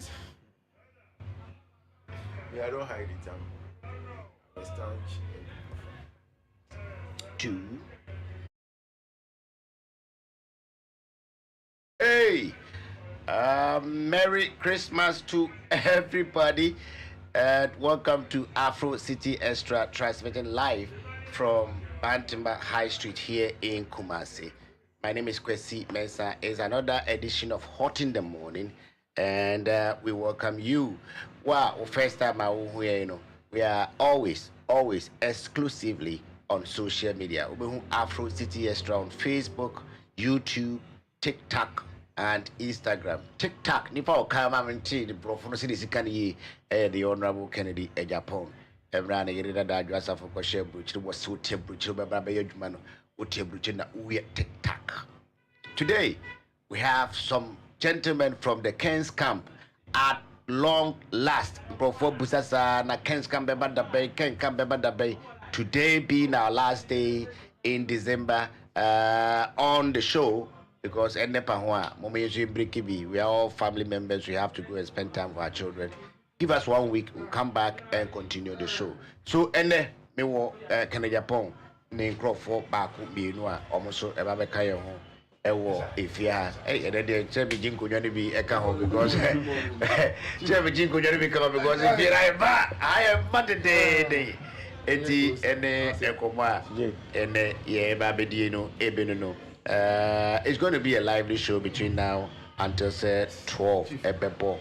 it. Yeah, I don't hide it. I'm staunch. Two. Hey, Merry Christmas to everybody, and welcome to Afro City Extra, transmitting live from Bantimba High Street here in Kumasi. My name is Kwasi Mensah. It's another edition of Hot in the Morning, and we welcome you. Wow, first time we are always exclusively on social media. We Afro City Extra on Facebook, YouTube, TikTok, and Instagram. TikTok, nipa okama menti the profono si disika ni the honorable Kennedy Japan. Everyone yere da adwasa for kwahye bruchiri was so temperature baba be adwuma no o temperature na uye TikTok. Today we have some gentlemen from the Kens camp at long last. Profo busasa na Kens camp beba da bay, Ken camp beba da bay. Today being our last day in December on the show, because we are all family members. We have to go and spend time with our children. Give us 1 week, we'll come back and continue the show. So me wo Japan ne crofo back be no almost eba be kai ho ewo efia dey chebi jinko nyane bi eka ho because chebi jinko nyane bi come because if I am mad day eti ene ekoma ene ye ba be die no ebe no. It's going to be a lively show between now until 12 ebebo.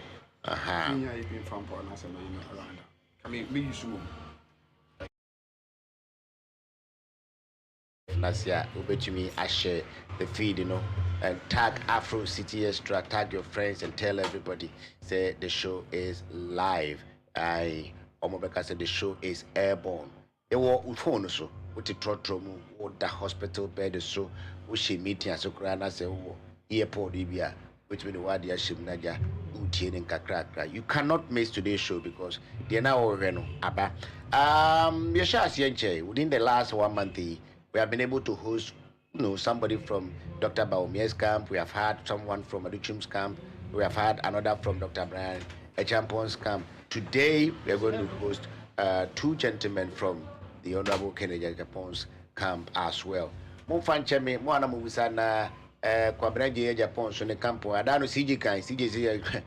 Last year, I share the feed, and tag Afro City Extra, tag your friends and tell everybody. Say the show is live. Omobeka said the show is airborne. It was phone so. With the trotromu, with the hospital bed so, we she meeting as a grana say, airport Libya, which means what the Shimnaja, Utien and Kakra. You cannot miss today's show because they're now over. Abba. Yasha Sienche, within the last 1 month, we have been able to host somebody from Dr. Baumier's camp. We have had someone from Aduchum's camp. We have had another from Dr. Brian Echampon's camp. Today, we are going to host two gentlemen from the Honorable Kennedy Japan's camp as well. Monfanche me, Mwana Mubusana, Quabraji Japan, so the camp, Adano CJ Kai, CJ,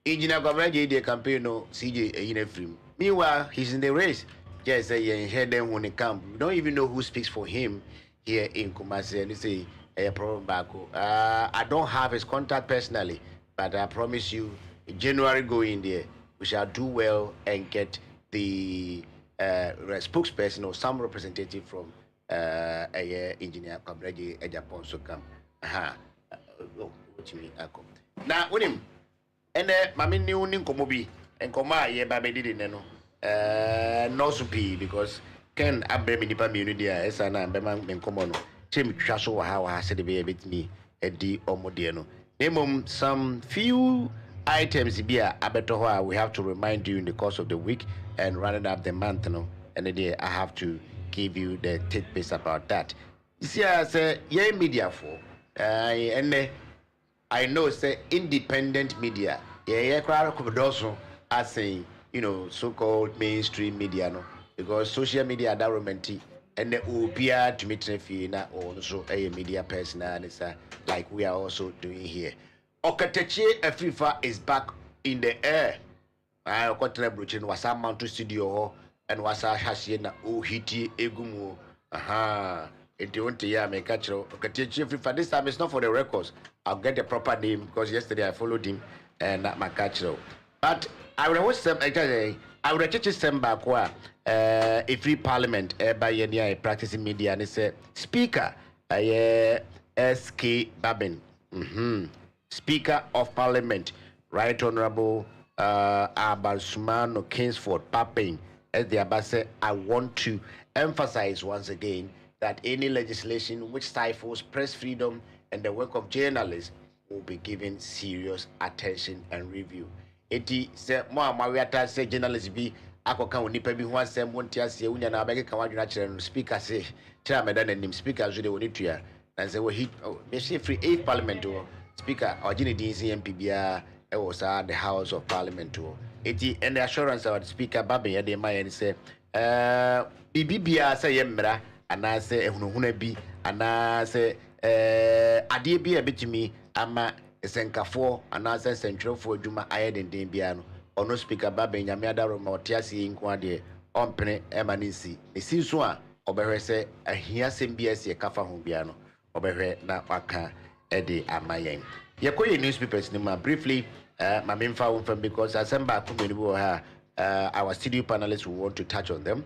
Engineer Quabraji, the campaign, CJ, Inefrim. Meanwhile, he's in the race. Just say, head them when they camp. We don't even know who speaks for him here in Kumasi, and say, a problem back. I don't have his contact personally, but I promise you, in January going there, we shall do well and get the spokesperson or some representative from engineer Kabreji Japan so come. What you mean? Now, with him, and Mammy knew Ninkomobi and Koma, ye baby didn't know. No supi because Ken Abbe Minipa Munia, Esana, and Beman Mencomono, Tim Chasso, how I said be a bit me, a D or Modiano. Name some few items here abetoa we have to remind you in the course of the week and running up the month, and the day I have to give you the tidbits about that. See, I say, yeah, media for, and I know say independent media, yeah, crowd could also are saying, so-called mainstream media, because social media that romantic and the OPR to meet Trefina or also a media personality like we are also doing here. Okateche Afrifa is back in the air. I got Bruchin was a mountain studio and was a Hasiena Ohiti Egumu. Aha. It don't make catch Okateche Afrifa. This time it's not for the records. I'll get the proper name because yesterday I followed him and not my catch. But I would always say, I would actually send back a free parliament by any practicing media and it's a speaker, SK Babin. Speaker of Parliament, Right Honorable Abansumano Kingsford Papin, as the Abase, I want to emphasize once again that any legislation which stifles press freedom and the work of journalists will be given serious attention and review. Eti se mo amawiata se journalists be akoka onipa bi ho asem wonti ase wunya na abege kan wadwena kire no speaker say tira meda na nim speaker so de woni tua na say we hit me say free 8th parliament speaker ojini din CMP bia was the House of Parliament too. And the assurance of the Speaker Babi and the Mayan say, Bibia say Yemra, and I say Hunahuna bi, and I say, Adi be a bit to me, ama Senkafo, and I say Central for Juma Ayed and Dimbiano, or no Speaker Babi and Yamada Motiasi in Quadi, on Pene Emanisi. It seems one, or say, a here same BS, a Kafa Humbiano, or na waka Eddie Amayen. Yakoye newspapers briefly, my main found from because I sent back our studio panelists will want to touch on them.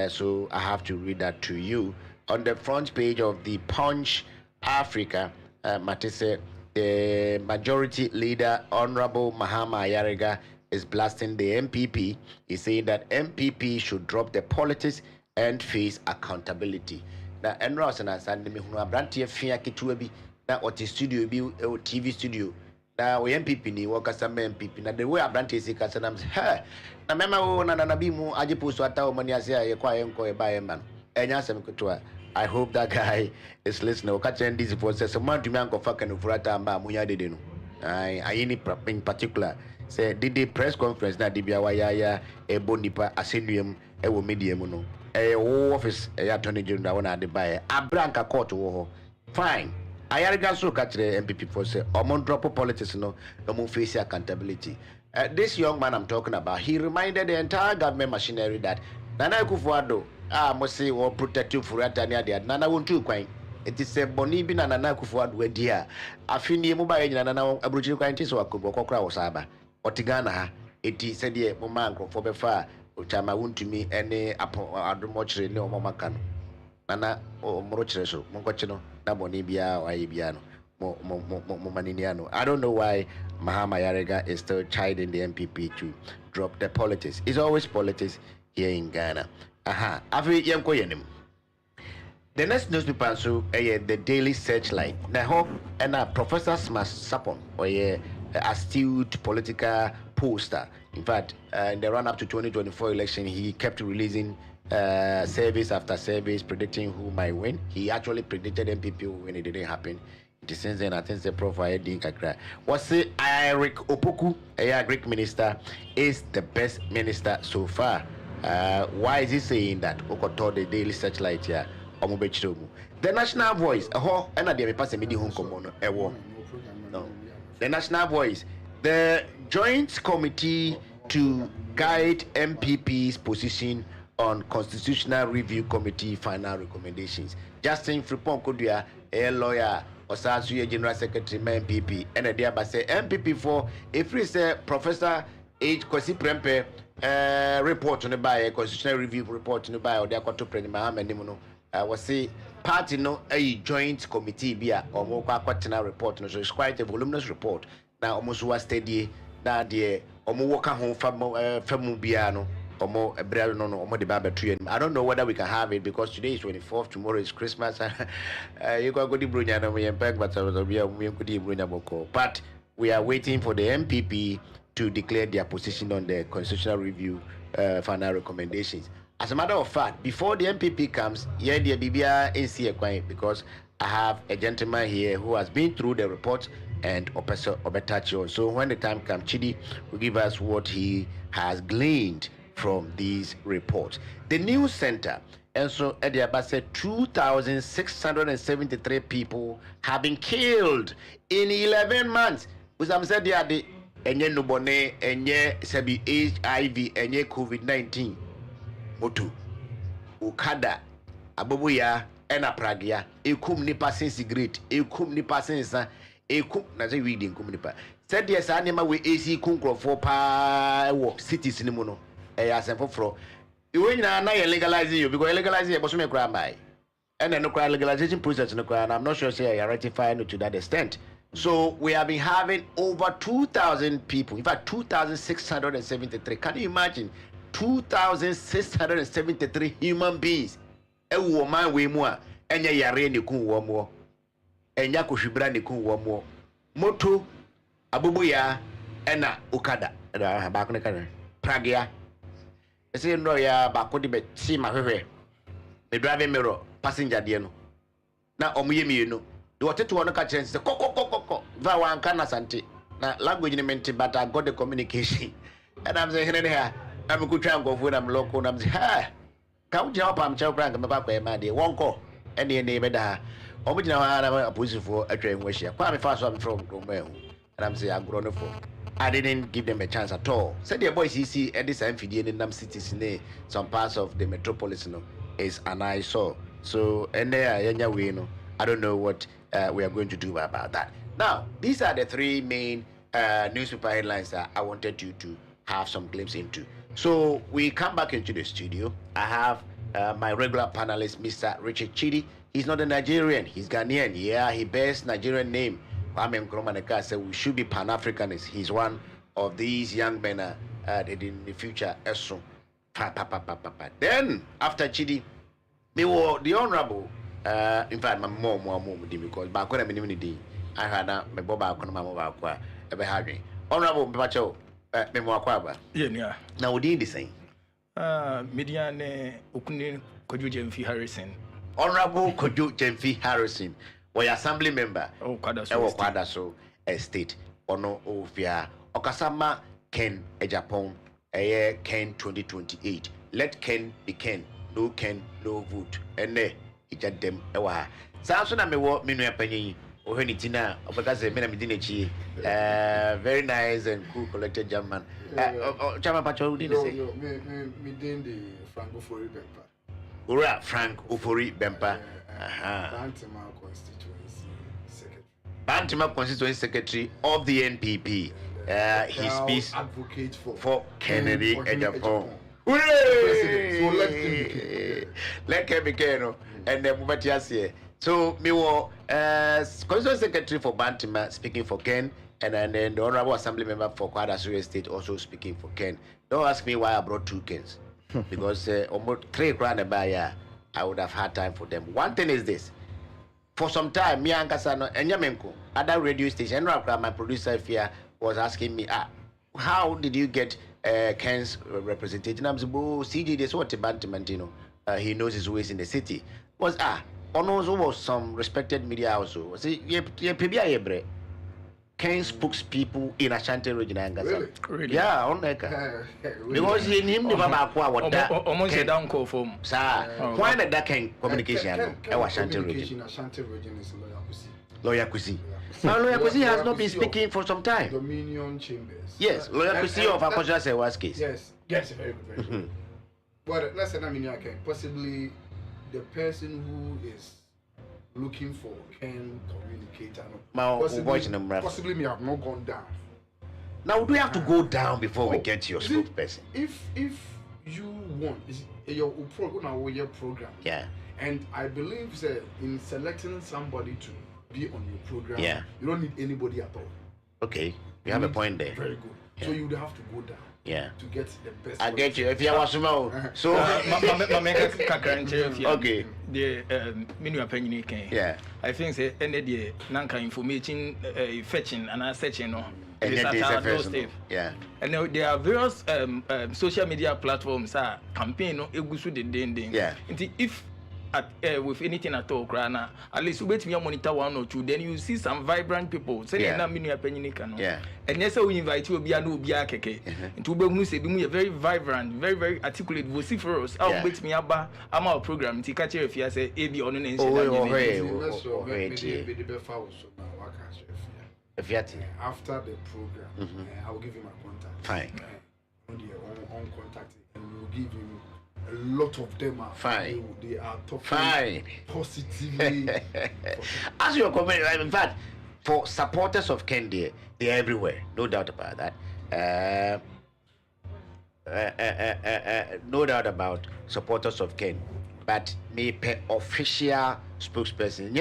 So I have to read that to you. On the front page of the Punch Africa, Matisse, the majority leader, Honorable Mahama Ayariga, is blasting the MPP. He's saying that MPP should drop the politics and face accountability. Now, Enros and Asandemi Brantia Fia Kituabi. Na oti studio bi TV studio na we MPP ni wakasa MPP na the way abrante si kasa na na mema wo na bi mu age post ata o mani ase aye kwa enko e ba e man enya asem ketoa. I hope that guy is listening. Oka chen this for say someone to me anko fa kan furata amba munya dede no I in particular say did the press conference na dibia wa ya e bonipa asenuem e wo media mu no e wo office e attorney general na de ba e abranka court wo ho fine. Ayariga so katre MPP for say omon drop politics no mo face accountability. This young man I'm talking about, he reminded the entire government machinery that Nana Akufo-Addo must say or protective for Atania there Nana won't too quite. It is a boni bin Nana Akufo-Addo dear. Afini mobile Nana Abuja quaintis or Kokra or Saba or Tigana. It is said here Momanko for Befa, which I won't to me any Adomoche no Momacan. Nana or Morocheso, Moncochino. I don't know why Mahama Yarega is still chiding the MPP to drop the politics. It's always politics here in Ghana. The next newspaper so the Daily Searchlight. Now and Professor Smash Sapon or astute political poster. In fact, in the run up to 2024 election, he kept releasing service after service predicting who might win. He actually predicted MPP when it didn't happen. It is since then I think the profile didn't cry. What's the Eric Opoku, a Greek minister, is the best minister so far. Why is he saying that? Okoto the Daily Searchlight here. The National Voice, the National Voice, the Joint Committee to guide MPP's position on Constitutional Review Committee final recommendations. Justin Fripon Kodua, a lawyer, or General Secretary, MPP, and a dear say MPP for if we say Professor H. Kwasi Prempe report on the by a Constitutional Review report on the by or their quarter Mohammed Nimuno. Was say party no a joint committee bia or more quatina report, no, so it's quite a voluminous report. Now almost was steady that the Omo home famu biano. I don't know whether we can have it because today is 24th, tomorrow is Christmas. But we are waiting for the MPP to declare their position on the Constitutional Review final recommendations. As a matter of fact, before the MPP comes, yeah, the BBA is here because I have a gentleman here who has been through the report and Professor Obetacho. So when the time comes, Chidi will give us what he has gleaned from these reports. The news center, and so Ediaba said 2,673 people have been killed in 11 months. Which I'm said there, the enye nubone, enye sebi HIV, enye COVID-19. Motu, Ukada, Abubuya, Ena Pragia, Ekum nipa since great, Ekum nipa since Ekum, Nazi reading Kumnipa. Said yes, anima we AC Kunkro for pa cities in the mono. As a for you na legalizing you because legalizing was me crime by and then no legalization process no crime. I'm not sure say I ratify to that extent. So we have been having over 2,000 people, in fact 2,673. Can you imagine 2,673 human beings? A woman we more and yare ni kun wo mo enya kohwibra ni kun wo mo moto abubuya ena ukada ba ko ne kan pragia. I say no ya bakodi be see my hwehwe me driving mirror passenger de no na omuye mienu de woteto no ka kire se kokokokoko va wan kana sante na language meant but I got the communication. And I'm saying, here, I'm good trying to go for them local. I'm saying, ha, come jump, I'm chopping, I'm about my dear, won't go. Any neighbor there. Original, I'm a position for a train wish. Quite fast one from Romeo. And I'm saying, I'm grown for. I didn't give them a chance at all. Said the boys, you see, at this amphibian in them cities in some parts of the metropolis, is an eyesore. So, and there, we know. I don't know what we are going to do about that. Now, these are the three main newspaper headlines that I wanted you to have some glimpse into. So we come back into the studio. I have my regular panelist, Mr. Richard Chidi. He's not a Nigerian, he's Ghanaian. Yeah, he bears Nigerian name. Kwame Mensah said we should be Pan-Africanists. He's one of these young men in the future. Then, after Chidi, they were the Honorable, in fact, my mom, because back when I'm in the I had my Boba Konoma, Honorable Pacho, Memoir. Yeah. Now, we did the same. Mediane Okunin Koju Jemfi Harrison. Honorable Koju Jemfi Harrison, or assembly member. Oh, Kwadaso Estate. Ono Ofia. Okasama Ken Japan. Ken 2028. Let Ken be Ken. No Ken, no vote. And ne, it had them. Samson, me walk me no penny. Oh, Henitina, because the men Dinechi, very nice and cool collected German. German Patrol didn't say. Me didn't the Frank Ufori Bempa. Ura Frank Ufori Bempa. Bantima Constituency Secretary. Bantima Constituency Secretary of the NPP. He speaks advocate for Kennedy Ejapon. So let him be. Let him be Keno. And then Mubatias. So, me was Constituent Secretary for Bantima speaking for Ken, and then the Honorable Assembly Member for Kwadaso State also speaking for Ken. Don't ask me why I brought two Kens, because almost 3 grand by year, I would have had time for them. One thing is this: for some time, me and Kasano and Yamenko, other radio station, my producer here was asking me, how did you get Ken's representation? I'm saying, CG, this what Bantima, he knows his ways in the city. Was also some respected media also. See, Ken spokespeople in Ashanti region. Really? Yeah, on because in him the Baba what that almost a down call for sir. Why that Ken communication? Ashanti region. Ashanti region is Lawyer Kwasi. Now Lawyer Kwasi has not been speaking for some time. Dominion Chambers. Yes, Lawyer Kwasi of Akoja Sewa's case. Yes, very good. But let's say I can possibly the person who is looking for Ken communicator. Possibly me have not gone down. Now do we have to go down before we get your spokesperson? If you want, your program. Yeah. And I believe that in selecting somebody to be on your program, you don't need anybody at all. Okay, you have a point there. Very good. Yeah. So you would have to go down. Yeah. To get the best. I get you. If you want to so okay. The menu opinion can. Yeah. I think say any the nanka information fetching and searching no. Yeah. And there are various social media platforms campaign no egusu the ding. Yeah. If with anything at all, Krana, at least you wait me monitor 1 or 2, then you see some vibrant people. Say na mini opinion can. Yeah. And yes, we invite you be a no be a keke. And to be say be a very vibrant, very articulate, vociferous. I'll wait me about our program. Tikache if you say AB on an after the program, I will give you my contact. Fine. On contact, and we will give you. A lot of them are fine. They are talking fine. Positively. As your comment, in fact, for supporters of Ken, they're everywhere, no doubt about that. No doubt about supporters of Ken, but me pay official spokesperson.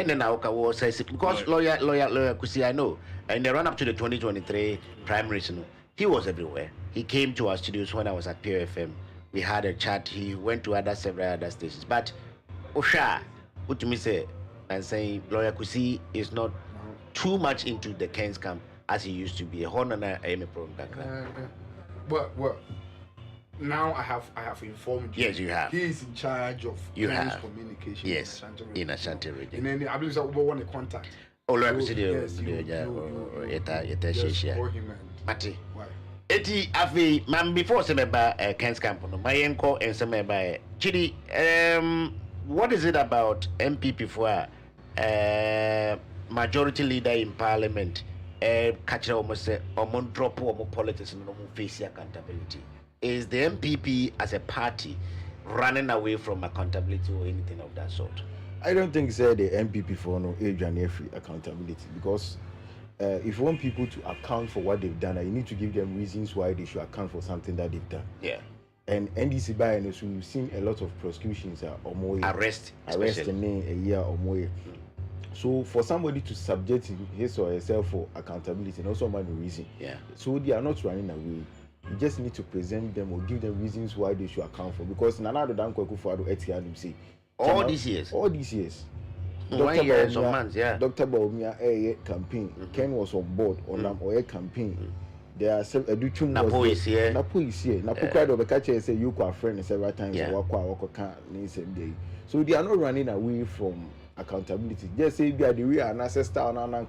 Because lawyer Kwasi, I know, in the run up to the 2023 primaries, he was everywhere. He came to our studios when I was at PFM. We had a chat. He went to several other stations. But Osha, what to me say, and saying Lawyer Kwasi is not too much into the Ken's camp as he used to be. Well, now I have informed you. Yes, you have. He is in charge of Ken's communication. Yes, in Ashanti region. And then I believe that we want to contact. Oh, let me see the Mati. Eti afi man before semeba Ken's camp no my enko and semeba Chidi what is it about MPP for majority leader in parliament catch almost almost drop almost politics and no face accountability? Is the MPP as a party running away from accountability or anything of that sort? I don't think say the MPP for no age and every accountability, because if you want people to account for what they've done, you need to give them reasons why they should account for something that they've done. Yeah. And NDC by and so we've seen a lot of prosecutions or more arrest in a year or more. So for somebody to subject his or herself for accountability and also money reason. Yeah. So they are not running away. You just need to present them or give them reasons why they should account for, because Nanado Danko Fado Etianum say all these years. Dr. Year, some months, yeah. Dr. Baumia campaign. Ken was on board on our campaign. There are some education. Napo is here. Napo cried over catch and say you are friend several times. Yeah. So they are not running away from accountability. Just say they are the real ancestor and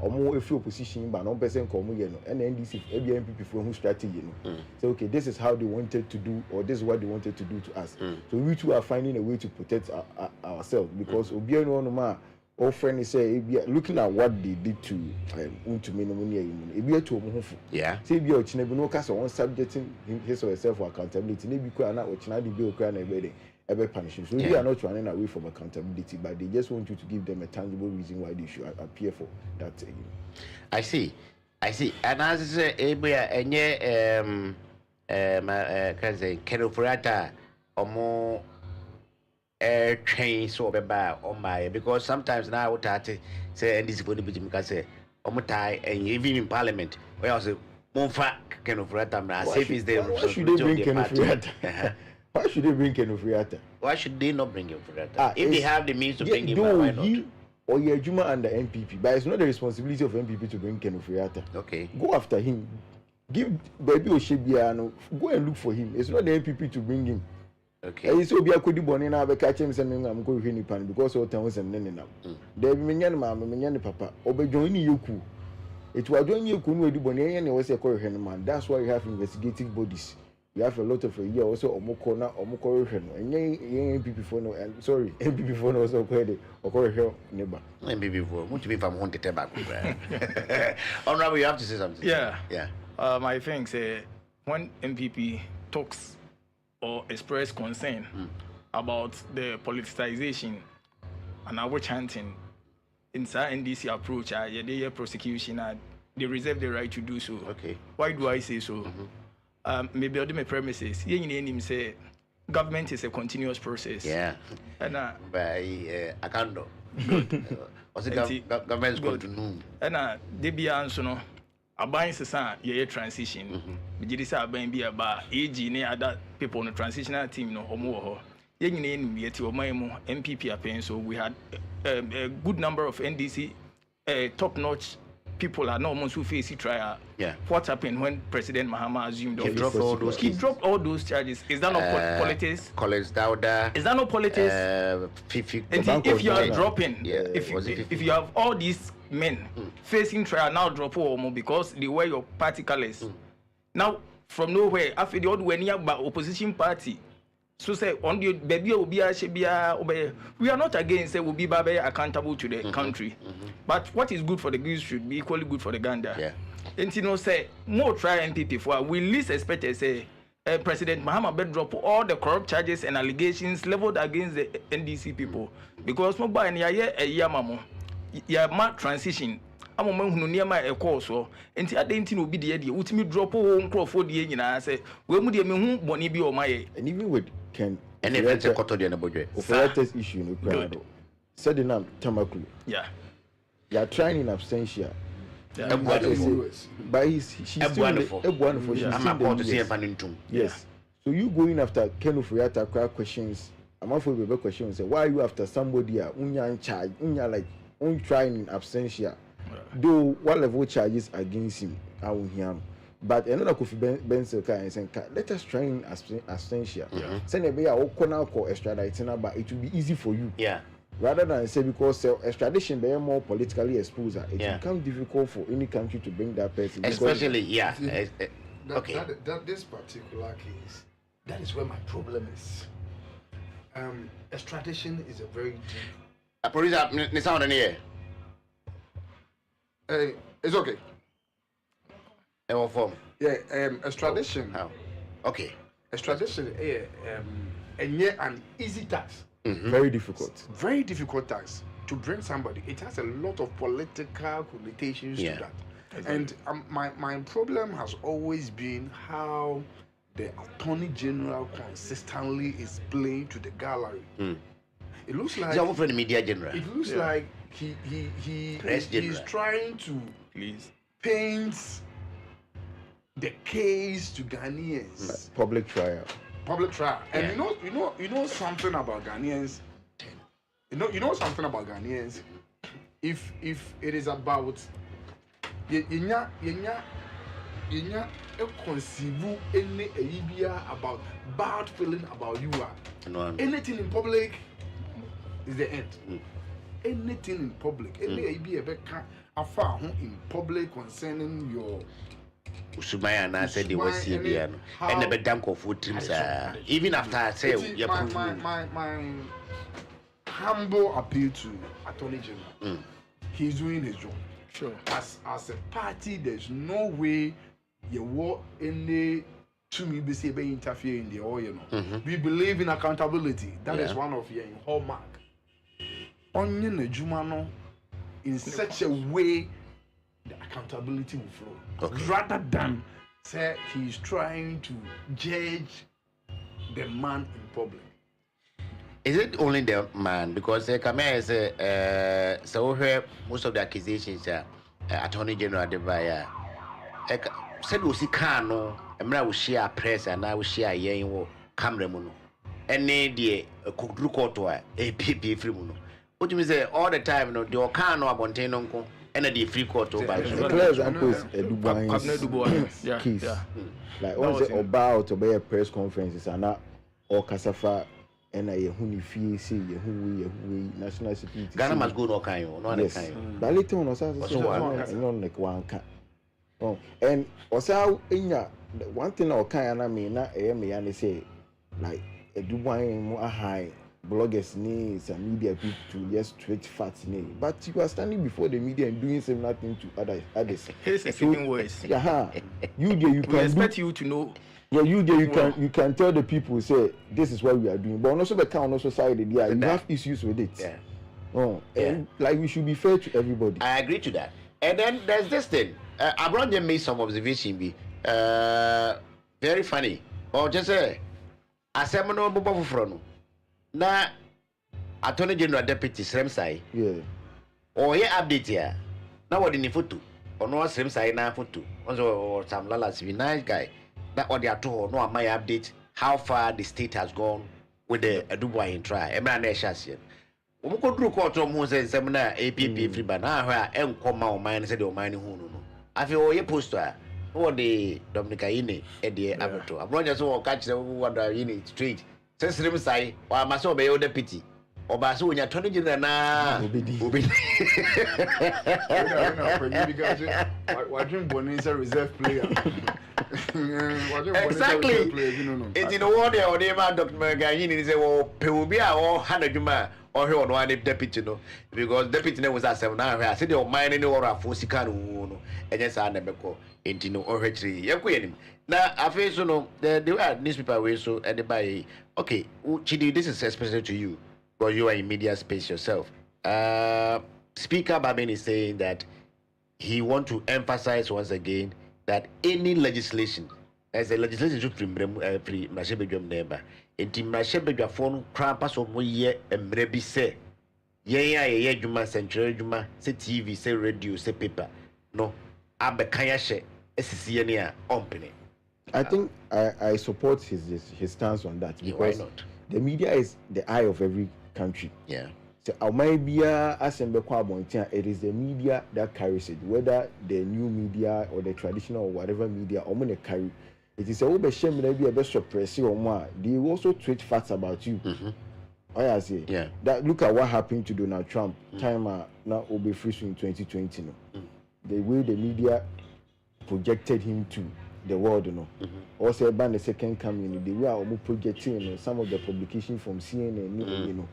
or more if your position, but no person come and NDC MPP from who strategy. So okay, this is how they wanted to do, or this is what they wanted to do to us. So we too are finding a way to protect ourselves, because Obiano no our friend say looking at what they did to yeah. Say be a no cast on subjecting his or herself for accountability. Maybe could not watch the bill crying every punishment. So they are not running away from accountability, but they just want you to give them a tangible reason why they should appear for that. I see. And as I say, Kenofurata or more train so bad on my, because sometimes now what I say, and this is going to be say, Omotai, and even in Parliament, where I say, Monfa Kenofurata, safe is the responsibility. Why should they bring Kenofurata? Why should they not bring Kenofurata? If they have the means to bring him, why not? Or Yejuma under MPP, but it's not the responsibility of MPP to bring Kenofurata. Okay. Go after him. Give baby Oshebiano. Go and look for him. It's not the MPP to bring him. Okay. And so be a could be now be catch him saying I'm going to pan because all towns and then now. There be menyan mama menyan papa. Obe join yoku. It was join yoku no do boni and was a man. That's why you have investigative bodies. You have a lot of a year also omokona omokorehno and MPP for no, and sorry MPP for no also credit or neighbor MPP for what to be from wanted back. Honorable, you have to say something. Yeah. I think say when MPP talks or express concern about the politicization and our chanting inside NDC approach, their prosecution, they reserve the right to do so. Okay. Why do I say so? Maybe I'll do my premises. You say government is a continuous process. Yeah. And by Akando. Was it government's going to know? And they be answer no. Aban sesa ye transition. We did say aban be about AG ne other people on the transitional team no omo ho. Ye nyine nim ye ti oman MPP apen, so we had a good number of NDC top notch people are not ones who face the trial. Yeah. What happened when President Mahama assumed office? He dropped all those charges. Is that not politics? College Dauda. Is that not politics? And if you are dropping, if you have all these men facing trial now, drop all because they wear your party colors. Now from nowhere, after the old when you have opposition party. So say on the baby we are not against say will be accountable to the country. But what is good for the goose should be equally good for the gander. Yeah. And say more try MPP for we least expect say President Mahama bed drop all the corrupt charges and allegations leveled against the NDC people. Because mobile and a yamamo ya transition. I'm a man who near my course so and I didn't know be the idea. Would me drop on Crawford the I say, when would you Bonnie be or my and even with Ken and if it's a cotton budget operators issue no crowd. Said the name Tamakulu. Yeah. You are trying in absentia. But she's still wonderful. I'm about to see a panintum. Yes. So you going after Ken Ofriata questions. I'm after the question say why are you after somebody unya in charge unya like trying in absentia. Though what level charges against him, I will hear. But another Kofi Mensah and saying, let us try in absentia. Send a bear or corner or extraditing, but it will be easy for you. Yeah. rather than say because extradition they are more politically exposed, it becomes difficult for any country to bring that person. Especially, that this particular case, that is where my problem is. Extradition is a very deep. Producer, it's on here. It's okay. Form. Yeah, extradition. How? Okay. Extradition, and yet an easy task. Very difficult. Very difficult task to bring somebody. It has a lot of political connotations to that. Exactly. And my problem has always been how the Attorney General consistently is playing to the gallery. It looks like he's the media general. It looks like he's trying to paint the case to Ghanaians. Public trial. And you know something about Ghanaians. You know something about Ghanaians. If it is about you conceive any idea about bad feeling about you anything in public is the end. Anything in public, any idea in public concerning your Usumaya and I said they were CBN and never dunk of food trims. Even after I say my humble appeal to Attorney General. He's doing his job. Sure. As a party, there's no way you want any to me be say interfere in the oil. We believe in accountability. That is one of your hallmark. Onion a Jumano in such a way the accountability will flow. Rather than say he's trying to judge the man in public. Is it only the man? Because Kamea is so here most of the accusations are Attorney General Devaya said we see Kano, and now we share press and now we share yen camera mono. And the cook court to a PP free mono. What do you say all the time? No, the Kano abontain uncle and the free court to buy. Clear example is Dubois case. Like once about to buy a press conferences and not or Kasafa. And I fee say national security. Ghana must go no kind, no yes. But later on, like one can. Oh, and also in one thing or kind I mean, not a say like a Dubai high bloggers needs and media people to just straight facts name. But you are standing before the media and doing similar thing to others. Here's a few words. Yeah, you can expect you to know. Yeah, you can tell the people say this is what we are doing, but also the town also society you have issues with it. Yeah. And like we should be fair to everybody. I agree to that. And then there's this thing. Abroad they made some observation be very funny. Or just say asemano bobo fufro na Attorney General Deputy Sremsai. Yeah. Or here update here. Now what in the photo? Or no Sremsai na photo. Also some lalas be nice guy. That what they are told, no, my update, how far the state has gone with the Dubois in trial. Every nation. We could do court of Moses seminar, APP free banana, where M. Comma mine said, or mine who no. I feel your poster, or the Dominicaine, and the Avatar. I'm not just all catch the one in it straight. Says him say, or I must obey the pity. Or by so when you're turning in the na, watching Bonisa reserve player. Exactly. It's in a word or the amount of Magain is a Pebia or Hanajuma or her one deputy, no, because deputy was at 7 hours. I said, oh, mine or a Fosican, and yes, I never go into no or her tree. You're quitting. Now, I feel so no, there are newspaper way so and by okay, Chidi, this is especially to you. Because you are in media space yourself. Speaker Babin is saying that he wants to emphasize once again that any legislation, as a legislation should free Mashebedum neighbor, and Tim Mashebedua phone crampas of ye and maybe say, yea, Juma, Central Juma, say TV, say radio, say paper. No, Abekayashe, SCNA, opening. I think I support his stance on that because the media is the eye of every country. Yeah. So it is the media that carries it, whether the new media or the traditional or whatever media or money carry. It is a shame maybe a best suppress you or more. They also tweet facts about you. Oh, yeah, see. Yeah. That look at what happened to Donald Trump. Time now will be free in 2020. No? The way the media projected him to the world, you know. Also about the second coming, the way our projecting, you know, some of the publications from CNN, you know.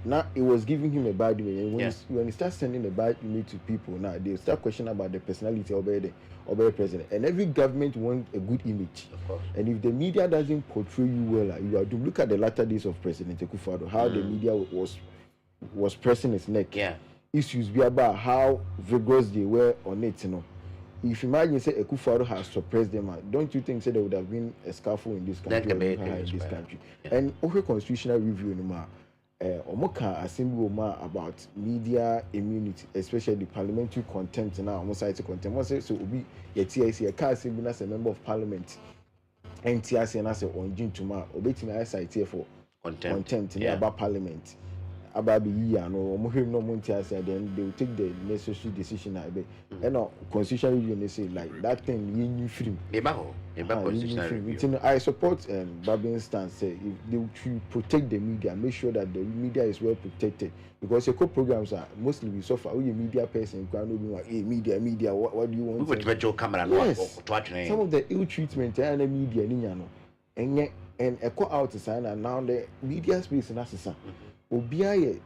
Now it was giving him a bad image. When he starts sending a bad image to people, now they start questioning about the personality of the president. And every government wants a good image. Of course. And if the media doesn't portray you well, you are doomed. Look at the latter days of President Akufo-Addo, how the media was pressing his neck. Yeah. Issues be about how vigorous they were on it, you know. If imagine say Akufo-Addo has suppressed them, don't you think there would have been a scuffle in this country? Yeah. And okay, constitutional review anymore. Omoka assembly about media immunity, especially parliamentary contempt now. Almost like contempt. So we TIC a car assembly as a member of parliament, and TIC as a on June tomorrow. Obeying I cite for contempt about parliament. About the year, no, then they will take the necessary decision. And constitutional review, they say like that thing you free. I support Babin's stance. If they should protect the media, make sure that the media is well protected. Because the programs are mostly we suffer. We a media person can't be like, hey, media. What do you want? Yes. Some of the ill treatment and the media, and echo out to sign and now the media space in Assasa. Obia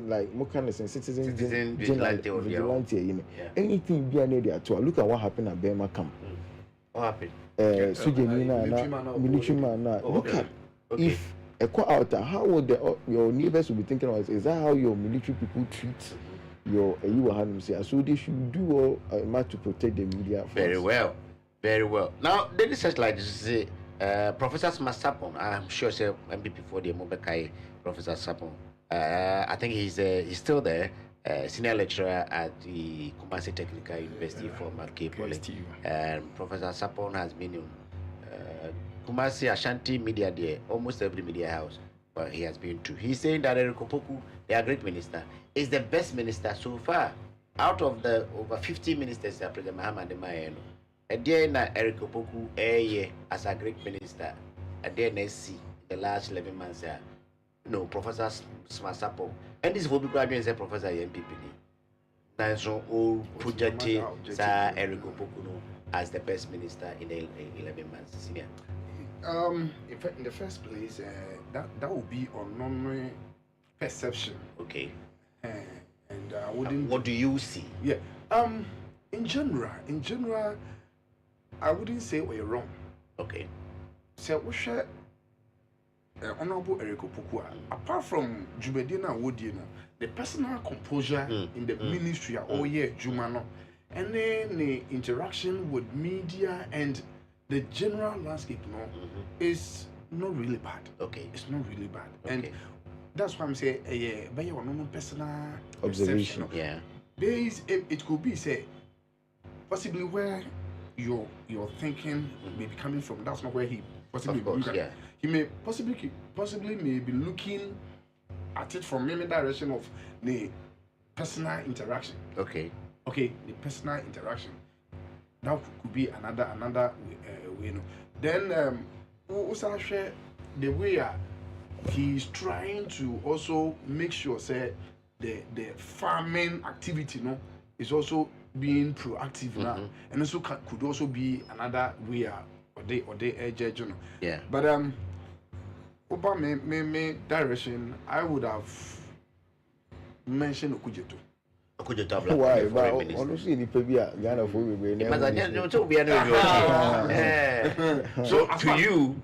like more kind of citizen vigilante, you know. Yeah. Anything be an area to look at what happened at Burma camp. What happened? Military man. Look at if a call out, how would your neighbors will be thinking of? Is that how your military people treat your you will have them say? So they should do all much to protect the media. Very well, very well. Now the research like this is Professor Masapon. I'm sure say MPP for the Mobekai. Professor Sapon. I think he's still there, senior lecturer at the Kumasi Technical University for Poly. And Professor Sapon has been in Kumasi Ashanti media there, almost every media house, but he has been to. He's saying that Eric Opoku, the great minister, is the best minister so far. Out of the over 50 ministers that President Mahama Demayeno, and then Eric Opoku, as a great minister, and then see the last 11 months. No, Professor Smasapo. And this will be graduating as Professor MPP. Now, all projecting Eric Opokuno as the best minister in the 11 months. Senior. In fact, in the first place, that would be on normal perception. Okay. And I wouldn't. What do you see? Yeah. In general, I wouldn't say we're wrong. Okay. So we share. Honorable Eric Opoku, apart from Jubedina Wodina, the personal composure in the ministry are all year Jumano, and then the interaction with media and the general landscape is not really bad. Okay. It's not really bad. Okay. And that's why I'm saying by your normal personal observation. Yeah. It could be say possibly where your thinking may be coming from. That's not where he possibly he may possibly may be looking at it from many direction of the personal interaction. Okay, the personal interaction. That could be another way. You know. Then also share the way he's trying to also make sure say the farming activity is also being proactive now, and also could also be another way or they edge. Yeah. But over me direction, I would have mentioned Okujeto. Why? But honestly, the people Ghana for we So to you,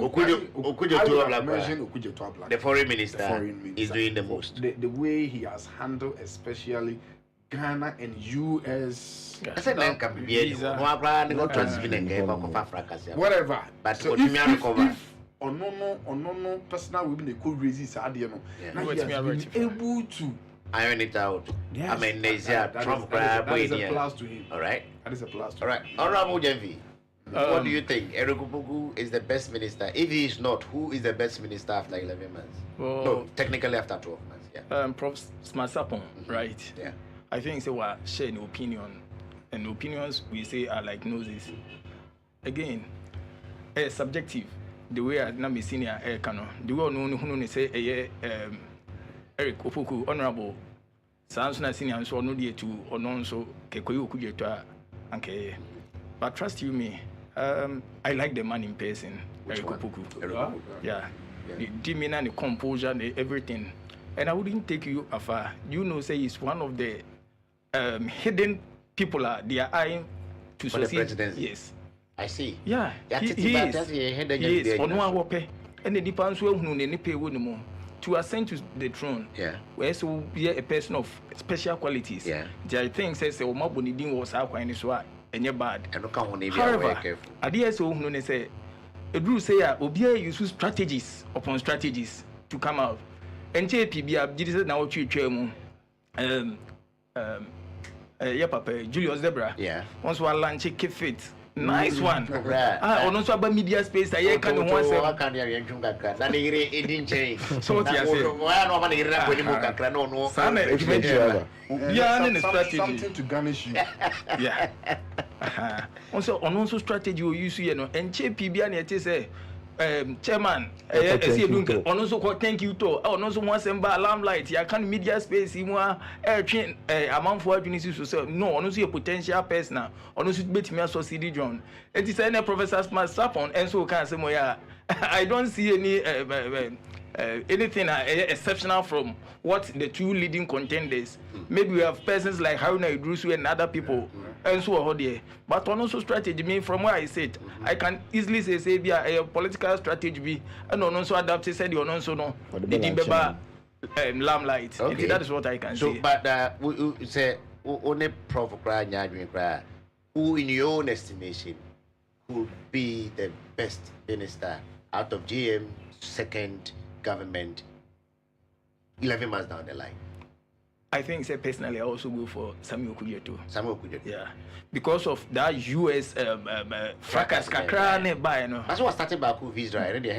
Okujeto mentioned Okujeto, the foreign minister is doing the most. The way he has handled, especially Ghana and US. Whatever. But so if no personal women they could resist now he has been able to iron it out. Yes. I mean, Trump that is a plus to him. All right. That is a plus to all right. him. Honorable Jenvi, what do you think? Eric Opoku is the best minister. If he is not, who is the best minister after 11 months? Well, no, technically after 12 months. Yeah. Prof. Smasapon, right? Yeah. I think say we share an opinion, and opinions we say are like noses. Again, subjective, the way I na me senior Kano, the way no say Eric Opoku honorable Sans na senior so no dey to ono so kekoyi okuje to anke. But trust you me, I like the man in person, Eric Opoku. Yeah. The demeanor, the composure, and everything. And I wouldn't take you afar. You know, say he's one of the hidden people they are eyeing to for succeed. The presidency. Yes. I see. Yeah. He is. He is. On one weapon. And the depends who any pay more to ascend to the throne. Yeah. Where so be a person of special qualities. Yeah. There are things says the Oma Bonidin was out when it's what and you're bad. And look how however, idea so who say Edru say Obia use strategies upon strategies to come out. And JPB did it now to yeah, Papa Julius Debra. Yeah. Once we launch keep fit. Nice one. On also about media space. I can once. I can't hear you. That it didn't change. So what you say? Why no money here? When you look at no. Yeah, something to garnish you. Yeah. Also, on strategy we use you know. And JPB and it say. Chairman, also called thank you to also once alarm light. You can media space in one air train amount for opportunities to no, also a potential person, also bet me as CD John. It is any professors must happen, and so can say, yeah, I don't see any anything exceptional from what the two leading contenders. Maybe we have persons like Haruna Idrusu and other people. And so there. But on also strategy, me from where I sit, I can easily say be a political strategy and also adapt to say the also no the limelight. Okay. That is what I can say. So, but we say only Prof. Who in your own estimation could be the best minister out of GM second government 11 months down the line? I think, say personally, I also go for Samuel Okudzeto too. Samuel Okudzeto. Yeah, because of that US fracas kakra ne buy no. That's what started back with Israel. Already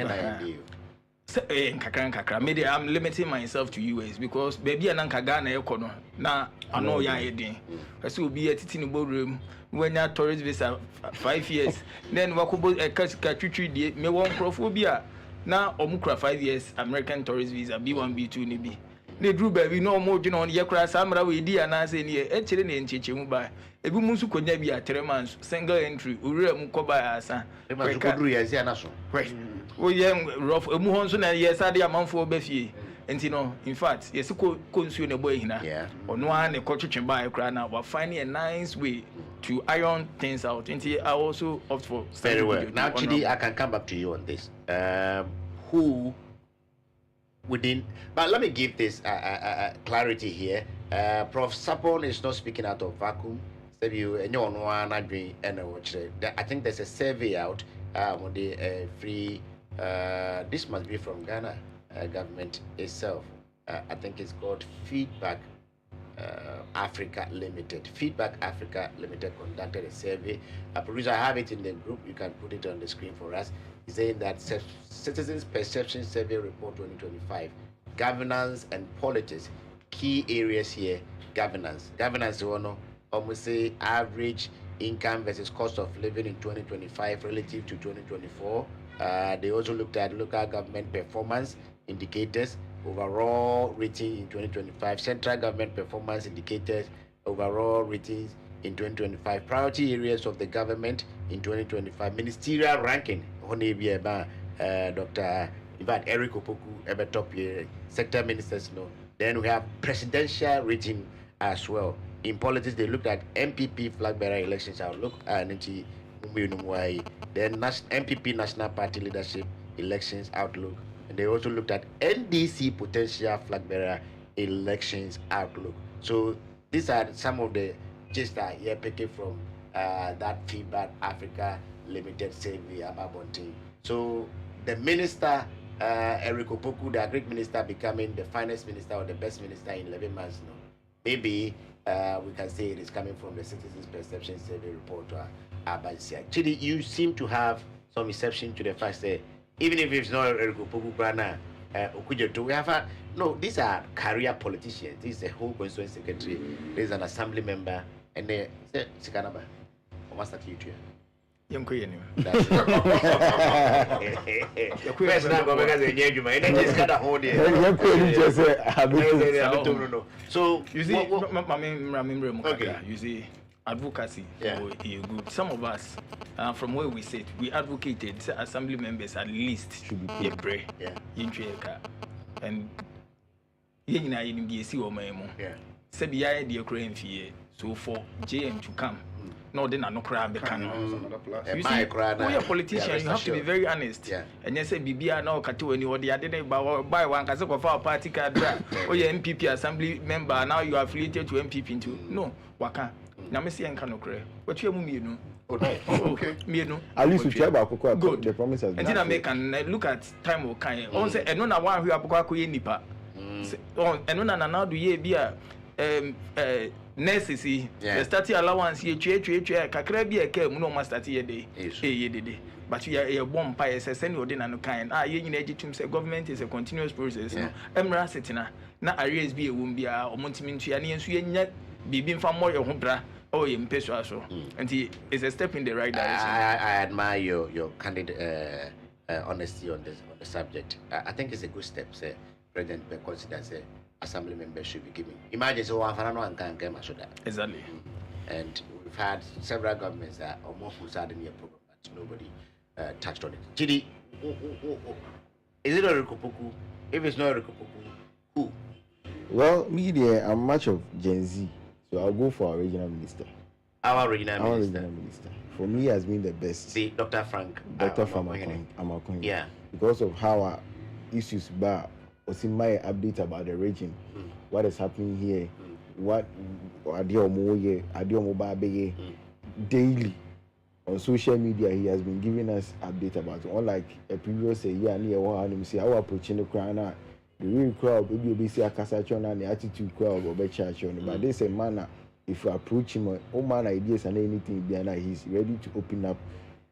kakra. Maybe I'm limiting myself to US because baby ananka Ghana ekono na ano ya edin. Kasi obi etiti no boardroom when ya tourist visa 5 years. Then wakobo katwitwi die me won crofo bi a na omukra 5 years American tourist visa B1 B2 ni bi. Ne drew baby no more you know ye kra samra we di ana say ne e kire ne ncheche mu ba ebi mu nsu konya bi a 3 months single entry owura mu koba asa e ma ko duru ye sia na so o ye rough emu ho nso na ye sade amanfo obafie enti no in fact yes ko nsuo ne boy hina ono an ne kotwetwe ba kra na we finding a nice way to iron things out enti I also opt for very well. Now Chidi, I can come back to you on this. Who within, but let me give this clarity here. Prof. Sapon is not speaking out of vacuum. I think there's a survey out on the free. This must be from Ghana government itself. I think it's called Feedback Africa Limited. Feedback Africa Limited conducted a survey. Producer, I have it in the group. You can put it on the screen for us. It's saying that Citizens Perception Survey Report 2025, governance and politics, key areas here. Governance, almost say average income versus cost of living in 2025 relative to 2024. They also looked at local government performance indicators, overall rating in 2025, central government performance indicators, overall ratings in 2025, priority areas of the government in 2025, ministerial ranking, Dr. Eric Opoku, top here, sector ministers, no. Then we have presidential rating as well. In politics, they looked at MPP flag bearer elections outlook, then MPP National Party leadership elections outlook. And they also looked at NDC potential flag bearer elections outlook. So these are some of the gist that you're picking from that Feedback Africa Limited survey about Bonting. So the minister, Eric Opoku, the great minister, becoming the finest minister or the best minister in 11 months now. Maybe we can say it is coming from the Citizens Perception Survey report. Chidi, you seem to have some reception to the fact that even if it's not Eric Opoku, we have no, these are career politicians. This is a whole constituency secretary. There's an assembly member, and they say, Sikanaba, what's that you do? Yankoye him. First now, but because they you man, just got a hold here. So you see, okay. You see, advocacy. Good. Some of us, from where we sit, we advocated assembly members at least should be paid. And so for JM to come, no, then no crab. You see, you're a politician, you have to be very honest. And you say, Bibia, no, Katu, and you didn't buy one because of our party card, or your MPP assembly member, now you are affiliated to MPP too. No, Waka. Now, Messi and Canocre. What you mean? Okay, me no. At least we try about good. The promise has been. And then I make and look at time of kind. On say, and no one who are Poko nipa. And no now do ye be a necessary. The starting allowance ye kakra bi eke mu no master ye day. Day. But you are a bomb pie as a send you dinner no kind. Ye in say government is a continuous process. Emra setina. Na areas be a wumbia or montimintu and so yet be from more your home. Oh, in Peshaso. And it's a step in the right direction. I admire your candid honesty on the subject. I think it's a good step. Say, President considers assembly members should be given. Imagine so one can come that. Exactly. And we've had several governments that are more had in your program, but nobody touched on it. Chidi, is it a Rikupuku? If it's not a Rikupuku, who? Well, me there, I'm much of Gen Z. So I'll go for our regional minister. Our regional minister. For me, has been the best. See, Dr. Frank. Amakohene. Yeah. Because of how our issues bar was in my update about the region, what is happening here, what daily on social media. He has been giving us update about it. Unlike a previous year, near one say our approaching the crown. The real crowd will be a cassation and the attitude crowd will be church on. But there's a manner, if you approach him, all man ideas and anything behind, he's ready to open up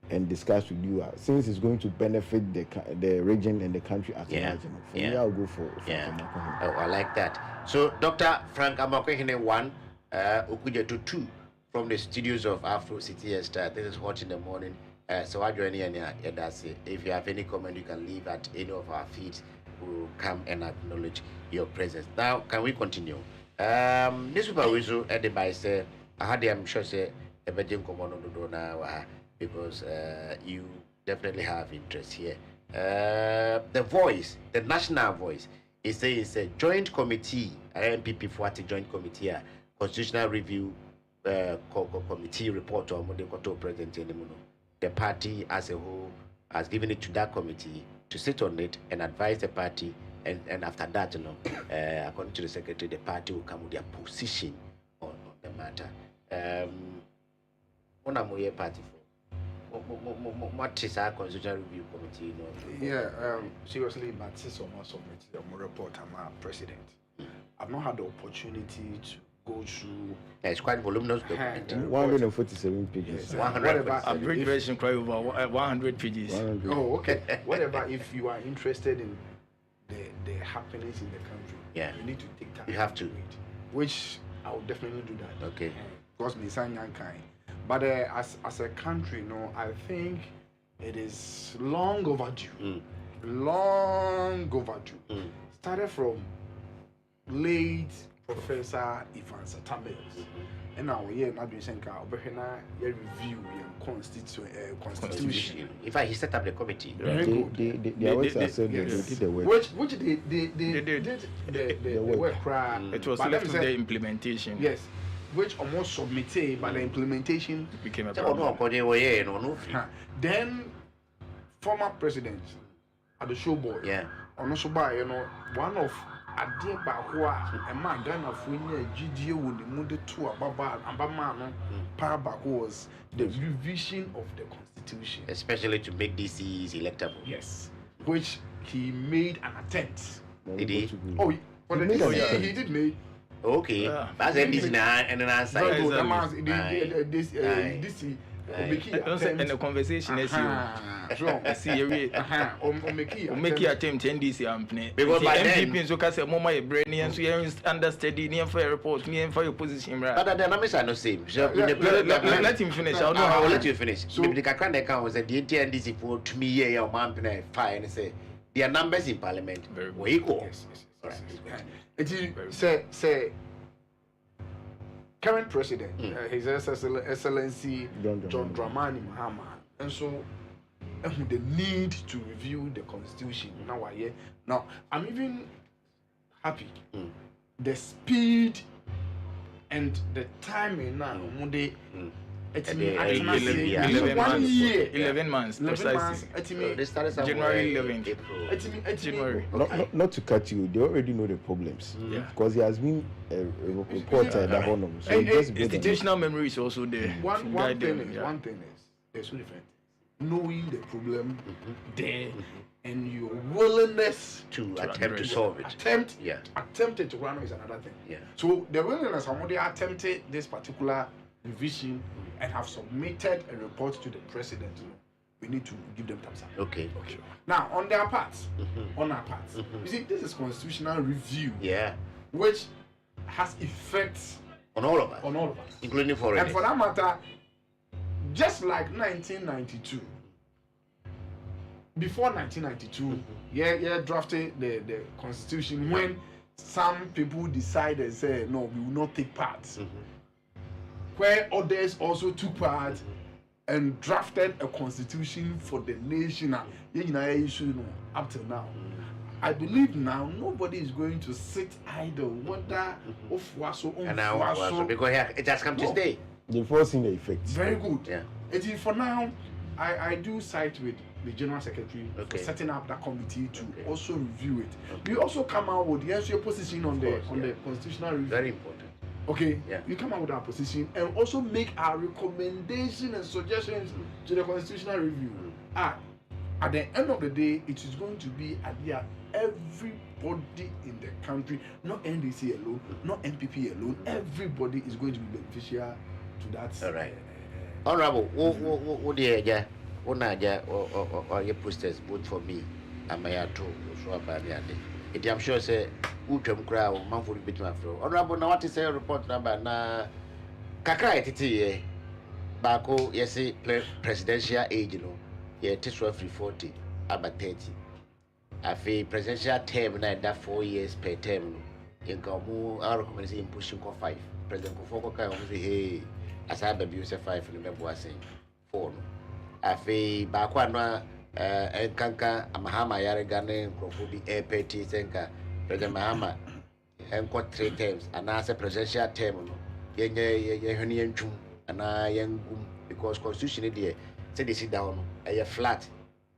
and discuss with you. Since it's going to benefit the region and the country at large. For me, I'll go for I like that. So, Dr. Frank Amakwehene 1, Okuja to 2 from the studios of AfroCityXtra. This is Hot in the Morning. So, I join you and that's it. If you have any comment, you can leave at any of our feeds. Will come and acknowledge your presence. Now, can we continue? This super whistle at the by say, I had I'm sure say a better command on the door now because you definitely have interest here. The voice, the national voice, is a joint committee, MPP for a joint committee, constitutional review committee report on the president in the party as a whole has given it to that committee to sit on it and advise the party, and after that, according to the secretary, the party will come with their position on the matter. What am I party for? What is our constitutional review committee? Seriously, but since I submitted a report, I'm a president. I've not had the opportunity to go through. It's quite voluminous document. 147 pages. 100. Average version cry over 100 pages. 100. Oh, okay. Whatever. If you are interested in the happenings in the country, you need to take time. You have to read, which I will definitely do that. Okay. Because me saying kind. But as a country, I think it is long overdue. Long overdue. Started from late Professor Ivan Satamels. And now we are not doing something. We review constitution. In fact, he set up the committee. Very good. They did the work. Which they did the work. It was left to the implementation. Yes. Which almost submitted, but the implementation became a problem. Then former president at the showboy. Also by one of Ade Bakwa, a man Ghana Funya GDO with the Mude to Abama was the revision of the constitution, especially to make DCs electable. Yes, which he made an attempt. Did he? Oh, he did make. Okay, that's a this and an answer. This And the conversation is you see you make your attempt NDC ampne because by MPP so can say mama brainy and so you understudy near for report near for your position right but the dynamics are not same let him finish I will let you finish so the kakran account was the NDC for to me here man fine say their numbers in parliament very equal. Say current president, His Excellency John Dramani Mahama, and so the need to review the constitution. Now I'm even happy. The speed and the timing now. It's 11 months precisely. They started January 11th. January. Not to cut you, they already know the problems. Because there has been a report that institutional memory is also there. One thing is there's two different things. Knowing the problem there and your willingness to attempt to solve it. Attempted to run is another thing. So the willingness somebody attempted this particular revision and have submitted a report to the president. We need to give them thumbs up. Okay. Now, on their parts, you see, this is constitutional review. Which has effects on all of us. Including foreigners. And for that matter, just like 1992, before 1992, drafted the constitution when some people decided, say, no, we will not take part. Where others also took part and drafted a constitution for the nation up till now. I believe now nobody is going to sit idle whether because it has come to stay. They've all seen the effects. Very good. For now, I do side with the General Secretary for setting up that committee to also review it. We also come out with your position on the constitutional review. Very important. We come out with our position and also make our recommendation and suggestions to the constitutional review. At the end of the day, it is going to be everybody in the country, not NDC alone, not MPP alone. Everybody is going to be beneficial to that. All right. Honorable, what your posters vote for me and my two so about it. I'm sure say Utram crowd, Manful bit my flow. Honorable, now what is a report number na Kakra etiti Bako, yes, presidential age, it is roughly 40, about 30. I feel presidential term that 4 years per term. You can move our recommendation pushing for 5. President Kofoko can say, hey, as I baby, you say 5 and remember was saying 4. I feel Bakwana. Kanka Mahama Yaragane Krofubi APT Senka President Mahama and 3 terms and as a presidential term Yenian Chum and I young because constitution there say they sit down a flat.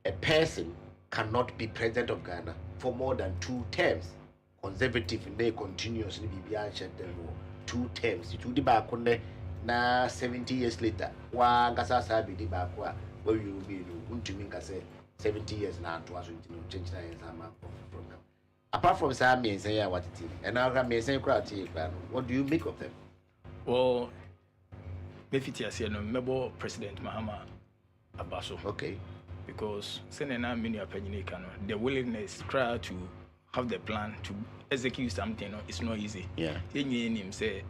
A person cannot be president of Ghana for more than 2 terms. Conservative and they continuously be 2 terms. It would be back on na 70 years later. One Gasa be back where you will be. 70 years now to us change program. Apart from some means say what it is, and now can say what do you make of them? Well, Befiti as no member President Mahama Abaso. Because Senena many opinion the willingness try to have the plan to execute something it's not easy. He him say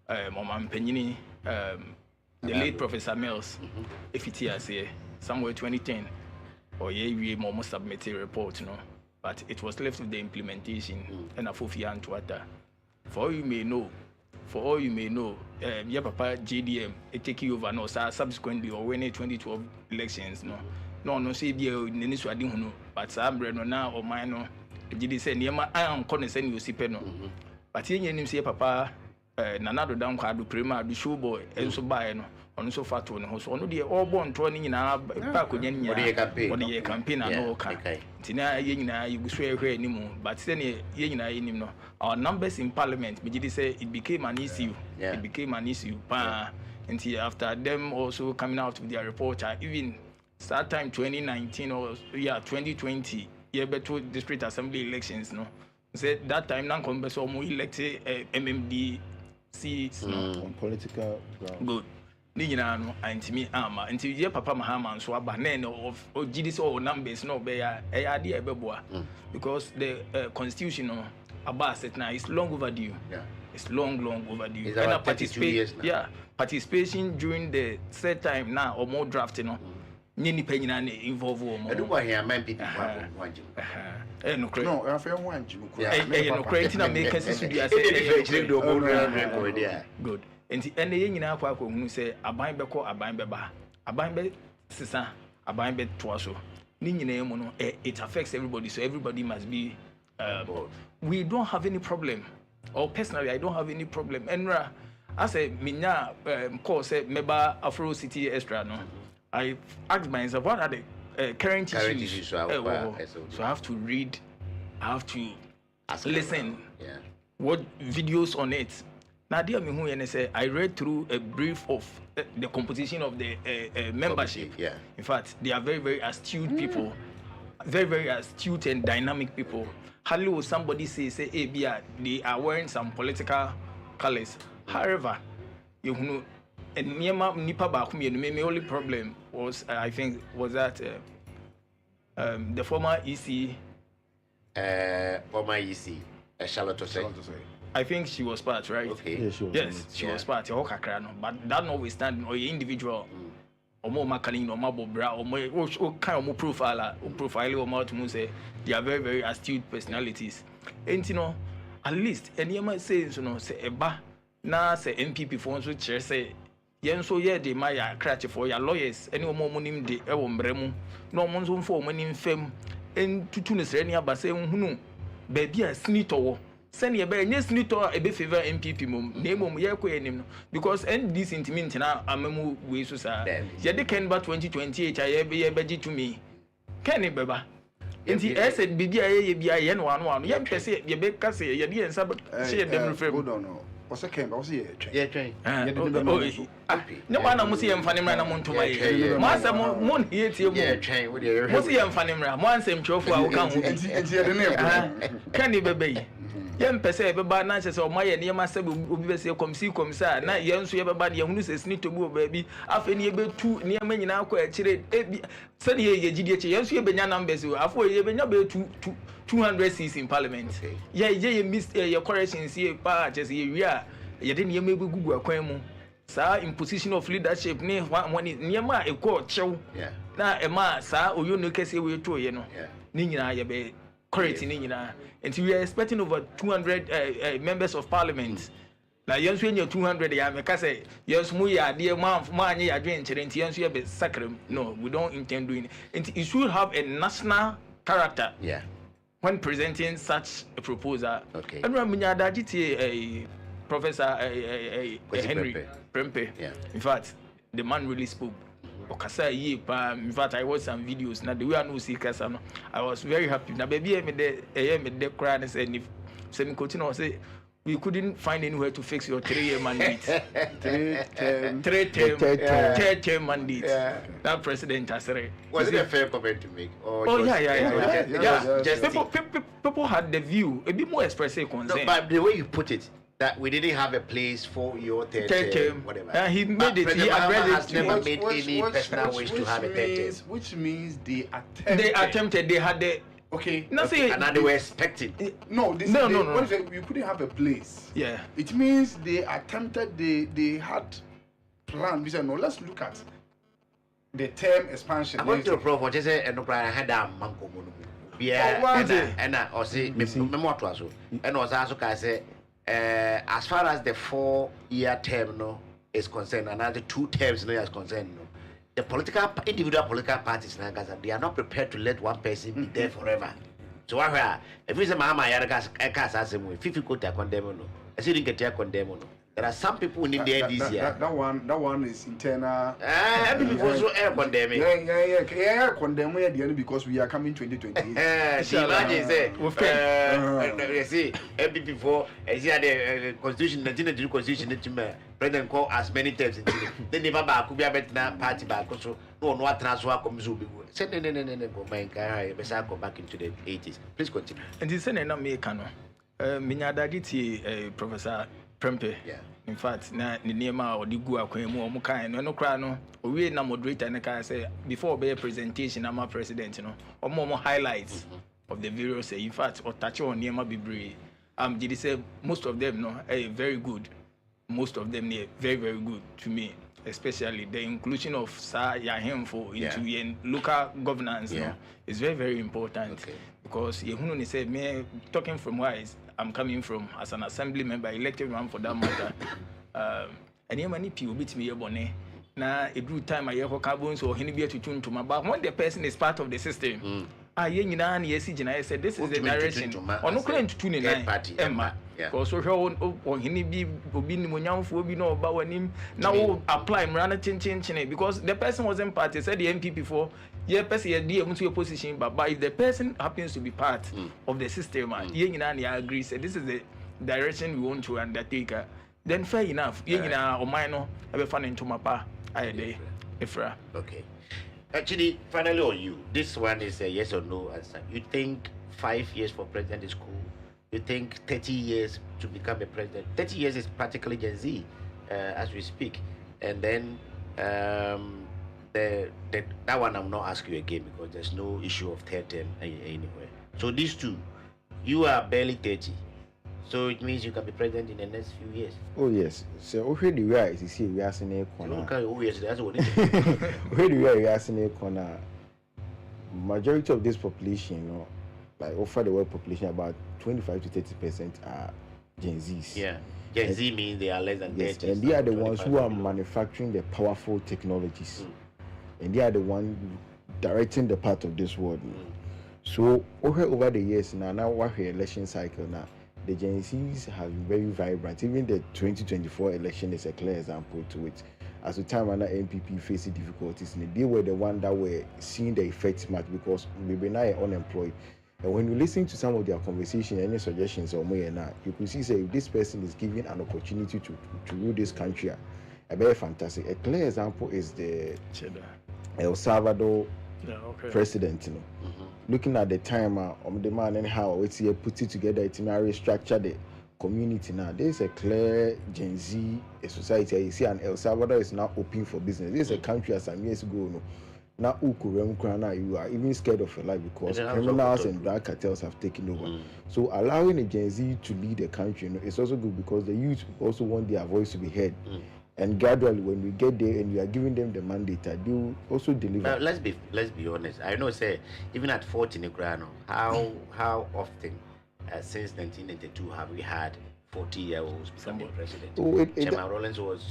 Mama Penini the late Professor Mills Befiti as somewhere 2010 or we almost submitted a report, but it was left with the implementation and a Fufia and Twitter. For all you may know, your papa JDM it take you over no subsequently or when 2012 elections no say be any swading no but some brand now or mine GD say near I am calling send you sipe no but him say papa nanado down kwado prema do show boy and so buy no on so far to no so no dey all born to ni nyina pa ko nyanya o dey campaign na no ka tina ye nyina you so ehwe animu but say ne ye nyina ye nim no our numbers in parliament be say it became an issue pa until after them also coming out with their report even start time 2019 or 2020 year better district assembly elections say that time nan come so mo elected MMD seats on political ground. Good. ni nyina no antimi ama nti ye papa mahama nso aba na of gidis or numbers no be ya ade e beboa because the constitution no about set now is long overdue. It's long overdue. It's about 32 years now. Participation during the third time now or more drafting no nyini pa nyina na involve wo mo edu kwa here man people wanjim no I feel wanjim no creating a make sense do say good enti ene ye nyina akwa hunu say aban beko aban beba aban be sisa aban be to so ni nyina mu no it affects everybody, so everybody must be we don't have any problem, or personally I don't have any problem. Enra I say minya call say member AfroCityXtra no I asked myself what are the current issues. So I have to read, I have to listen, what videos on it. Now, dear me, who say I read through a brief of the composition of the membership. In fact, they are very, very astute people, very, very astute and dynamic people. Hardly will somebody say, hey, they are wearing some political colors. However, you know, and nipa back me, the only problem was I think was that the former EC, Charlotte say. I think she was part, right? Okay. Yeah, she was. Yes, she was part. But that notwithstanding, or individual, or more macaline, or more bobra, or more kind of more profile, or more to say they are very, very astute personalities. And you know, at least, and you might say, you know, say eba na say MPP phones which say. Yen so ye de my cratch for your lawyers, any more money de bremu, no monson for money in fame, and tutunis any about saying who baby a snito. Send ye by yes snito a bit favor MPP mum, name ye name because end this intimate now a memu we so say. Ye can but 2028 I be a budget to me. Can it beba? And he said, be a yen one, young person, ye beg Cassie, ye didn't sub share them no. Was a camp, I was here. Train. No one must see him funny man among to my master moon here to you. Train with your Mossy and funny man, one same trophy. I will come with Can you be? Young Pesse, but Nancy or my near master will be say, come see, come sir. Now, young so everybody who says need to move, baby. After near 2 near many now, quite Sunny, ye GDH, yes, you be numbers. After you be number 200 seats in Parliament. Yeah, you missed your corrections here, just here. You didn't hear me Google Quemo. Sir, in position of leadership, near one near my court show. Now, a ma, sir, or you know, Cassie, we're two, you know. Nina, you be correcting Nina. And we are expecting over 200 members of Parliament. Now, you when you're 200, I make say, yes, we are dear man, you are doing charity, and you have a sacrum. No, we don't intend doing it. And it should have a national character. When presenting such a proposal. Okay. And when a Professor Henry Prempe. In fact, the man really spoke. In fact, I watched some videos. Now the way I know seekers, I was very happy. Now baby, I made the cry and said, if semi continue, say we couldn't find anywhere to fix your 3-year mandate. 3-term mandate. That president has said. Was it a fair comment to make? Just people had the view a bit more expressive concern. No, but the way you put it, that we didn't have a place for your third term, whatever. He made it. He has never made any personal wish to have a third term. Which means they attempted. They had the. Okay. And they were expecting. No. What is it? You couldn't have a place. Yeah. It means they attempted. They had planned. We said no. Let's look at the term expansion. I'm going to approve what you say. And I had a mango. Yeah. And I say, memo to us. And was also can say, as far as the 4-year term no is concerned, another 2 terms no is concerned. No. The individual political parties in Gaza, they are not prepared to let one person be there forever. So if we say Mama Yaragas, I can't ask him if you could condemn no. I see you get your condemn no. There are some people in India this year. That one is internal. People also condemning. Yeah, condemning at the end because we are coming 2020. Imagine say, you see, before I see the constitution, the constitution, President call as many times. Then never back could be a better party back. So no transfer comes to be. Say no, go back into the 80s. Please continue. And this is an American. Minyadagiti, Professor Prempe. Yeah. In fact, na the name or the go akwemu omo kan no kra no we na moderator na kan say before be presentation am president no omo highlights of the various in fact or touch on name bibre did say most of them no very good. Most of them very good to me, especially the inclusion of Sir Yahemfo into local governance no, is very important. Because you say me talking from where I'm coming from as an assembly member, elected one for that matter. And you many people beat me abone. Na a good time I hear carbon so he be to tune to my back. When the person is part of the system, I said this is the direction. Or no claim to tune in party Emma. Because so on he be obin munyamfo bi no about him now apply mrana chin because the person wasn't part. They said the MP before. Yeah, person here to your position, but if the person happens to be part of the system, I agree. Say this is the direction we want to undertake. Then fair enough. Or minor, have fun into my pa. Ifra. Okay. Actually, finally on you. This one is a yes or no answer. You think 5 years for president is cool? You think 30 years to become a president? 30 years is practically Gen Z as we speak. And then that one I will not ask you again because there's no issue of third term anywhere. So these two, you are barely 30. So it means you can be president in the next few years. Oh yes. So already we are see we are seeing a corner. Okay, oh yes, that's what it is. Already we are seeing a corner. Majority of this population, you know, like over the world population, about 25 to 30% are Gen Zs. Yeah. Gen Z means they are less than 30. And they are the ones who are manufacturing the powerful technologies. And they are the ones directing the path of this world. So over the years now what the election cycle now, the Gen Zs have been very vibrant. Even the 2024 election is a clear example to it. As the time when the MPP facing difficulties, they were the one that were seeing the effects much because we were now unemployed. And when you listen to some of their conversation, any suggestions or more, you could see say if this person is given an opportunity to rule this country, a very fantastic. A clear example is the El Salvador president. You know, looking at the time the man and how it's here put it together, it's restructure the community now. There's a clear Gen Z society. You see, and El Salvador is now open for business. This is a country as some years ago. No, now you are even scared of your life because criminals and drug cartels have taken over. So allowing a Gen Z to lead the country, you know, it's also good because the youth also want their voice to be heard. And gradually, when we get there and we are giving them the mandate, they will also deliver. Let's be honest. I know, say even at 40 Negrano, how often since 1992 have we had 40-year-olds becoming president? Chairman Rollins was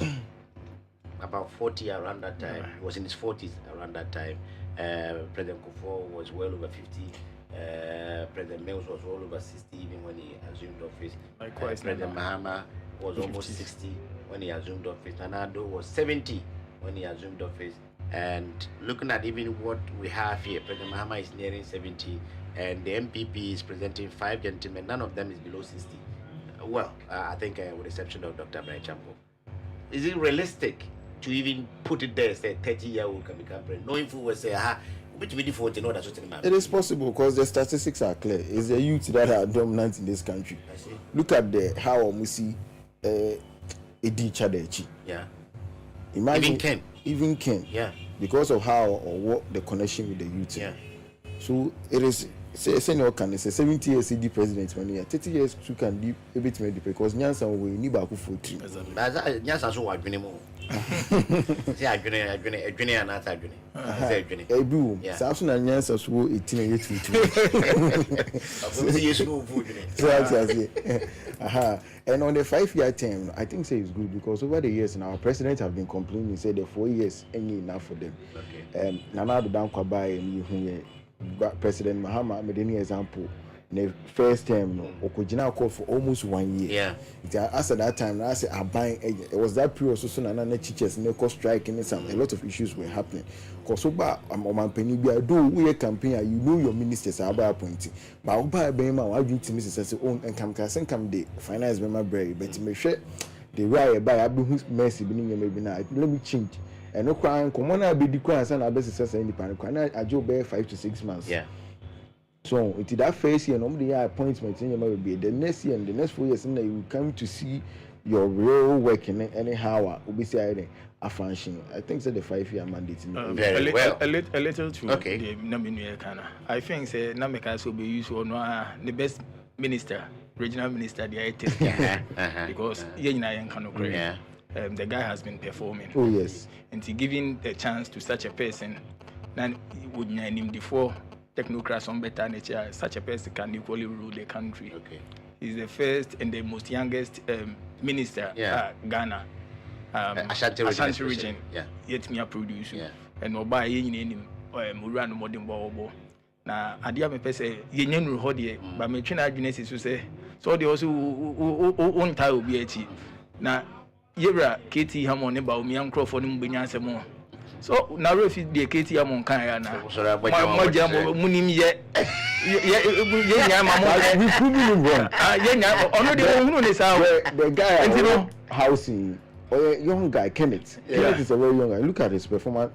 about 40 around that time. He was in his 40s around that time. President Kufuor was well over 50. President Mills was well over 60 even when he assumed office. President Mahama was almost 60 when he assumed office. Nanado was 70 when he assumed office. And looking at even what we have here, President Mahama is nearing 70, and the MPP is presenting 5 gentlemen. None of them is below 60. Well, I think with the exception of Dr. Brian Champo. Is it realistic to even put it there, say 30-year-old can become president? No info will say, it is possible because the statistics are clear. It's the youth that are dominant in this country. Look at how we see each other. Yeah. Imagine even Ken. Yeah. Because of how or what the connection with the youth. Yeah. So it is senior can say 70 years CD president when you 30 years you can be a bit maybe because Nyansa we need back for 3. Nyansa so adwene mo. Say adwene and not adwene. Say adwene. Ebu. Samson and Nyansa so 18 years And on the 5-year term, I think say it's good because over the years now, our presidents have been complaining, say the 4 years ain't enough for them. Okay. Nana Adan Kwabai and President Mahama made any example. The first term, no, Okojina called for almost 1 year. Yeah. As at that time, I said, I'm buying. It was that period so soon, and teachers, no cost striking, and a lot of issues were happening. Because I'm on penny, do we campaign, you know your ministers are by appointing. But I'll buy a Bema, I'll give to Mrs. own and come the finance Bema Berry, but make sure the right by Abu Mercy, maybe not. Let me change. And no crying, come on, I'll be decrying, and I'll be successful independent. I job bear 5 to 6 months. Yeah. So it that first year, normally appointment in your be the next year and the next 4 years, and you will come to see your real work in anyhow we say a function. I think the 5-year mandate. Very well. A little too. Okay. The nominee kana. I think say Nameka so be used or no the best minister, regional minister the it is because the guy has been performing. Oh yes. And to giving the chance to such a person, then would name him before technocrats on better nature. Such a person can equally rule the country. Okay. He's the first and the most youngest minister Ghana. Ashanti region. Yeah. Yet me a producer. Yeah. And no buy in Murano modern bobo. Na adia me pese ye nyenu ho de ba me twe na adwene sisu se so de also on tie obi achi na yebra KT Hamon ne ba omi ankrofo ne mbenya asem so na refi de KT Hamon kan ya na mo ja mo munim ye nya ma mo we prove him wrong. Ye nya ono de hunu ne sa the guy housing or young guy Kenneth is a very young guy. Look at his performance.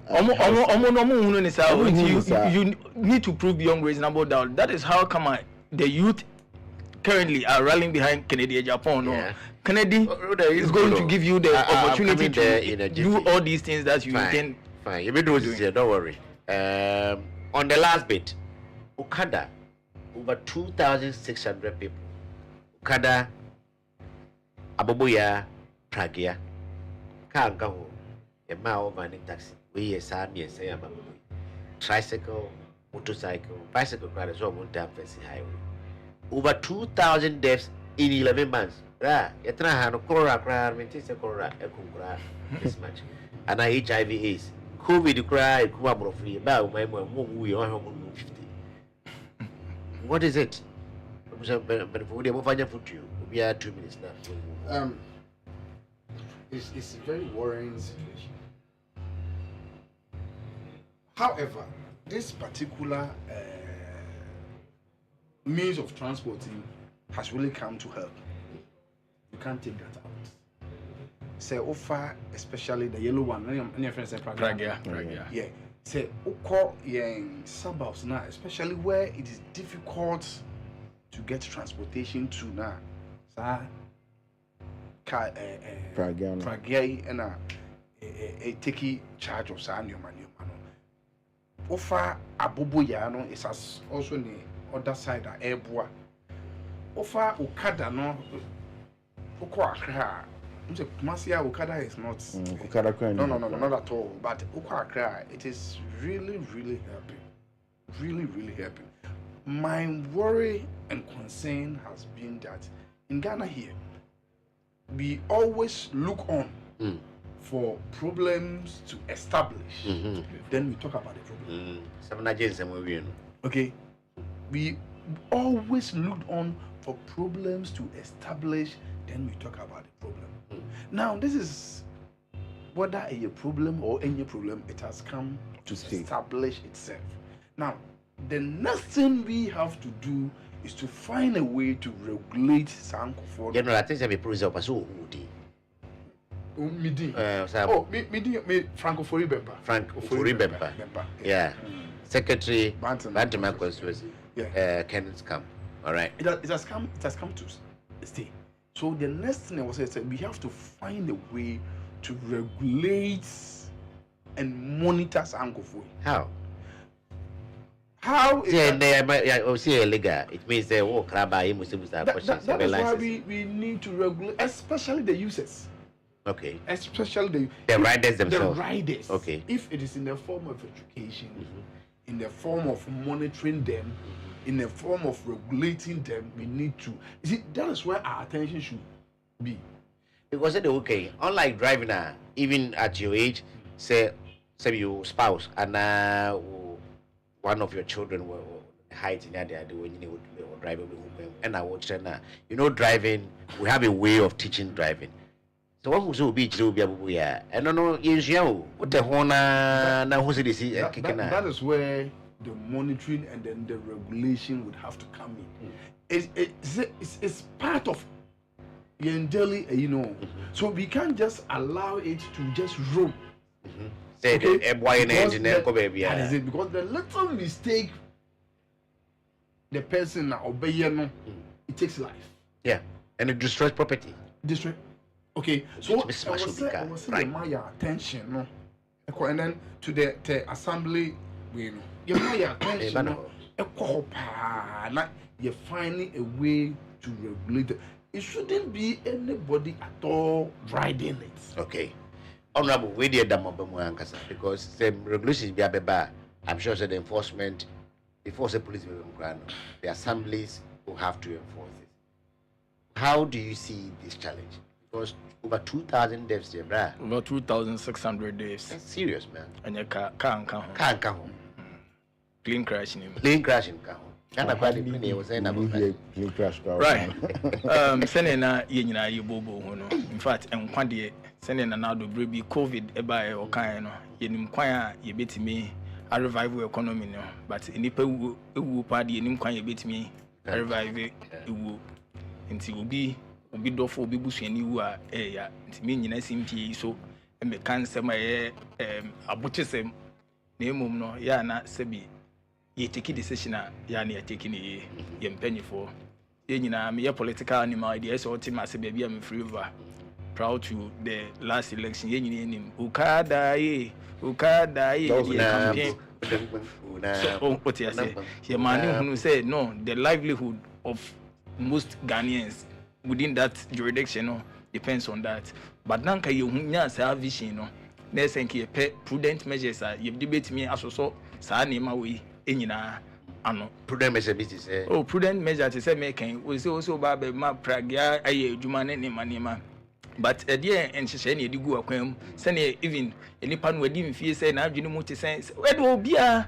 You need to prove beyond reasonable doubt. That is how come the youth currently are rallying behind Kennedy Japan. Yeah. Kennedy is going to give you the opportunity to do all these things that you intend. Fine, you may do this here, don't worry. On the last bit, Okada, over 2,600 people. Okada, Aboboya, Pragia. Kangaho, a mile vanning taxi. We a sad yes, I am a tricycle, motorcycle, bicycle riders all one damn fancy highway. Over 2,000 deaths in 11 months. Yatra had a cora cry, maintains a cora, a cora, this much. And I HIV AIDS. COVID cry, Kuabro free, about my mom, we are 50. What is it? But if we find out for you, we are 2 minutes now. It's a very worrying situation. However, this particular means of transporting has really come to help. You can't take that out. Say offer, especially the yellow one. Any friends say Pragia. Yeah. Say Oko in suburbs now, especially where it is difficult to get transportation to now. Pragia and a take charge of Sanyo Manu. Offer Aboboyano is also on the other side of Airboa. Offer Okada no Okra. Masia Okada is not Okada no, not at all. But Okra, it is really helping. Really helping. My worry and concern has been that in Ghana here, we always look on for problems to establish. Then we talk about the problem. Okay. We always looked on for problems to establish, then we talk about the problem. Now, this is whether a problem or any problem, it has come to establish itself. Now, the next thing we have to do is to find a way to regulate Sankofor. General, I think I'm a so Midi. Francophonie Bemba. Francophonie Bemba. Yeah. Secretary Bantam constituency. Kenneth come. All right. It has come to stay. So the next thing I was saying, we have to find a way to regulate and monitor Sankofor. How? How is that? It means they walk by him with that is why we need to regulate, especially the users. Okay. Especially the riders themselves. The riders. Okay. If it is in the form of education, in the form of monitoring them, in the form of regulating them, we need to. You see, that is where our attention should be. Because okay, unlike driving even at your age, say your spouse and one of your children were height in there when you were driving, and I watched driving. We have a way of teaching driving. So what was be and no what the that is where the monitoring and then the regulation would have to come in. It's part of Yendeli, so we can't just allow it to just roam. Say because the little mistake the person obeying, it takes life. Yeah, and it destroys property. Okay, so I was saying my attention, no, and then to the assembly, you know, your my attention, no, like you're finding a way to regulate it. It shouldn't be anybody at all riding it. Okay, honorable, we did that because the regulations be bad. I'm sure that the enforcement, before the police will grant, the assemblies will have to enforce it. How do you see this challenge? Because over 2,000 deaths there, bruh. Over 2,600 deaths. That's serious, man. And your car can't come home. Can't come home. Plane crashing him. Plane crashing come home. Right. Sending a yena yubobo hono. In fact, and kwandie sending an out of baby COVID eba or kind yenim kwaya ye beti me a revival economy no. But in nipa wu party yenim kwaya beti me a revive wu. Nti obi dofo obi busuani wu a ya nti me nyina simpie so e me kan sema ye abochesem na emom no ya na sebi ye take decision ya na ye take ni ye mpanyifo ye nyina me ye political animal idea so oti ma se bia me free over proud to the last election ye nyina enim ukada ye campaign so oti ase ye mani hunu say no the livelihood of most Ghanaians within that jurisdiction no depends on that but nanka ye hunya sa vision no na senke pe prudent measures ye debate me asoso sa na ma we enyina ano prudent measures prudent measures to say make we say also ba be ma pragia aye adwuma ne nema but there enhyehyɛ na edi gu akwam say na even enipa no adi mfie say na adwene mu te say we do obia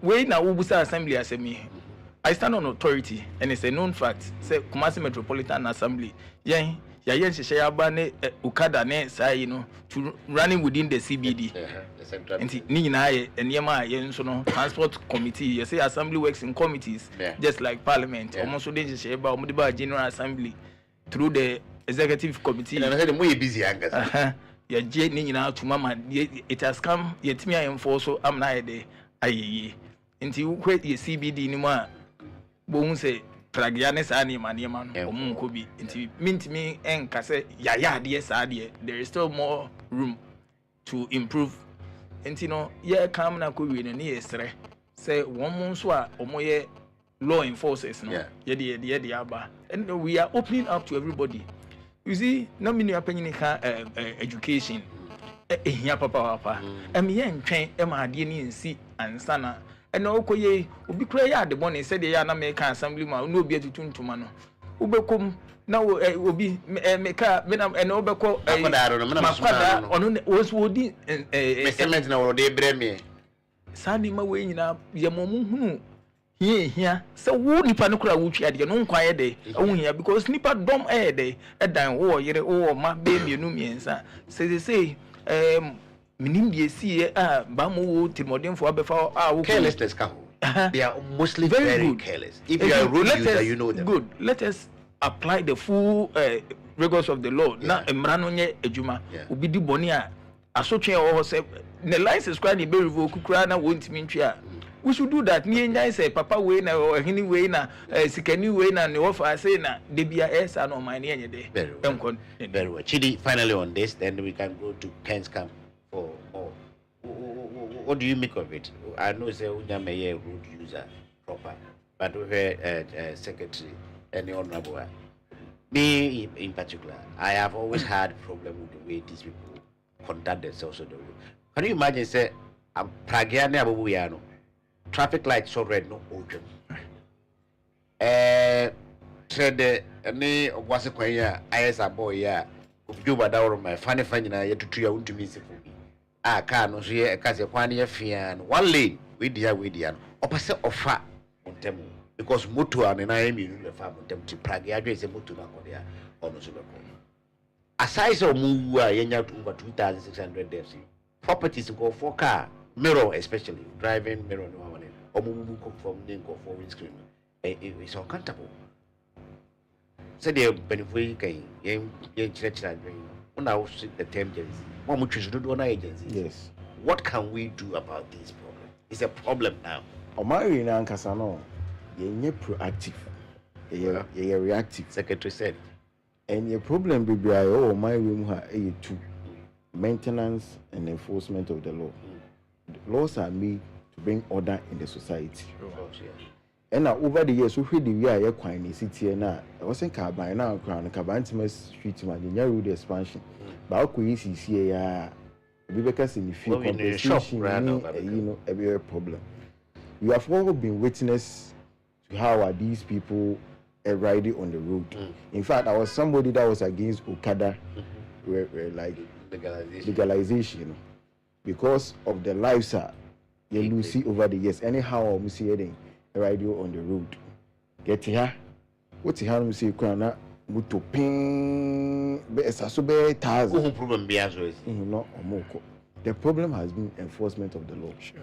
we na wo busa assembly asemi I stand on authority and it's a known fact. Say Kwasi Metropolitan Assembly. Yeah, share ne ukada ne say to running within the CBD. And ni na enema ye so no transport committee. You say assembly works in committees just like parliament. Almost dey share ba omo general assembly through the executive committee. And I said we busy angas. Ya je ni na to mama it has come yetimi enforce so am na dey ayi. Nti wo ye CBD ni ma bon say pragiane sa ni maniema no omun ko bi nti mintimi enka say yaya de sa de there is still more room to improve nti no ye kam na ko wi ne yesre say won mo so a omoye law enforcers no ye de aba and we are opening up to everybody you see no mini apanyin ka education ehia papa em ye ntwen em ade ni nsi ansana and okoye obi kura ya de bone said ya na make assembly ma no obi atutuntuma no ubekom na obi meka me na and obeko makwada ono was wodi measurement na wo de breme sani ma we nyina ye momu hunu hia se wo nipa no kura wo twa de no nkwaye de wo hia because nipa dom de edan wo yere wo ma be mienu miensa say minim die see ba mo wo timodin fo abefa wo carelessness ka they are mostly very careless if you are a road user you know them good let us apply the full rigors of the law na emra no nye adwuma obi di boni a asotwe wo se the license kwa ni be revoke kura na wontimi ntwe we should do that ni enya say papa we na hini we na sikani we na ne offer say na de bia esa no man enye de enkon very well Chidi finally on this then we can go to Ken's camp for more. What do you make of it? I know say Unyame ye road user proper, but we secretary and honorable. Me in particular, I have always had problem with the way these people conduct themselves on the road. Can you imagine say I'm Pragiane Abuyano, traffic light so red no open. Said any was a quaya, I as a boy ya. You were down my funny na yet to 3 hours to miss it for me. Car no see a case of 1 year fee and 1 lane with the opposite of fat on them because motor and I mean the farm on them to Prague address a motor there on the super. A size of move over 2,600 deaths. Properties go for car, mirror especially, driving mirror no one or move from link or 4 windscreen. It's uncountable. So they benefit church when I was the term agency. Yes. What can we do about this problem? It's a problem now. Omari na Nkasano, you're proactive. You're reactive. Secretary said. And your problem be my room two maintenance and enforcement of the law. The laws are made to bring order in the society. And now over the years, we the way I quite in city and I wasn't carbine now crown Cabantimus street man in road expansion. But I see here because in the field compensation, a real problem. We have all been witness to how these people riding on the road. In fact, I was somebody that was against Okada, like legalization, because of the lives you see over the years. Anyhow, we see it radio on the road. Get here. What's here? We see Krana. Muto ping. Be so be taz. Who problem be as well? No, omoko. The problem has been enforcement of the law. Sure.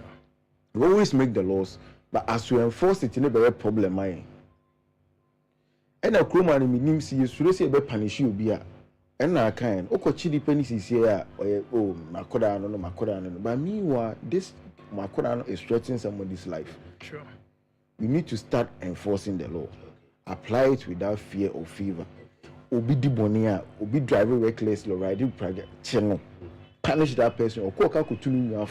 We always make the laws, but as we enforce it, it's a problem. And a crewman in me see you should say be punish you be and I can. Oko chili pennies is here. Oh, Makoda no Makoda no. But meanwhile, this Makoda is threatening somebody's life. Sure. We need to start enforcing the law. Apply it without fear or favor. Obi di bonia, obi driving recklessly or riding private channel. Punish that person or cook out to you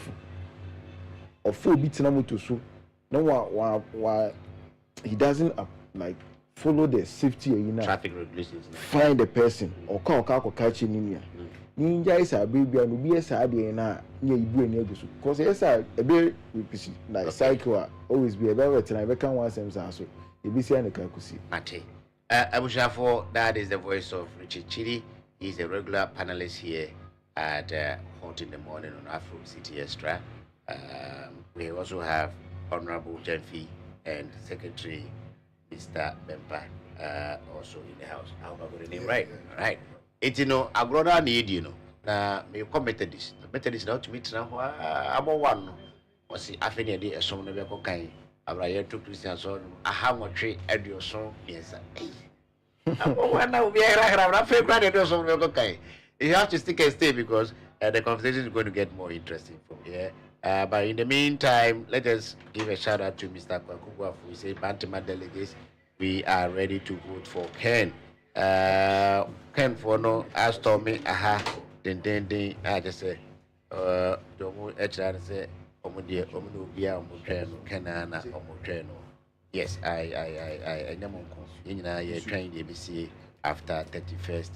or 4 beats na moto so. No why he doesn't like follow the safety traffic regulations. Find the person or call catch him. Ninja is a baby and be a sad na near you and your because yes, a very like cycle always be a better than I become one same so you be seeing the Kakusi. Mate. Abushafo, that is the voice of Richard Chidi. He's a regular panelist here at Hot in the Morning on Afro City Extra. We also have Honorable Jenfi and Secretary Mr. Bempa also in the house. I hope I got the name right. All right. It's a brother need me committed this. The Methodist not to meet now. I'm one. Was the affinity a song of a cocaine? I took Christian son. I have a tree at your song. Yes, one now we are favorite or some cocaine. You have to stick and stay because the conversation is going to get more interesting from here. But in the meantime, let us give a shout out to Mr. Kwakugwa who say Bantima delegates. We are ready to vote for Ken. Ken for no ask me then I just say domo extra say omudia omuno bia omutweno kenana omutweno. Yes, I namo ko nyina ye twan de bisi after 31st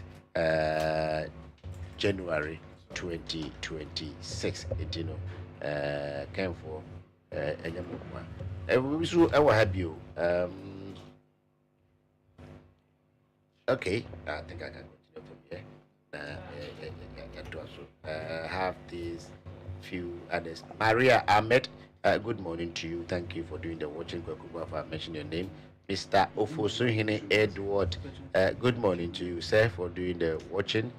January 2026 you know Ken for enyamo kwa we so e wa habio okay, I think I can continue from here. Have these few others. Maria Ahmed, good morning to you. Thank you for doing the watching. If I mentioned your name. Mr. Ofosuhine Edward, good morning to you, sir, for doing the watching.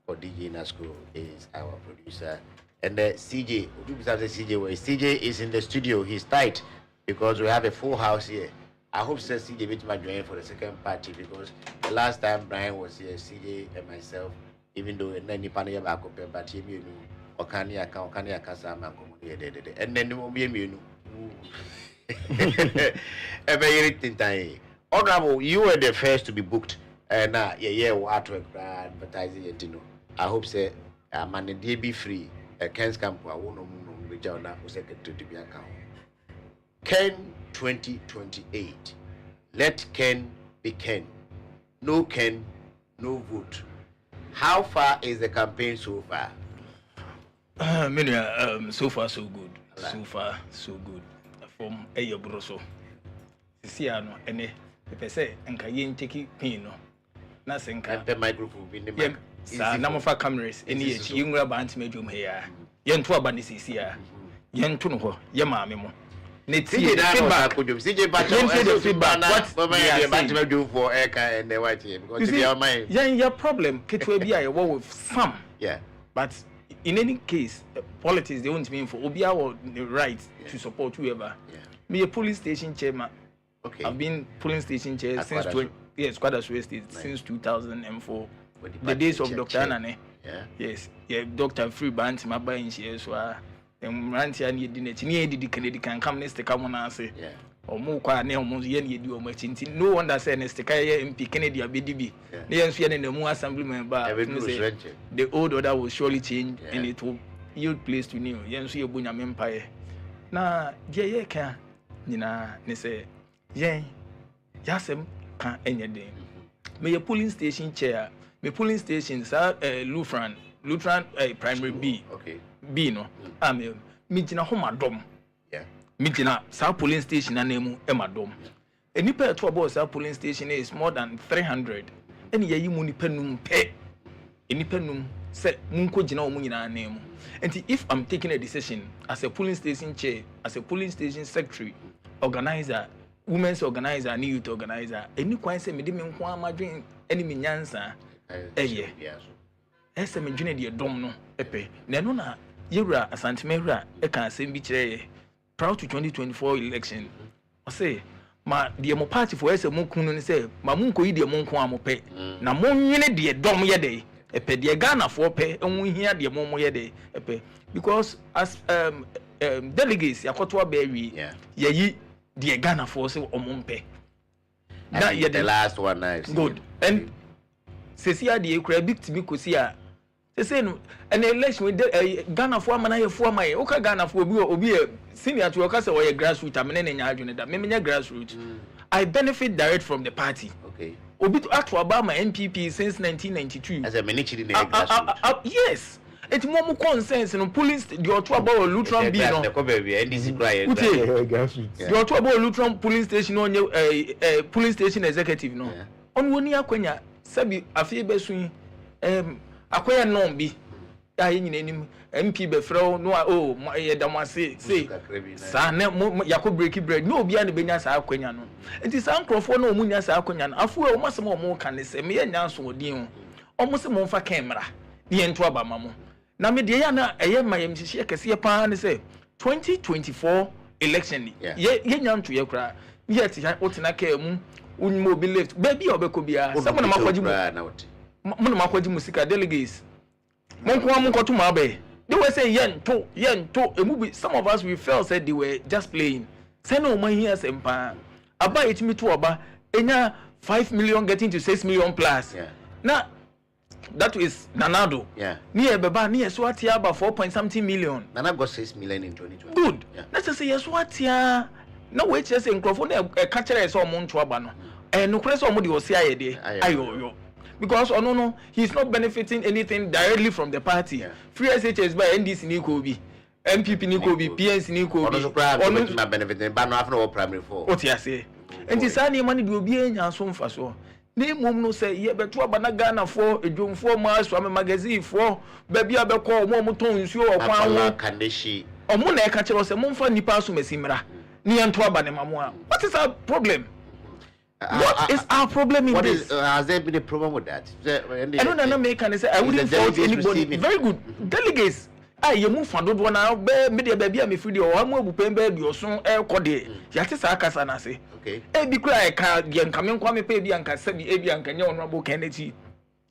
For DJ Nasco is our producer. And CJ, CJ is in the studio. He's tight because we have a full house here. I hope CJ will join for the second party because the last time Brian was here, CJ and myself, even though any panel back up, but he knew Okania Kasama, and then won't be a very time. Honorable, you were the first to be booked, and what to advertising it, you know. I hope say, man, the be free. Ken's camp, I won't know, secretary to be account. Ken 2028. Let Ken be Ken. No Ken, no vote. How far is the campaign so far? So far so good. So far so good. From Eyo Broso. Sisiano, ene, if I say, and Kayin take pin, no, nothing can be microphone in the number of cameras, any younger band medium here. Yen to a bandis here. Yen to know, Yamamo. Feedback. What do for Eka and the white here? Because you my your problem, Kit will be a war with some. Yeah. But in any case, politics they won't mean for Obia or the right to support whoever. Yeah. Me a police station chairman. Okay. I've been polling station chair since since 2004. The days of Dr. Anane. Yeah. Yes. Yeah, Dr. Free Bant, my buying shares were. And Rantia need the Canadian can come next to come on and say, omo kwa ne omo ye ne di omo achinti no wonder say ne stika ye MP Kennedy abedibi ne yenso ye ne mu assembly member the old order will surely change and it will yield place to new yenso ye bonya mempaye na ye ka nyina ne say yen yasem kan enye den me ye polling station chair me polling station sa Lutheran primary B B no me gina ho madom me gina sa polling station na nemu e madom enipa eto about sa polling station is more than 300 eni yayi mu nipa num pe enipa num se munko gina omu nyina nemu and if I'm taking a decision as a polling station chair, as a polling station secretary, organizer, women's organizer and youth organizer, any kwan say me de me nko amadwen eni me nyansa eye ese me dwene de dom no epe na no na yewura asantemewura e kan asem bi kire proud to 2024 election I say ma de mo party for ese mo kunu ni say ma mo nko yi de mo nko amope na mo nwene de dom ye de epe de Ghana for pe enwu hia de mo ye de epe because as delegates yakoto abawi yayi de Ghana for say omompe na ye the last one nice good and sesia de ekura big timi kosi a say no an election with Ghana for man ye for my okay Ghana for obi senior to work say we grassroots amene nya adwene da me nya grassroots I benefit direct from the party okay obi to act about my MPP since 1992 as a ministry the grassroots yes it more consensus no police the oto about Lutheran B no the ko be NDC cry grassroots the oto about Lutheran police station on police station executive no on woni akwanya sabi afie besun akwanya no bi ayi nyina nim MP be frɛ no ye damase say sa na yakɔ break bread no obi a ne benya sa akwanya no enti sa nkrofo na omunya sa akwanya no afu o masem o mu kan se me nya so odin o mo se mo mfa camera ne ento aba mamo na me de ya na eye mayem hihye kese pa ne se 2024 election ye nya nto ye kra ye ti otina ka mu unmo obi left baby obeko bia se mo na makwaji musika delegates mon ko am nkoto ma be they were saying yento emubi some of us we felt said they were just playing say no man here sempa aba etimi to oba enya 5 million getting to 6 million plus now that is Nanado near beba near swatia about 4.something million Nana got 6 million in 2020 good let's say swatia no wait just microphone e catch so omo nto aba no no kure so omo de osi ayede ayo because no he's not benefiting anything directly from the party free SHS by NDC ni ko bi MPP ni ko bi PNC ni ko bi ono not benefiting but no after primary four what you say enti sa ni mani de obi enya so mfa so na mum no say ye beto aba na Ghana for edwomfo ma so am magazine for ba bia be ko mo ton nsuo okwan wo kandeshi omo na e ka kire say momfa nipa so masimra ni ento aba ne mamo a what is our problem? What is our problem in this? Has there been a problem with that? I don't make can say I wouldn't fault anybody. Very good. Delegates. You move from do na media baby am free o amu ebupen ba bi osun e kode. Ya te sa akasa na say. Okay. E bi kura e ka de nka me nkwa me pa bi anka se bi e bi anka nya honorable Kennedy.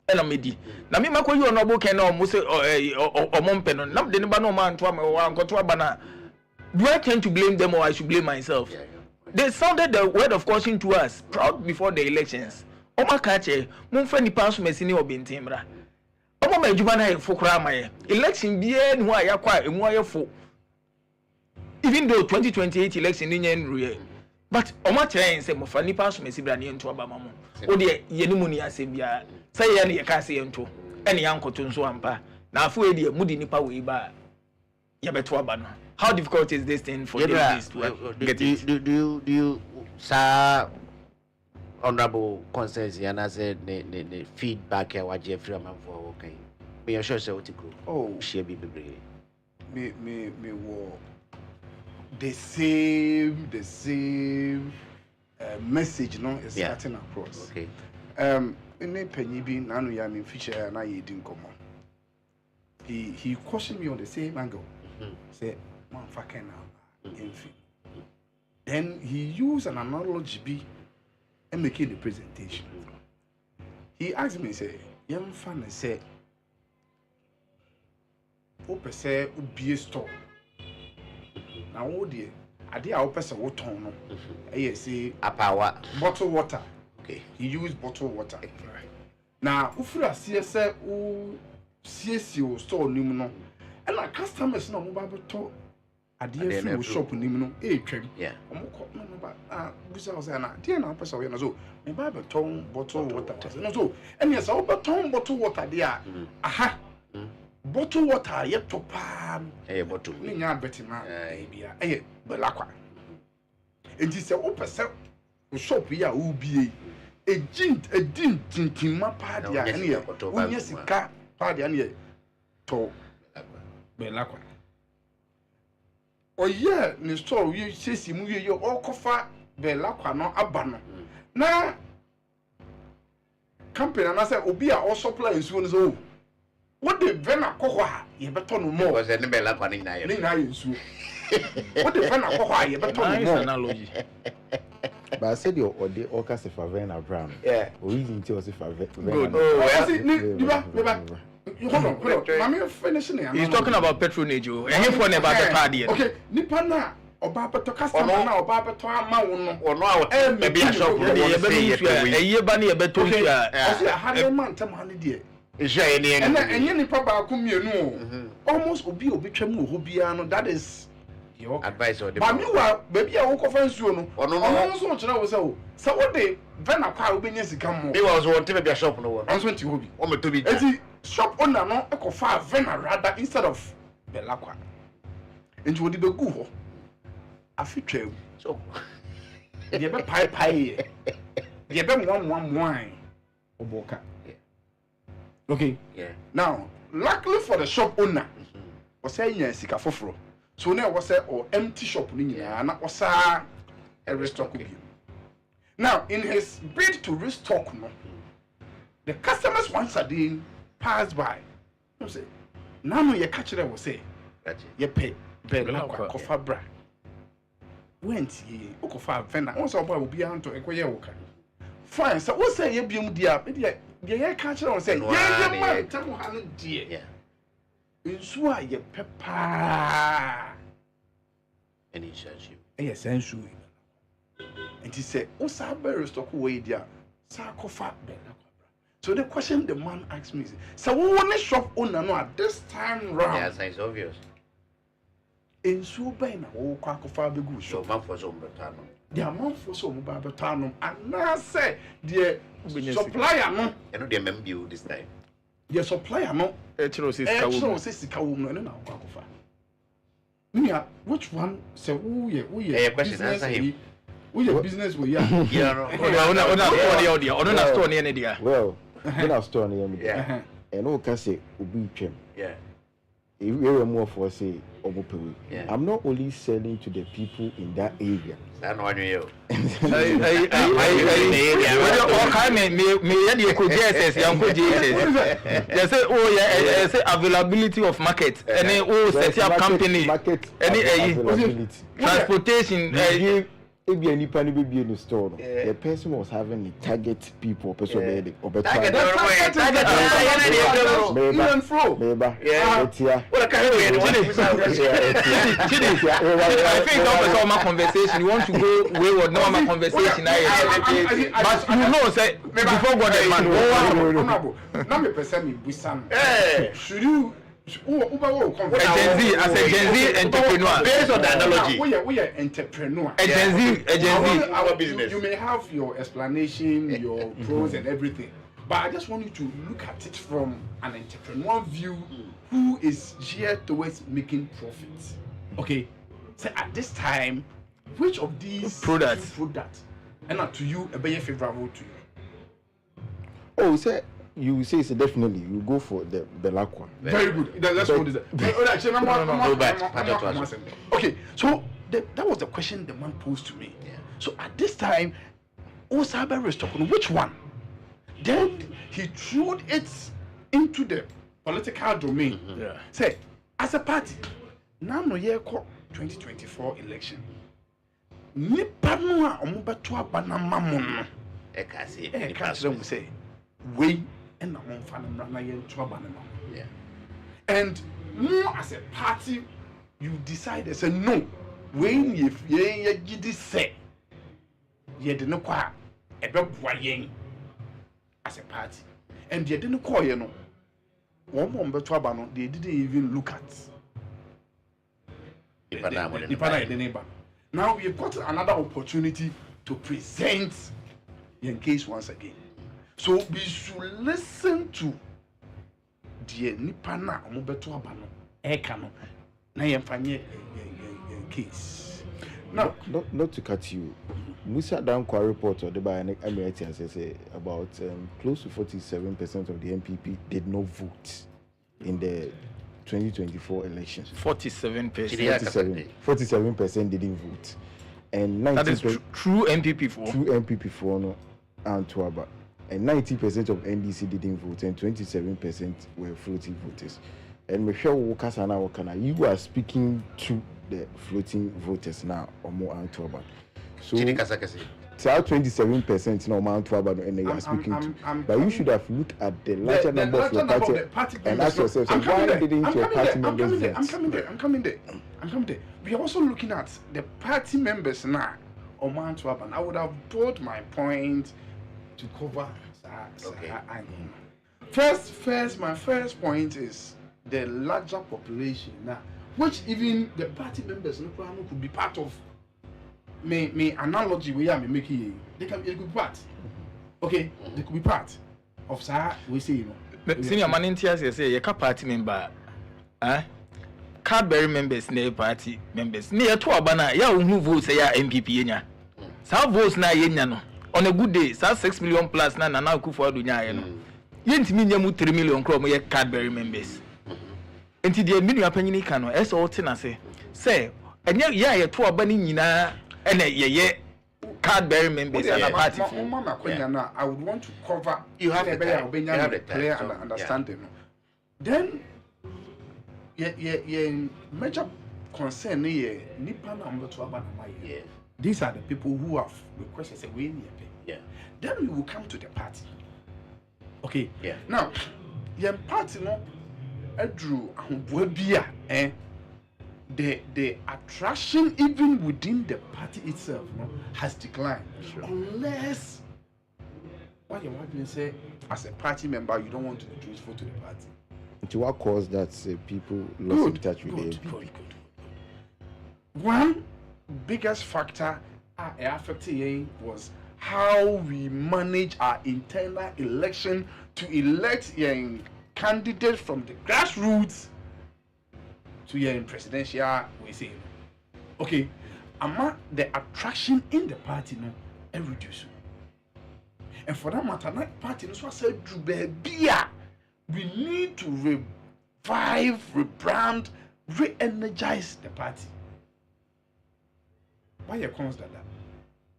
E na medi. Na me makoyi honorable Kennedy o mo say o mo mpe no. Na de ne ba no ma nto am o ankoto aba na. Do I tend to blame them or I should blame myself? They sounded the word of caution to us proud before the elections. Oma kache, mumfa ni pasu mesini obintimra. Oma majuba na fokura maye. Election biye no ayakwa emu ayefo. Even though 2028 election ni nyenruye. But oma chere say mofa ni pasu mesibra ni ento aba mamo. O de ye ni muni asebia. Say ye ne ka say ento. Ene yankoto nso ampa. Na afu e de mudi nipa we ba. Ya beto aba no. How difficult is this thing for this to get it? Do you sir honorable consensus and I said the feedback here what Jeffrey man for okay. Me sure say what go. Oh, share be me wo the same message no is cutting across. Okay. Any penny be nanu ya me feature na ye din komo. He questioned me on the same angle. Say man fucking then he used an analogy and making the presentation. He asked me, say, young fan say, open say ubi store. Now oh dear, ade a wo pese wo ton no say apawa bottle water. Okay, he used bottled water. Right. Now ufura say o CSO store nim no and our customers no mo ba beto ade free shop nim no twem. Yeah, omo ko no ba busa say na dey na pese we na so me ba beto bottled water no so and yes o beto bottled water dey aha bottled water ye to pa bottle ni nya betima bia belakwa enti se o pese shop ya ubie edin tintima padia ene ye unya sika padia ene ye to belakwa oye ni store wi sesi mu ye okofa belakwa no aba no na company na say obi a o supply nsuo no so what the vena kokwa ye beto no mo was any belakwa ni na ye nsuo what the vena kokwa ye beto no mo analogy. But I said your ode oka se favena brown. Yeah. Origin ti o se favena. Good. Oh, see, hold on. Mami finishing here. He's talking about patronage. And him for about the party. Okay, nipa na oba beto customer na oba beto ama wo no. Ono a maybe a shop no say ye ba na ye beto you are. I say 100 man tam han dey. Ehia ene ene. And enye nipa ba ko mienu. Almost obi twam wo bia no, that is advice or the mami wa baby a wo kofa nsuo no ono so kire wo se wo de vena kwa wo benya sika mo me was want to be a shop no one onso nti hobi o me to be enti shop owner no ekofa vena rather instead of belakwa enti wo di be gu ho afitwa so ye be pai ye be mwan oboka okay yeah now luckily for the shop owner o say nya sika foforo so now was or empty shop ni nyina na osa restock bi. Now in his bid to restock no, the customers once again passed by. You say, now no ye catch them will say, ye pay belakwa kofa bra. Went ye okofa vena. Once a boy will be on to ekoye woka. Fine, so what say ye biom dia? Ye catch them will say, ye man tell han dia. Yeah. Nsuo a ye pepa any sensu sensu and he said o sa better stock we dia sa kofa belakwa. So the question the man asked me is so we want shop owner no at this time round. Yes, it's obvious. Nsuo bai na wo kwa kofa be go shop man for some better no the amount for so mobile better no and now say the supplier no and the member this time the supplier no sika wo no na kwa kofa Mia, which one say we question answer him. We business we yeah. Ona store near dia. Well, when I store near me. Yeah. And o can say obi twem. Yeah. If we were more for say obopewe. I'm not only selling to the people in that area. That one you. I say oh say availability of market. Any set up company. Any transportation. If you any penny be in the store, the person was having the target people, person target even flow. I think that was conversation. You want to go wayward, normal conversation. But you know, say before God, man. Now me person me busan. Should you? As a Gen Z entrepreneur, based on the analogy, we are entrepreneur. A Gen Z, our business. You may have your explanation, your pros and everything, but I just want you to look at it from an entrepreneur view, who is geared towards making profits. Okay, so at this time, which of these products, and to you, a very favorable to you? Oh, say. You say so definitely you go for the belakwa. Very good. Let's go to that. Okay, so that was the question the man posed to me. Yeah. So at this time, Osabe restock which one? Then he threw it into the political domain. Yeah. Say, as a party, now no year 2024 election. Nipa no a omobeto abana mamon. Ekase say, we and and more as a party, you decide and say no. when ye gidi say ye didn't qua a beboying as a party, and ye didn't call you know. One more better they didn't even look at the neighbor. Now we've got another opportunity to present your case once again. So we should listen to the Nipana Mobeto Abano Ekano. Now you find your case. Now, not to cut you. Musa Dankwa report or the by Emirates say about close to 47% of the MPP did not vote in the 2024 elections. 47%. 47% didn't vote. And 90% that is true MPP for. True MPP for no Antwerp. And 90% of NDC didn't vote, and 27% were floating voters. And Michelle Wokasana Wakana, you are speaking to the floating voters now, or more Antwerp. So, 27% no Mount Trabant and they are speaking to. But you should have looked at the larger number of your party and ask yourself, why didn't your party members vote? I'm coming there. We are also looking at the party members now on Mount Trabant. I would have brought my point to cover. My first point is the larger population now, which even the party members could be part of. Me analogy we are making, they can be part. Okay, they could be part of Sahara. We say, you know. Senior man in tears say, you party member, Cadbury members, near party members, near to Abana, ya who votes say MPP nya. Sa votes na yenya no. On a good day, sa 6 million plus na kufa dunya no. Yentimi nya mu 3 million kro mo ye Cadbury members. Enti de minu apanyini ka no, ese o te na say enya ya to Abana nyina and ye Cadbury members and a party. I would want to cover. You have the clear and understanding. Then, major concern these are the people who have requested a way. Then we will come to the party. Okay. Yeah. Now, your party no, Andrew, the attraction even within the party itself has declined. Sure. Unless what you're going to say as a party member you don't want to be useful to the party. To what cause that people lost touch with the good. One biggest factor affecting was how we manage our internal election to elect candidates from the grassroots to in presidential we say. Okay, the attraction in the party reduce. And for that matter, that party no said we need to revive, rebrand, re-energize the party. Why economists that?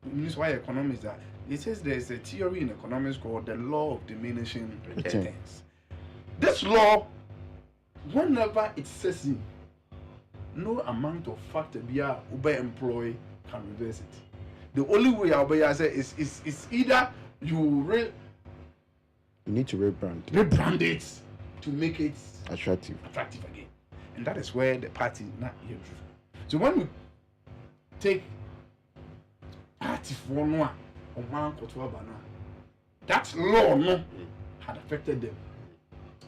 It means why economists that? It says there's a theory in economics called the law of diminishing returns. This law, whenever it says in, no amount of factor be a Uber employee can reverse it. The only way I'll say is either you need to rebrand it to make it attractive again, and that is where the party not here. So when we take party for one or man that law had affected them,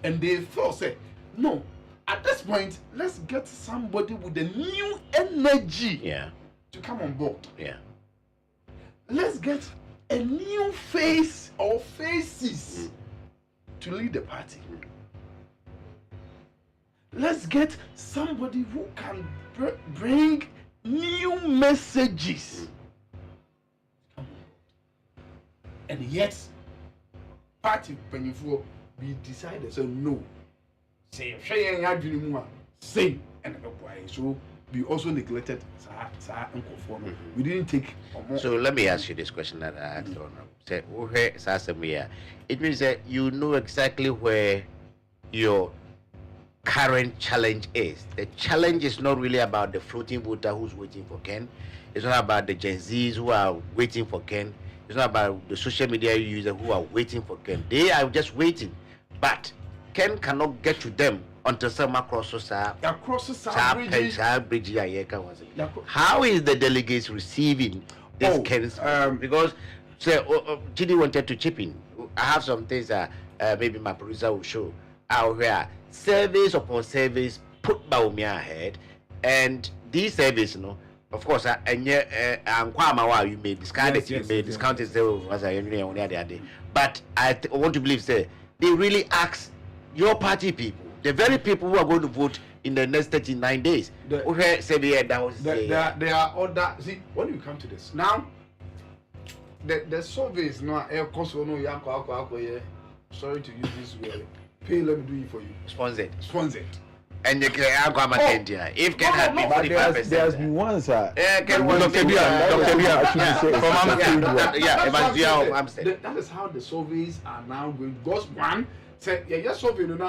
and they thought say no. At this point, let's get somebody with a new energy to come on board. Yeah. Let's get a new face or faces to lead the party. Let's get somebody who can bring new messages. And yet, party penifo we decided so no. Say and so we also neglected we didn't take. So let me ask you this question that I asked on. It means that you know exactly where your current challenge is. The challenge is not really about the floating voter who's waiting for Ken. It's not about the Gen Zs who are waiting for Ken. It's not about the social media users who are waiting for Ken. They are just waiting, but Ken cannot get to them until some across bridge. How is the delegates receiving this because Chidi wanted to chip in. I have some things that maybe my producer will show out where service upon service put Baumia ahead, and these service, of course, and you may discard it, you may discount it, but I want to believe they really ask your party people, the very people who are going to vote in the next 39 days. There are other. See, when you come to this now, the surveys now. Sorry to use this word. Pay, let me do it for you. Sponsored. And you can go if can have been 45%. There's been ones Dr. Bia that is how the surveys are now going. Because one say yes survey no and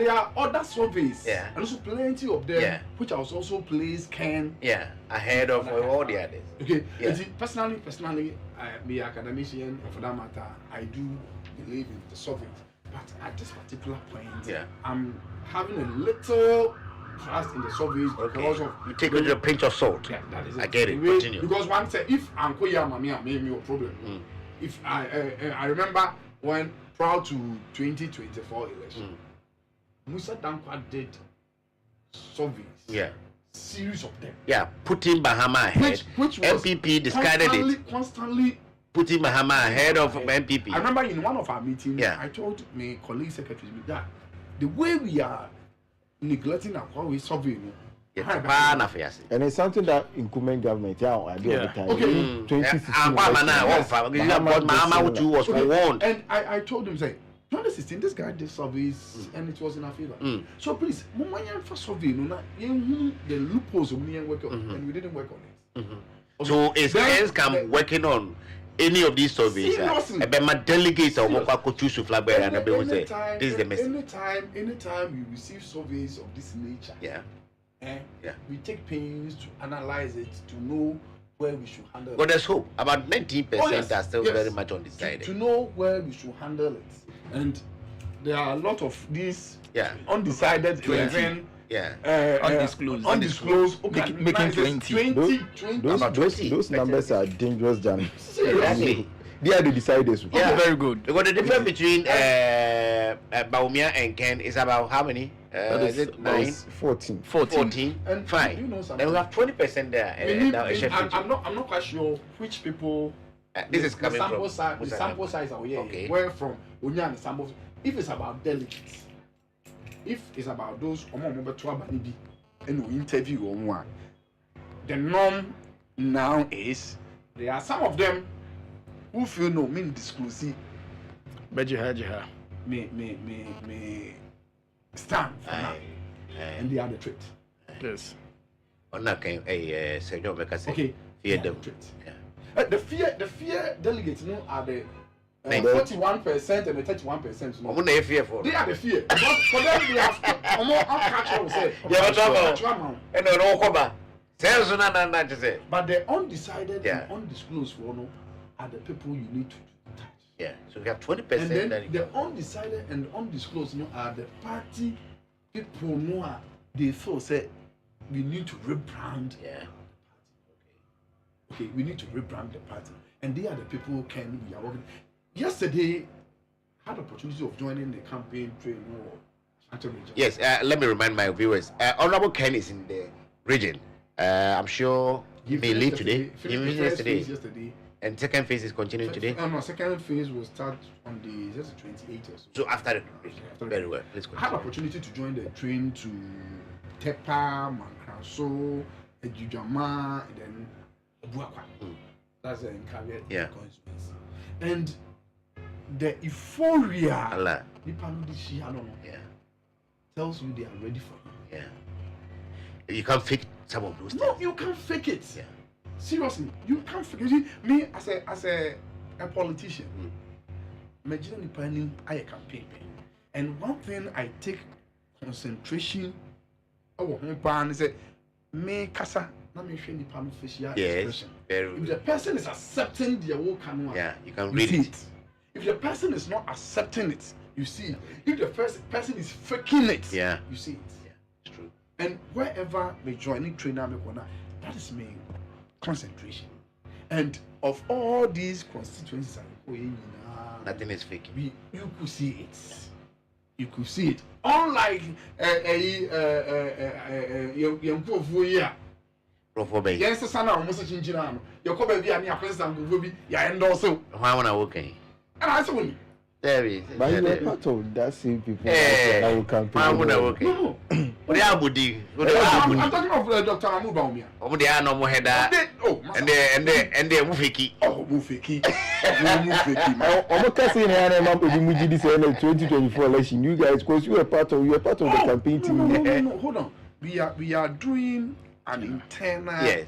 there are other surveys and also plenty of them which I was also placed ahead of all the others. Okay. Personally, me academician, and for that matter, I do believe in the surveys. But at this particular point, I'm having a little trust in the surveys because of you take it with a pinch of salt. Yeah, that is it. I get it. Continue. Because one said, if Uncle Yamamia made me a problem, if I remember when prior to 2024 election, Musa Dankwa did surveys. Yeah. Series of them. Yeah, putting Bahama ahead. Which was MPP discarded constantly putting Bahama ahead of MPP. I remember in one of our meetings, I told my colleague secretaries that the way we are neglecting our survey, and it's something that incumbent government at the other time. Okay. 2016 was forewarned. And I told him, say, 2016, this guy did surveys and it was in our favor. So please, for survey, the loopholes we work on, and we didn't work on it. Okay. So is Kenscam working on any of these surveys? My delegates or this is the message. Anytime you receive surveys of this nature, we take pains to analyze it to know where we should handle it. But there's hope. About 19% are still very much undecided. To know where we should handle it. And there are a lot of these undecided undisclosed making 20. Those numbers are dangerous, Jan. Seriously. They are the deciders. Yeah, very good. Because the difference between Baumia and Ken is about how many? Is it 9? 14. 14. And fine. You know then we have 20% there. I'm not quite sure which people. This is coming from. The sample size are here. Where from? Onyan sample. If it's about delegates, if it's about those and we interview on one, the norm now is there are some of them who feel no mean disclosing. Bejiha. Me stand for now. And they are the trait. Yes. Okay. Fear them. The fear delegates are the 41% and the 31%. No. They are the fear. Because for them they have uncatchable say. But the undecided and undisclosed one are the people you need to touch. Yeah. So we have 20%. And then the undecided and undisclosed are the party people they feel say we need to rebrand. Okay, we need to rebrand the party. And they are the people who we are working. Yesterday, I had the opportunity of joining the campaign train or Yes, let me remind my viewers. Honorable Ken is in the region. I'm sure he may leave today. He finished yesterday. And second phase is continuing today? No, second phase will start on the 28th or so. So after the very well. Let's go. I had the opportunity to join the train to Tepa, Mankraso, Ejujama, and then Buakwa. That's the Nkabia constituency. And the euphoria tells you they are ready for you. You can't fake some of those things. No, you can't fake it. Seriously, you can't fake it. Me as a politician, imagine planning a campaign. And one thing I take concentration is me kasa na me hwe nipa no facial expression. If the person is accepting the whole canoe, you can read it. If the person is not accepting it, You see, if the first person is faking it, you see it. Yeah, it's true. And wherever we join trainer, that is me concentration. And of all these constituencies, nothing is fake. You could see it. You could see it. Unlike yes, the son of Mr. Chinchino, your cover be a president will be and also. Why when I walk in? And I saw you. But you are part of that same people that will campaign. Why when I walk in? No. What are you I'm talking of Dr. Amubaumia. Oh, they are no more head. Oh, and they're Mufiki. Oh, Mufiki. I'm saying I'm 2024 election. You guys, because you are part of the campaign team. No, hold on. We are doing an internal. Yes.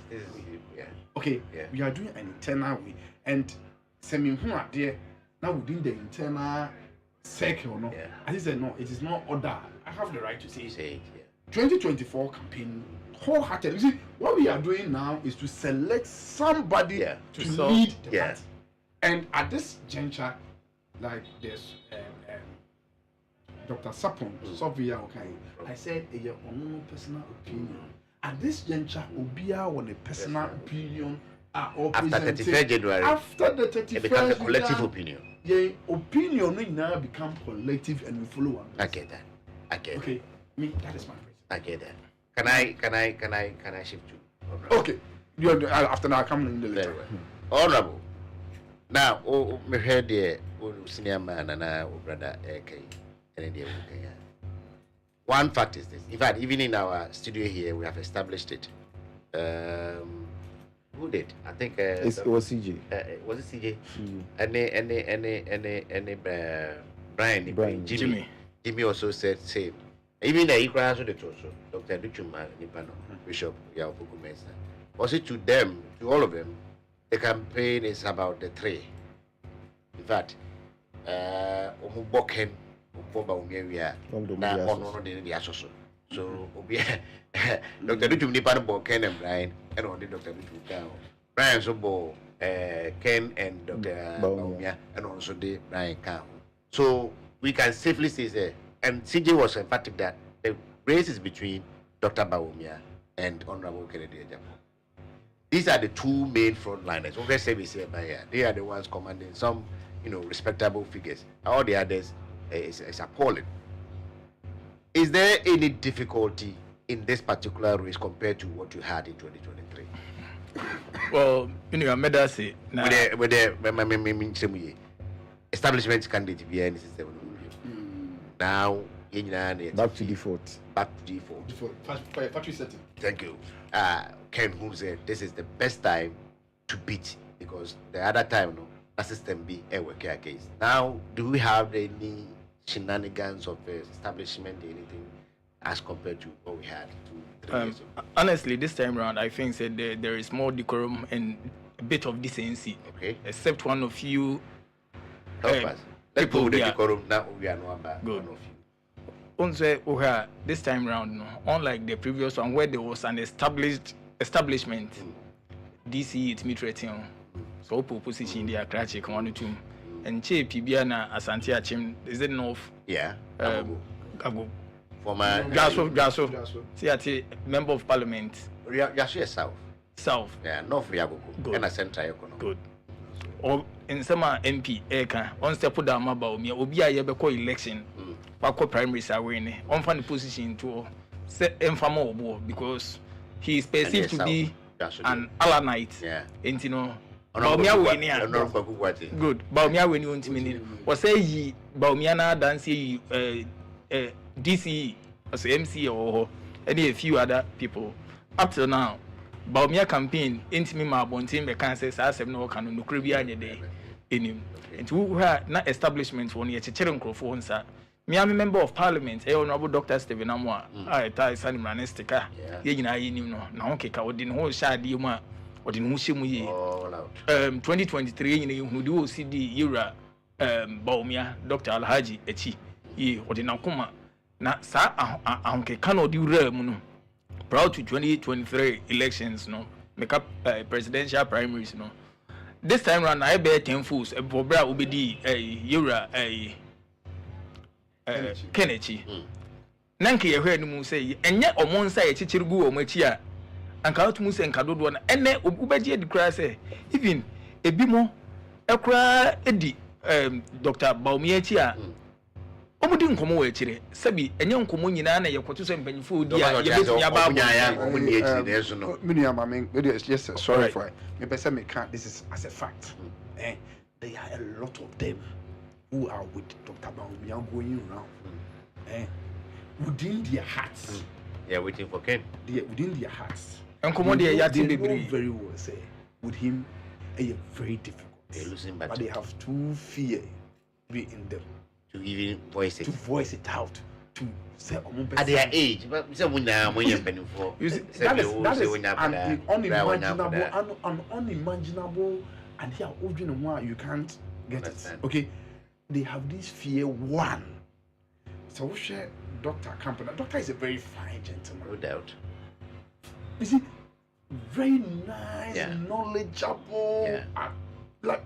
Okay. Yeah. We are doing an internal way, and semi there now within the internal circle. No, as I said, no, it is not order. I have the right to say it. 2024 campaign wholeheartedly. You see, what we are doing now is to select somebody to lead the party. And at this juncture, like there's Dr. Sapon, Sofia, okay, I said your own personal opinion. At this juncture, Obia on a personal opinion after 31st January. After the 31st, it becomes a collective opinion. Yeah, opinion will now become collective and we follow one. I get that. Okay, me, that is my principle. I get that. Can I shift you? Okay. After that, I come in the later. Honorable. Now, me heard the senior man and our brother AK. One fact is this. In fact, even in our studio here, we have established it. Who did? I think it was CJ. Was it CJ? And Brian, Jimmy also said same. Even the Ikra also did also. Dr. Duchuma Nipano, Bishop Kwasi Mensah. Was it to them, to all of them, the campaign is about the three. In fact, Omuboken, Upoba Umia, so Dr. Duchum Nipano, Ken and Brian, and only Dr. Duchum. Brian Sobo, Ken and Dr. Baumia, and also the Brian Cow. So we can safely say that. And CJ was emphatic that the race is between Dr. Baumia and Honorable Kennedy Ajapo. These are the two main frontliners. They are the ones commanding some, respectable figures. All the others is appalling. Is there any difficulty in this particular race compared to what you had in 2023? Well, I made that say. With the establishment candidate behind the system. Now, back to default. Factory setting. Thank you. Ken, who said this is the best time to beat because the other time, the system be a worker case. Now, do we have any shenanigans of establishment, anything as compared to what we had 2-3 years ago? Honestly, this time around, I think that there is more decorum and a bit of decency. Okay. Except one of you. Help us. Let's go with the decorum now. We are not about good. One of you. This time around, unlike the previous one where there was an establishment, DC it's meeting. So position the Akrachi come to and Che Pibiana Asante Achim is it enough? Yeah. Gabo. Former Gaso. See, member of parliament. Yashua South. Yeah, North Yago. And a center. Good. Or in some MP Eka on step down about me, Obi a yebeko election. Pako primaries are winning. On fan position to set infamo because he is perceived to be an Alanite. Yeah. And Baumia winning. Good. Baumia winning on Timini. Was say ye Baumiana dance DC as MC or any few other people. Up till now, Baumia campaign intimate my bontin the Kansas as no can no Caribbean day in him. And who had not establishment for near Chicheron Crawford, sir. Me, I'm a member of parliament, Honorable Dr. Stephen Amwa. I tie San Manestica. Now, okay, I didn't hold Shadi Yuma or the Mushimu. 2023, who do see the era Baumia, Dr. Alhaji, Echi, ye or the Nakuma. Na sa anke cannot do remuno. Proud to 2023 elections, make up presidential primaries, This time round, I bet 10 fools. A Bobra will be the Eura Kennedy. Nanke ye hwe no mu say enye omonsa ye chichirgu o machi a anka otumu se nka dodo na ene obubaji edi kra say even ebimo ekra edi Dr. Baumiachi a omudi nkomo wa akire sabi enye nkomo nyina na ye kwoto so mpanyifo odi a ye betumi aba omuni akire na eso no minu mama yes sorry for me person me can't this is as a fact there are a lot of them who are with Dr. Baumiachi going around within their hearts waiting for Ken within their hearts nkomo de ya ti bebre very well say with him very difficult but they have too fear be in them to even voice it out to say at their age but say munya penifo that is an unimaginable and here you can't get it. Okay, they have this fear one. So we share Dr. Campbell. Doctor is a very fine gentleman. No doubt. You see, very nice, knowledgeable, like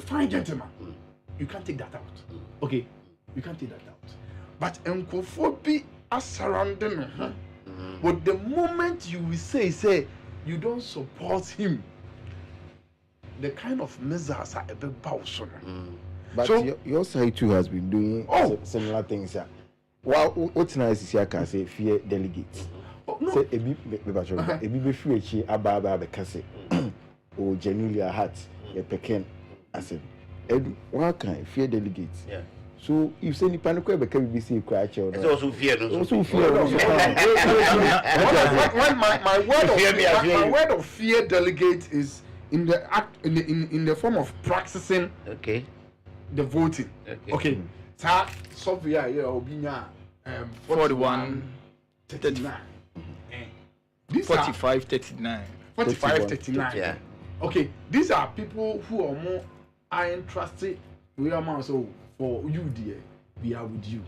fine gentleman. You can't take that out. Okay, you can't take that out. But encophobia are surrounding him. But the moment you will say you don't support him, the kind of measures are a bit bouncy. But so, your side too has been doing similar things. Well, what's nice is here can say fear delegates. Say a bit free about the cassette or genuinely a hat, a pecan. I said, what kind fear delegates? Yeah. So if any panic can be see crash or also fear. My word of fear delegate is in the act in the form of practicing the voting. Okay. So we are here obinya 41 39 45 39 45 39. Yeah. Okay, these are people who are more entrusted. We are more so for you, dear. We are with you.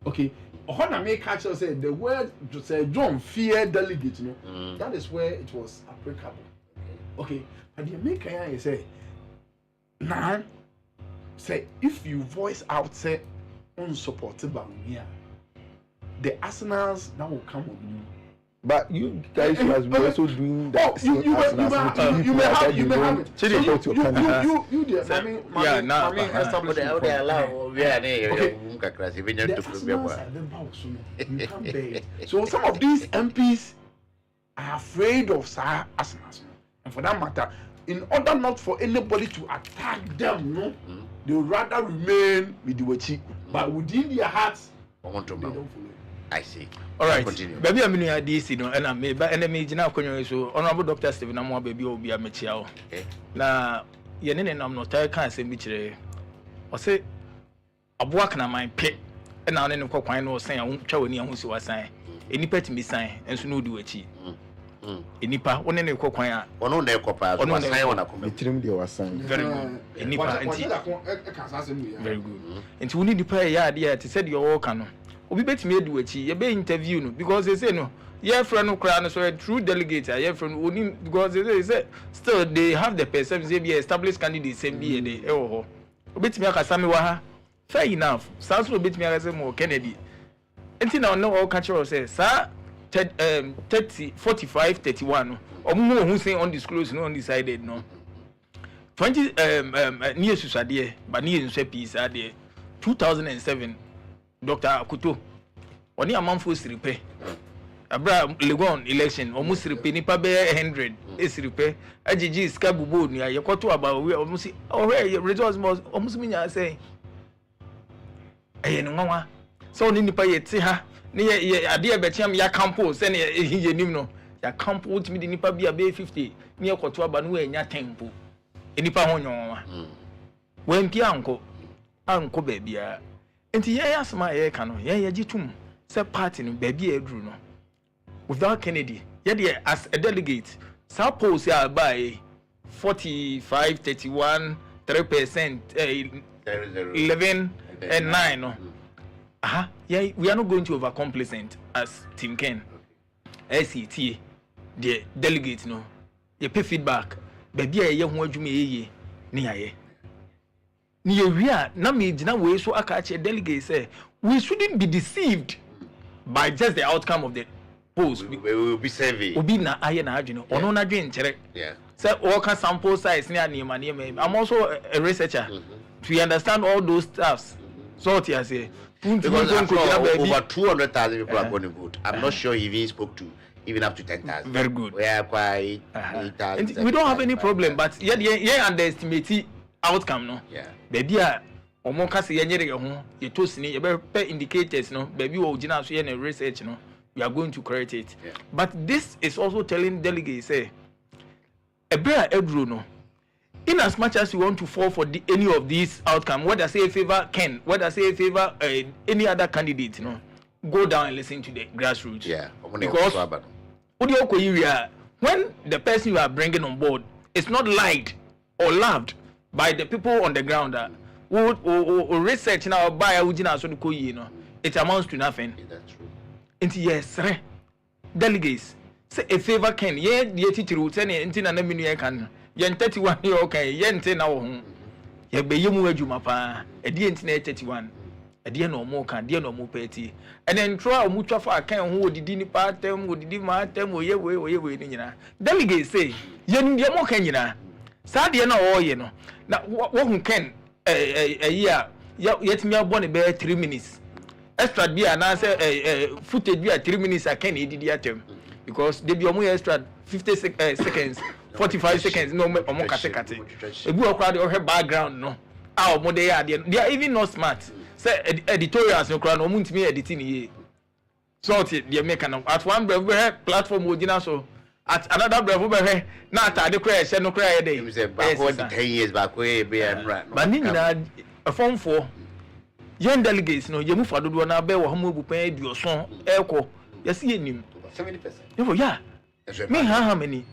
Okay. Ohana make catch say the word to say John fear delegate, you know. That is where it was applicable. Okay. But the make say now say if you voice out say unsupported by me, the arsenals that will come on you. But you guys must be also doing that. You may have it. So some of these MPs are afraid of Sir Arsenals. And for that matter, in order not for anybody to attack them, they would rather remain with the Wachi. But within their hearts, they don't follow. I see. All right. Baby, I'm new at this, and I'm made by enemy. Now, so Honorable Dr. Stephen Amwa, baby, will be a mature. Now, Yanin, I'm not tired, can't say which or say a walk na my pet, and now then, I know saying I won't show any who was saying. Any pet me sign, and so no do it. Enipa one ne kokwanya ono na ekopa so sign one akoma trim de was sign very good enipa very good enti we need the prayer ya dey te said your work no obi betimi edu achi ye be interview no because they say no your friend no kra no so a true delegate your friend oni because they say still they have the perception say be established candidates same be dey e wo ho obetimi akasa me wa ha fair enough sounds obetimi akasa mo Kennedy enti na no all catch us say sir 30 45 31 omo who say undisclosed no undecided no 20 near susade but near nso piece ade 2007 Dr. Akuto oni amanfo siripe abra Legon election omo siripe nipa be 100 esiripe agigi skabubo ni ayekoto aba we omo si results most omo si nya say no nwa so oni nipa yeti ha ne ade be tiam ya campo se ne ye nim no ya campo ultimi de nipa bia be 50 ne ekoto aba no anya tempo nipa ho nyowa wen pi anko ba bia enti ye asma ye ka no ye gitum se party no ba bia eduru no without Kennedy ye de as a delegate suppose ya by 45 31 3% 11 and 9 no yeah, we are not going to overcomplicent as Team Ken. SCT, the delegate, no. You pay feedback. Baby, I hear what you may ye near ye. ni ewia na me gina we so aka che delegate say we shouldn't be deceived by just the outcome of the polls. We will be savvy. Obi na aye na adwene ono na dwen chere. Yeah. Say all can sample size ni anema. I'm also a researcher to understand all those stuffs. So what you say? Because over 200,000 people are going to vote. I'm not sure if he spoke to even up to 10,000. Very good. We are quite. We don't have any problem, but yeah underestimate outcome no. Yeah. Baby omo ka se yenyere ho ye tosini ye be indicators no baby wo gina so ye na research no we are going to correct it. Yeah. But this is also telling delegates say ebra edro no in as much as you want to fall for any of these outcome, whether say favor Ken, whether say favor any other candidate, you know, go down and listen to the grassroots. Yeah, because when the person you are bringing on board is not liked or loved by the people on the ground, who research now by it amounts to nothing. That's true. And yes, delegates say a favor Ken, yeah, the teacher will tell you, and can. Yen 31 year okay yen te na wo ho ye be yemu adwuma pa e die ntina 31 e die no mo kan die no mo peti and then try o mu twafa kan ho odidi ni pa tem odidi ma tem oye we ni nyina delegate say yen die mo kan nyina sa de na wo ye no na wo hu ken year yetimi abo ne be 3 minutes extra bia na say footage bia 3 minutes akan edidi atem because they be omo extra 50 seconds 45 seconds no omo kate ebu okra de ohwe background no omo dey they are even not smart say editorials no kra no omo ntimi editing ye so they make at one platform odina so at another bravo be na atade kra ehye no kra ye dey say back 10 years back we be enra but ni nyina a form for young delegates no ye mu fa dodo na be wo homo ebupan eduoso eko yesi enim 70%. Yeah. Me how many?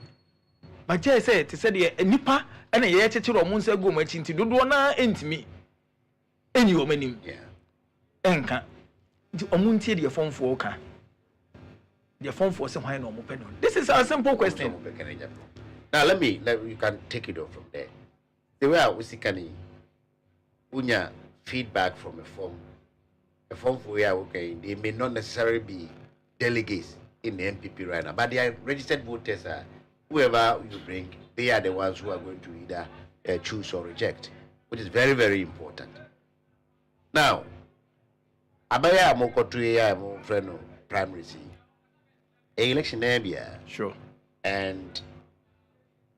But just say to say the nipa and a church or months ago, my chinty do na entimi. Any woman, yeah. Enka. The omunti the form for ka. The form for some high normal pen. This is a simple question. Now you can take it off from there. The way I was seeking unya feedback from a form for where okay, they may not necessarily be delegates in the MPP right now, but they are registered voters. Whoever you bring, they are the ones who are going to either choose or reject, which is very, very important. Now, abaya mo kotuya mo friend primary C. Election area. Sure. And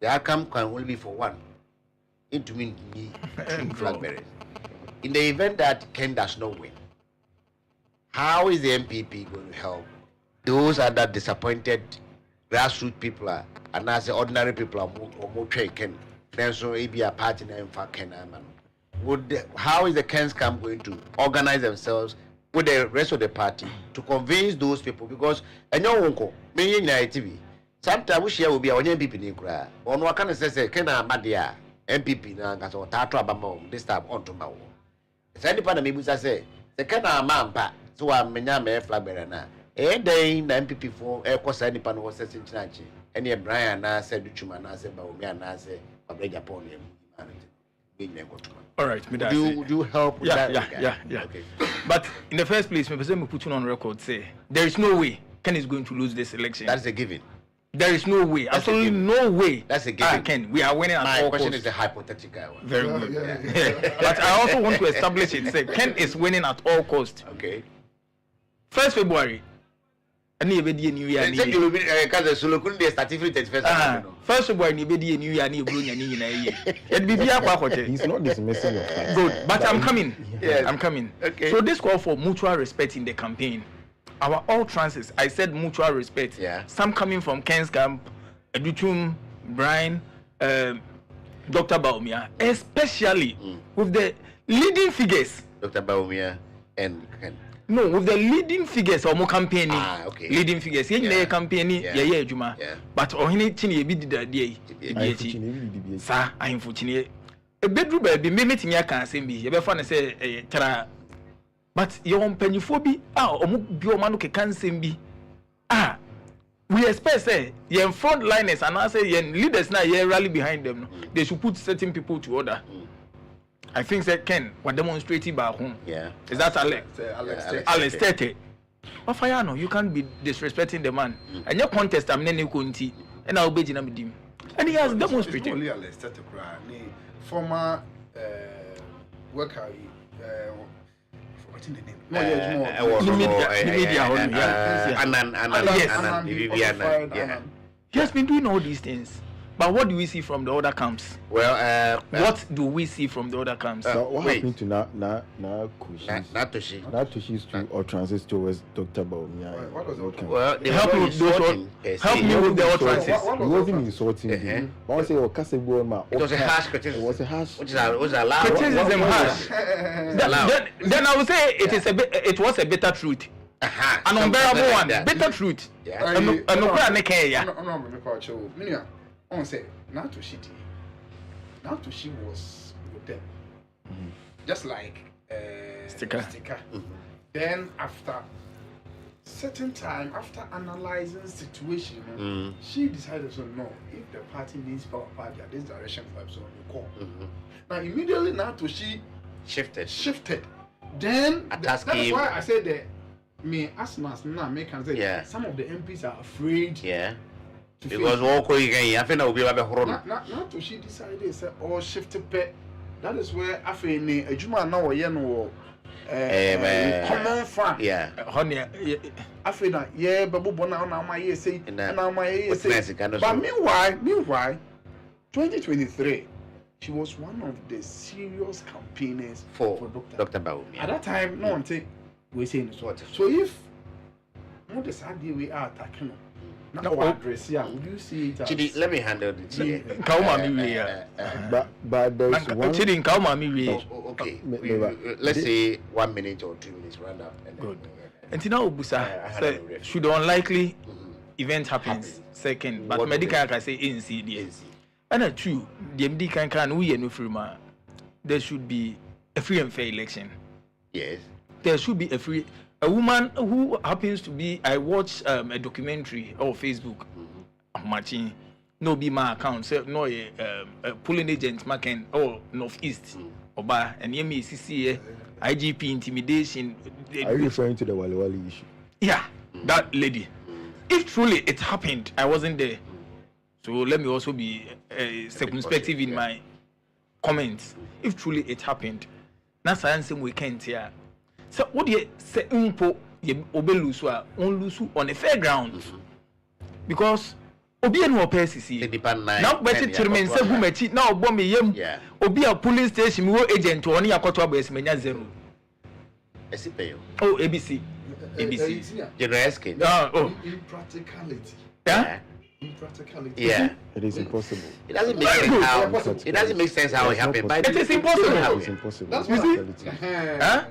the outcome can only be for one. It means two flag bearers. In the event that Ken does not win, how is the MPP going to help those other disappointed grassroots people and as the ordinary people are more Ken? Then so it be a party name for Ken. How is the Kens camp going to organize themselves with the rest of the party to convince those people? Because I know uncle, me in TV. Sometimes we share will be our MPP in Kra. On what can I say, Ken Madia, MPP, or Tatra Bamon, this time on tomorrow. It's any part of me, which I say, the Ken Mampa, so I'm Menyame flag bearer now. Day in the MPP for air course any pan was in Chinachi. Any Brian, I said, Chuma, I said, Baumia, I said, Babrega upon him. All right, would you help with that? Yeah. Okay. But in the first place, we put you on record, say, there is no way Ken is going to lose this election. That's a given. There is no way, absolutely no way. That's a given. Ken, we are winning at all costs. My question is a hypothetical one. Very good. Yeah. But I also want to establish it. Say, Ken is winning at all costs. Okay. 1st February. Any ebedi new year ni. You will be because the Solokundi is certificate 1st February ni ebedi new year ni ebrunya ni nyina ye. It be bia kwa koche. He's not dismissing your fact. Good, but I'm coming. Yes. I'm coming. Okay. So this call for mutual respect in the campaign. Our all trances, I said mutual respect. Yeah. Some coming from Ken's camp, Edutum, Brian, Dr. Baumia, especially with the leading figures. Dr. Baumia and Ken. No, with the leading figures or more campaigning. Okay. Leading figures. Yeah, campaigning. Yeah, Juma. Yeah. But ohini chini ebi di da die. Sa ahimfo chini. E bedru ba bi me metimi aka asem bi. Ye be fa na say tara. But your mpanyifo bi omo bi o ma no keka nsem bi. We expect say your front liners and I say your leaders now you rally behind them. They should put certain people to order. I think that Ken was demonstrated by whom? Yeah. Is that Alex? Alex Tete. But for you, you can't be disrespecting the man. And your contest, I'm not going to. And I'll be in him. And he has demonstrated. Only Alex Tete, former worker. What's the name? No, yeah. He has been doing all these things. But what do we see from the other camps? Well, what do we see from the other camps? What happened to Natoshi's to or transit towards Dr. Baumia? Well, help me with the utterances. He wasn't insulting him. I want to say, it was a harsh criticism. It was a harsh. Which is allowed. Criticism harsh. Then I would say it was a bitter truth. An unbearable one. Bitter truth. I say Natoshi was with them, just like sticker. Then after certain time, after analyzing situation, she decided to know if the party needs power party at this direction for episode we call. Now immediately Natoshi shifted. Then that's why I said that me as now make can say some of the MPs are afraid. Yeah. Because walk again, I think I will be able to not to she decided say or shift pet. That is where I feel a Juma now or common fan. Yeah. Honey, I feel that Babu Bona on my ear say and now my ear say. But meanwhile, 2023, she was one of the serious campaigners for Dr. Baumia. At that time, no one say we saying so. So if what is how we are attacking them. No address, yeah. Would you see it? Chidi, let me handle it. But there is one. Chidi, okay. Let's say 1 minute or 2 minutes round up. Good. And now, Busa, should the unlikely event happens second, but medical can say NCD. And a true, the MD can we no free. There should be a free and fair election. Yes. There should be a woman who happens to be, I watched a documentary on Facebook, matching no be my account, so no a polling agent making Northeast, Oba and MECC, IGP intimidation. Are you referring to the Wali issue? Yeah, that lady. If truly it happened, I wasn't there. So let me also be circumspective in my comments. If truly it happened, that's answer we can't hear. So what do you say? Obelusu on a fair ground because Obi no PCC. Now, but it's remain say who met now bomb yem. Obi a police station wo agent or near Koto Abes Menya zero. Oh, ABC. In practicality. Yeah. Yeah. It is impossible. It doesn't make sense how it doesn't make sense how it happened. But it is impossible. It's impossible. That's Huh?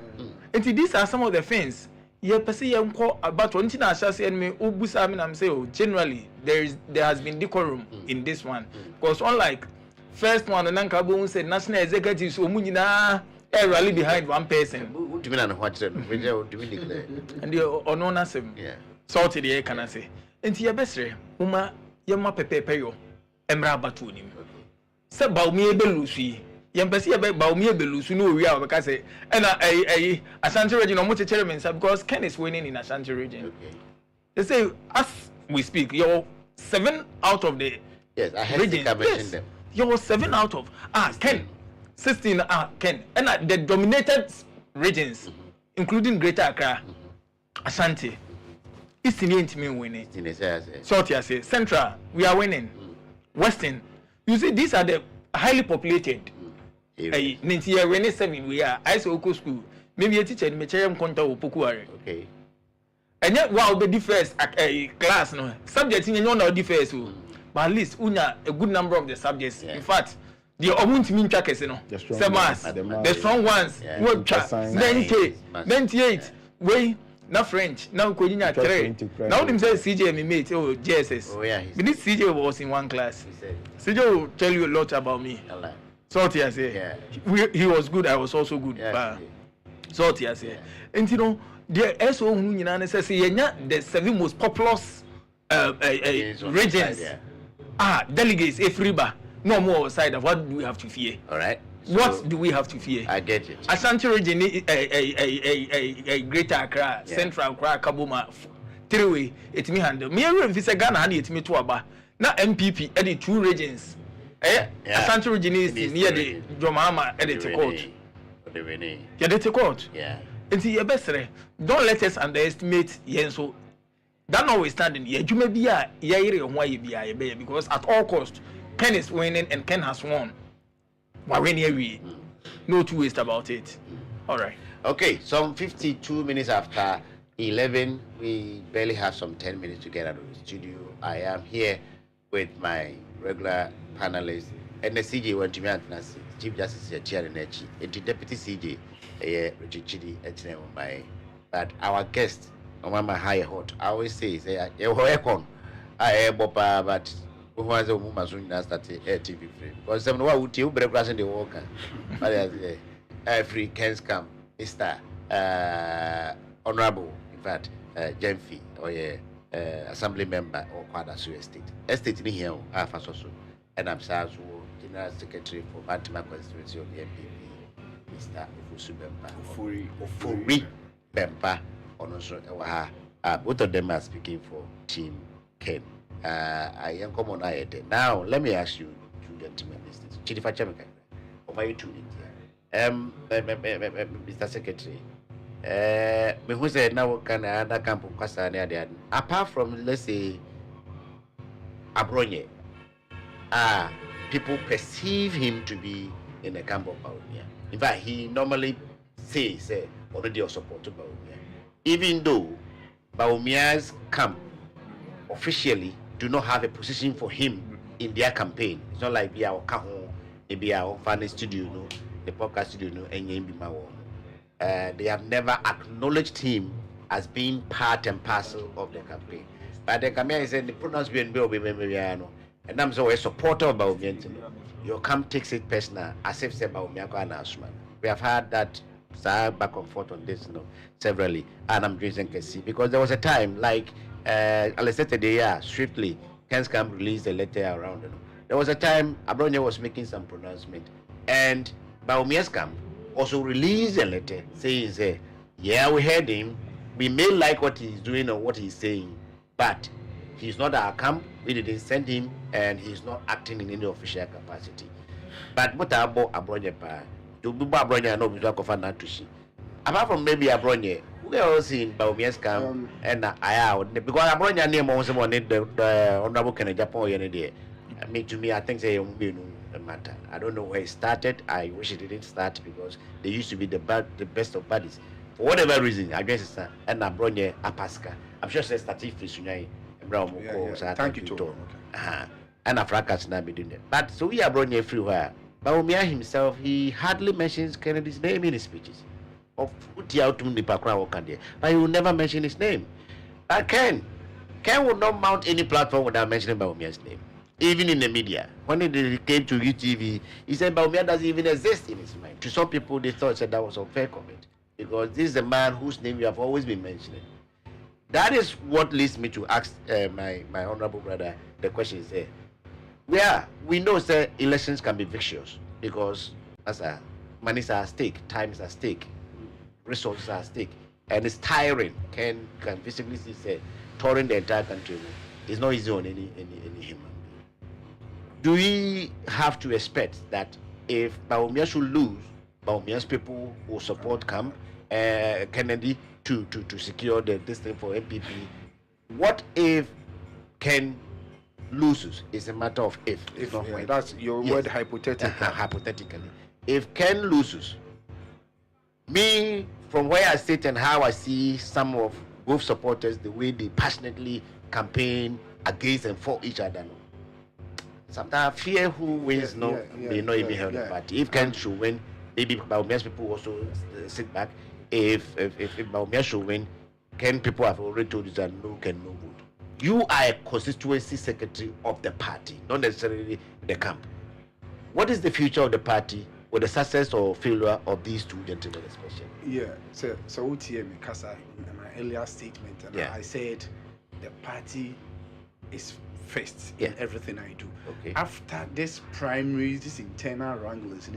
And these are some of the things. Yeah, about 20 years and me ubusa me am say generally there has been decorum in this one because unlike first one and Nankabu said national executives omunyina rally behind one person. What do you mean and what do we declare? And the onona sem. Yeah. Sorted the can I say. And your best uma yama pepe yo emra batu nim. Se ba mi ebelusu yempesi ye ba mi ebelusu no wi a because say and Ashanti region no much chairman because Ken is winning in Ashanti region. Okay. They say as we speak you're 7 out of the yes, I have to mention them. You're 7 out of Ken 16 Ken and the dominated regions including Greater Accra Ashanti Eastern ain't me winning. South I say Central we are winning. Western you see these are the highly populated. 97 we are I say school maybe a teacher in Mecherem Konta Opokuare. Okay. And yet wow be the first class no subjects in your the first but at least unya a good number of the subjects. In fact the omuntu mean trackers no the strong ones work 98 way na French now Kojinya 3 now them say CJ me mate JSS. Oh yeah. But this CJ was in one class. CJ will tell you a lot about me. So I say he was good, I was also good. So I say and you know the SO who nyina say the 7 most populous regions delegates Afriba no more outside. What do we have to fear? All right. So what do we have to fear? I get it. Ashanti region, a Greater Accra, Central Accra, Kabuma, three-way, it me handle. Me and Visa Ghana, and it me to Aba. Now MPP, edit 2 regions. Ashanti region is near the Jomama, edit court. Edit court. Yeah. It's your best. Don't let us underestimate Yenso. That notwithstanding, you may be a year why you be a baby because at all cost, Ken is winning and Ken has won. No two ways about it. All right. Okay, some 52 minutes after 11, we barely have some 10 minutes to get out of the studio. I am here with my regular panelists. And the CJ went to me and Chief Justice Chair and the Deputy CJ, Richard Chidi, but our guest, Mama High Hot, I always say, but who was a woman soon as that TV free because some would you break in the walker. Every Ken's come, Mr. Honorable, in fact, Jenfi or assembly member or Kwadasu Estate in here, Alpha Soso, and I'm General Secretary for Bantima constituency of the MPP, Mr. Ofuri Bempa, both of them are speaking for Team Ken. I am common. Now, let me ask you, two gentlemen, Chidifa Chamika, or my two Mr. Secretary. Me who said now can another camp of Kasane, apart from, let's say, Abronye, people perceive him to be in the camp of Baumia. In fact, he normally says already a support to Baumia, even though Baumia's camp officially do not have a position for him in their campaign. It's not like be our Kaho, maybe our fan studio, no, the podcast studio, no, and they have never acknowledged him as being part and parcel of the campaign. But the campaign said the pronouns being Bill, and I'm so a supporter of Baumia. Your camp takes it personal, as if say Baumia announcement. We have had that back and forth on this, severally, and I'm drinking Kessi because there was a time like. Yesterday, swiftly, Ken's camp released a letter around. There was a time Abronya was making some pronouncement, and Baumia's camp also released a letter saying, yeah, we heard him. We may like what he's doing or what he's saying, but he's not our camp. We didn't send him, and he's not acting in any official capacity. But what about Abronya? To be Abronya, no, we don't offer that to see. Apart from maybe Abronya. We are also in Baumia's camp, and I because I'm running name on someone the Honorable Kennedy Japan. To me, I think they matter. I don't know where it started. I wish it didn't start because they used to be the best of buddies. For whatever reason, I guess it's and I'm running Apaska. I'm sure it's statistics. Thank you, Tom. And Africa's not be doing it. But so we are running everywhere. Baumia himself, he hardly mentions Kennedy's name in his speeches. Of but he will never mention his name. But Ken will not mount any platform without mentioning Baumia's name, even in the media. When he came to UTV, he said Baumia doesn't even exist in his mind. To some people, they thought that was an unfair comment because this is a man whose name you have always been mentioning. That is what leads me to ask my honorable brother the question is there. Yeah, we know that elections can be vicious because money is at stake, time is at stake. Resources are at stake, and it's tiring. Can visibly see say touring the entire country. It's not easy on any human being. Do we have to expect that if Baumia should lose, Baumia's people will support Kennedy to secure this thing for MPP? What if Ken loses? It's a matter of if. That's your word, hypothetically. Hypothetically, if Ken loses. Me, from where I sit and how I see some of both supporters, the way they passionately campaign against and for each other. Sometimes I fear who wins, may not even help the party. If Ken should win, maybe Baumia's people also sit back. If Baumia should win, Ken people have already told you that no can no vote. You are a constituency secretary of the party, not necessarily the camp. What is the future of the party? With the success or failure of these two gentlemen, especially. Yeah, so what here because in my earlier statement, and I said the party is first in everything I do. Okay. After this primaries, this internal wranglings,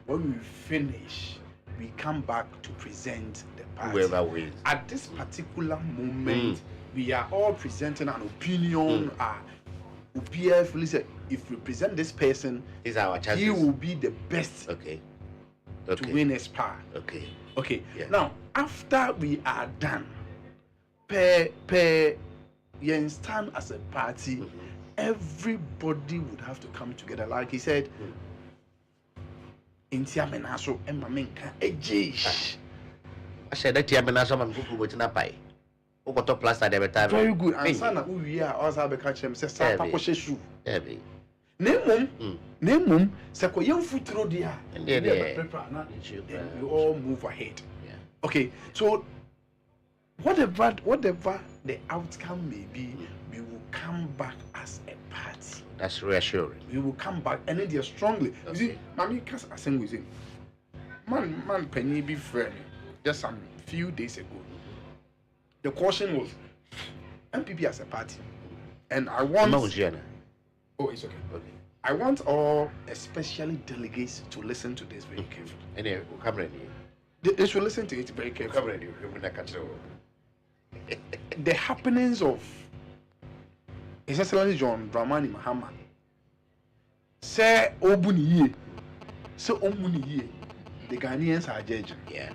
when we finish, we come back to present the party. Whoever wins. At this particular moment, we are all presenting an opinion. If we present this person, is our chance. He will be the best to win his power. Okay. Yeah. Now, after we are done, you stand as a party, everybody would have to come together. Like he said, in Tiamenaso and Mamenka, I said that Tiamenaso and Kuku would not buy. Very good. And Sana, we are also a catch him, says Sapakoshu. Name Sakoyan Futrodia, and you all move ahead. Okay, so whatever the outcome may be, we will come back as a party. That's reassuring. We will come back and then they're strongly. You see, Mami Kas Asem with him. Man Penny be friend just some few days ago. The caution was MPP as a party. And I want oh, it's okay. I want all, especially delegates, to listen to this very carefully. They should listen to it very carefully. The happenings of His Excellency John Dramani Mahama say Obuniye, so Omuniye, the Ghanaians are judging. Yeah.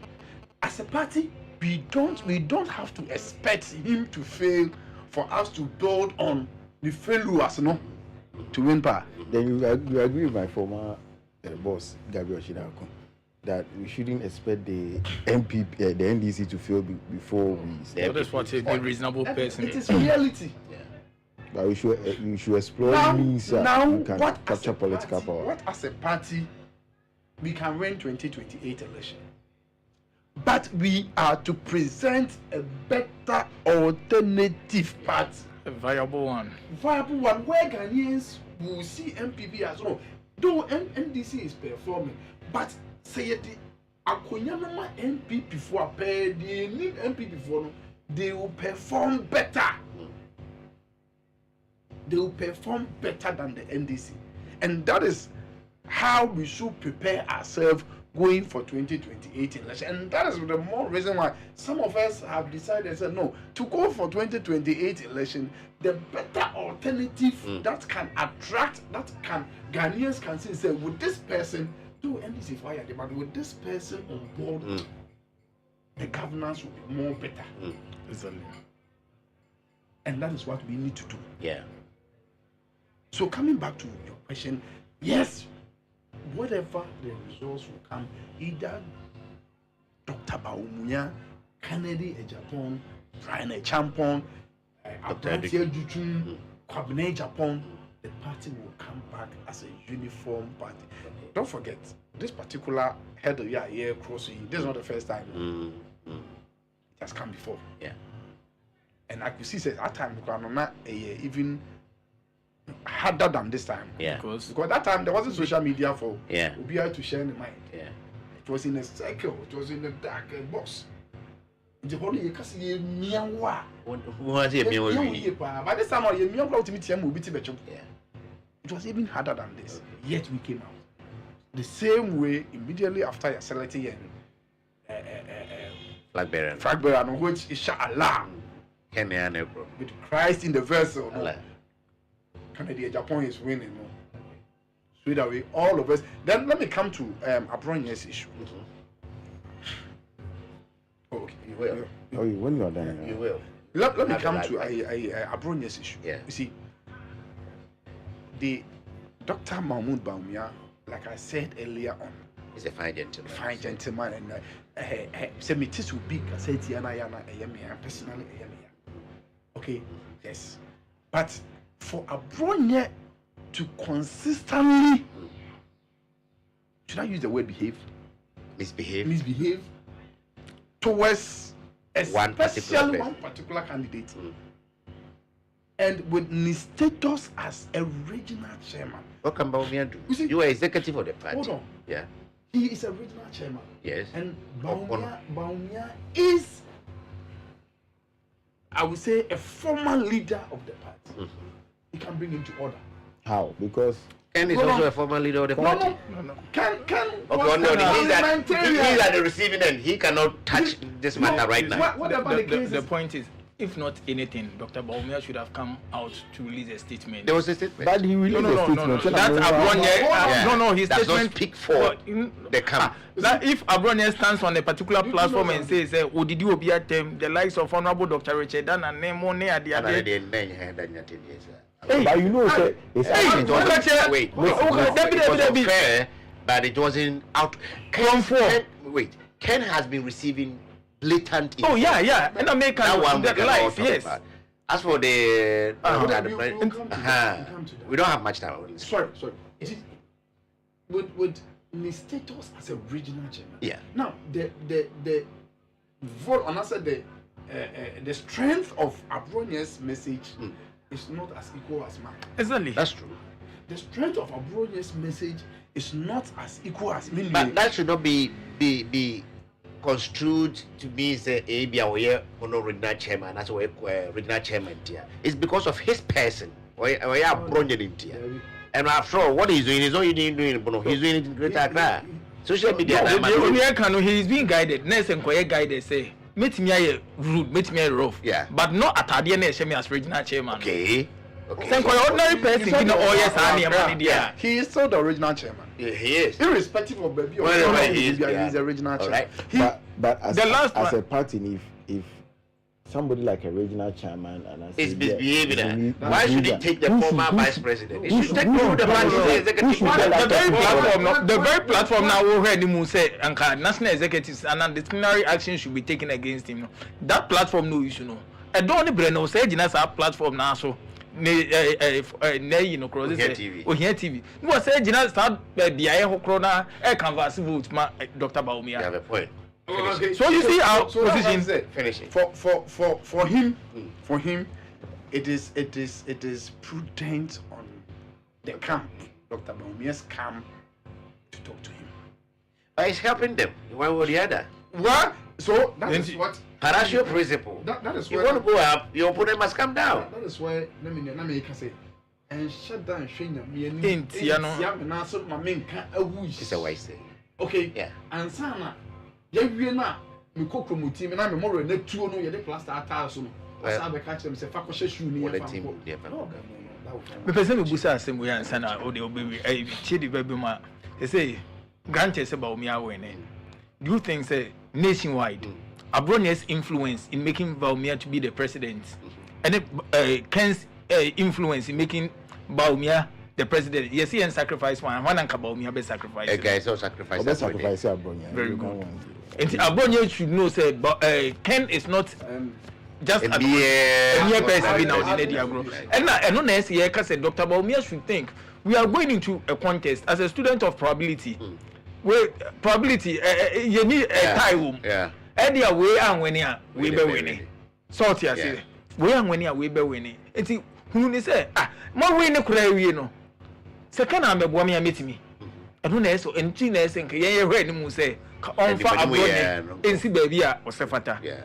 As a party, we don't have to expect him to fail for us to build on the failures, no, to win power. Then you agree with my former boss, Gabriel Shidako, that we shouldn't expect the MPP, the NDC to fail before we. That's what a reasonable person. It is reality. Yeah. But we should explore means now can what capture political power. What as a party we can win 2028 election, but we are to present a better alternative party, a viable one where Ghanaians will see MPP as well. Though NDC is performing, but say the Akonyama MPP for they need MPP for they will perform better. They will perform better than the NDC, and that is how we should prepare ourselves going for 2028 election. And that is the more reason why some of us have decided no, to go for 2028 election, the better alternative that can attract, that can Ghanaians can say with this person, do NDC fire, but with this person on board, the governance will be more better. Exactly. And that is what we need to do. Yeah. So coming back to your question, yes, whatever the results will come, either Dr. Baumuya, Kennedy Japan, Brian Champon, Abrantia Jutun, Kwabene Japan, the party will come back as a uniform party. Don't forget, this particular head of year crossing, this is not the first time. It has come before. Yeah. And I could see at that time, even harder than this time. Yeah. Because that time there wasn't social media for be able to share in the mind. Yeah. It was in a circle, it was in a dark box. The whole year because you miawa. By this time you miawa to meet him. It was even harder than this. Yet we came out. The same way immediately after your selecting flag bearer, which is Allah. With Christ in the vessel. Canada, Japan is winning. No? So that way, all of us. Then let me come to Abronye's issue. Okay, you will. Oh, when you are done, you will. Let me come to Abronye's issue. Yeah. You see, the Dr. Mahmoud Baumia, like I said earlier on, he's a fine gentleman. Fine gentleman, and Semitis will be said Yana personally. Okay, yes, but for Abronye to consistently, should I use the word behave? Misbehave towards one particular candidate, and with his status as a regional chairman. What can Baumia do? You are executive of the party. Hold on. Yeah. He is a regional chairman. Yes. And Baumia is, I would say, a former leader of the party. he can bring him to order. How? Because Ken is also a former leader of the party. No. Ken. Okay, he's at the receiving end. He cannot touch this matter right now. Whatever the case the point is, if not anything, Dr. Bawumia should have come out to release a statement. There was a statement. but he released a statement. No. That's Abronye. His Does statement not speak for the camp. That if Abronye stands on a particular platform and says, "Oh, did you be at the likes of Honorable Dr. Richard Dan and Nemone at the other?" But you know, sir, it's wait. It was fair, but it wasn't out. Ken has been receiving blatant. Oh yeah, and I make that one that lies, yes. About. As for the we don't have much time. Sorry. With his status as a regional chairman. Yeah. Now the vote on answer the strength of Abronye's message is not as equal as mine. Exactly. That's true. The strength of Abronye's message is not as equal as mine. But that should not be construed to be say ABA or no regional chairman. That's why regional chairman here. It's because of his person. And after all, what he's doing is not doing he's doing it in Greater Accra. Social media. He's being guided. Next and guided say. Meet me rude, meet me rough. Yeah. But not at Adiane Shemi as regional chairman. Okay. Ordinary person, he is still the original chairman. Yeah, he is. Irrespective of baby, he's the original chairman. Right. But as a party, if somebody like a regional chairman and is misbehaving, why should he take the former vice president? He should take the executive. The very platform now we heard him say national executives and disciplinary action should be taken against him. That platform no issue no. I don't know say Jinasa platform now so cross TV. No say Jinasa start the corona canvas vote Dr. Bawumia. You have a point. Okay. So you see our position. Finish it. For him, it is prudent on the camp, Dr. Bawumia's camp, to talk to him. But it's helping them one way or the other. What? So that is what. Harashio principle. That is you want to go up, your opponent must come down. That is why let me say. And shut down, It's a wise thing. Okay. Yeah. And Sana. We na me kokro muti me na me more na tuo no ye de plaster atar so no asa be catch them say fa ko shoe ni ya fa ko no me person me busa asem we ansa na o de obewi tie di baby ma say grant say Bawumia win. Do you think say nationwide Abronye's influence in making Bawumia to be the president and Ken's influence in making Bawumia the president, yes, he and sacrifice one and Bawumia be sacrifice. Okay, so sacrifice. Abronye. Very good. And Abronye should know say Ken is not just a mere person being out in the agro. And no next year, because Dr. Bawumia should think we are going into a contest as a student of probability. Where probability you need a time. Yeah. Any way and when we be winning. Sort ya say. We and when we be winning. And see who ni say more winning kura we no. Second am be Bawumia meet me. I don't know so enti na ese nke ye hwe ni mu say on fa Abronye ensi baby a osefata. Yeah.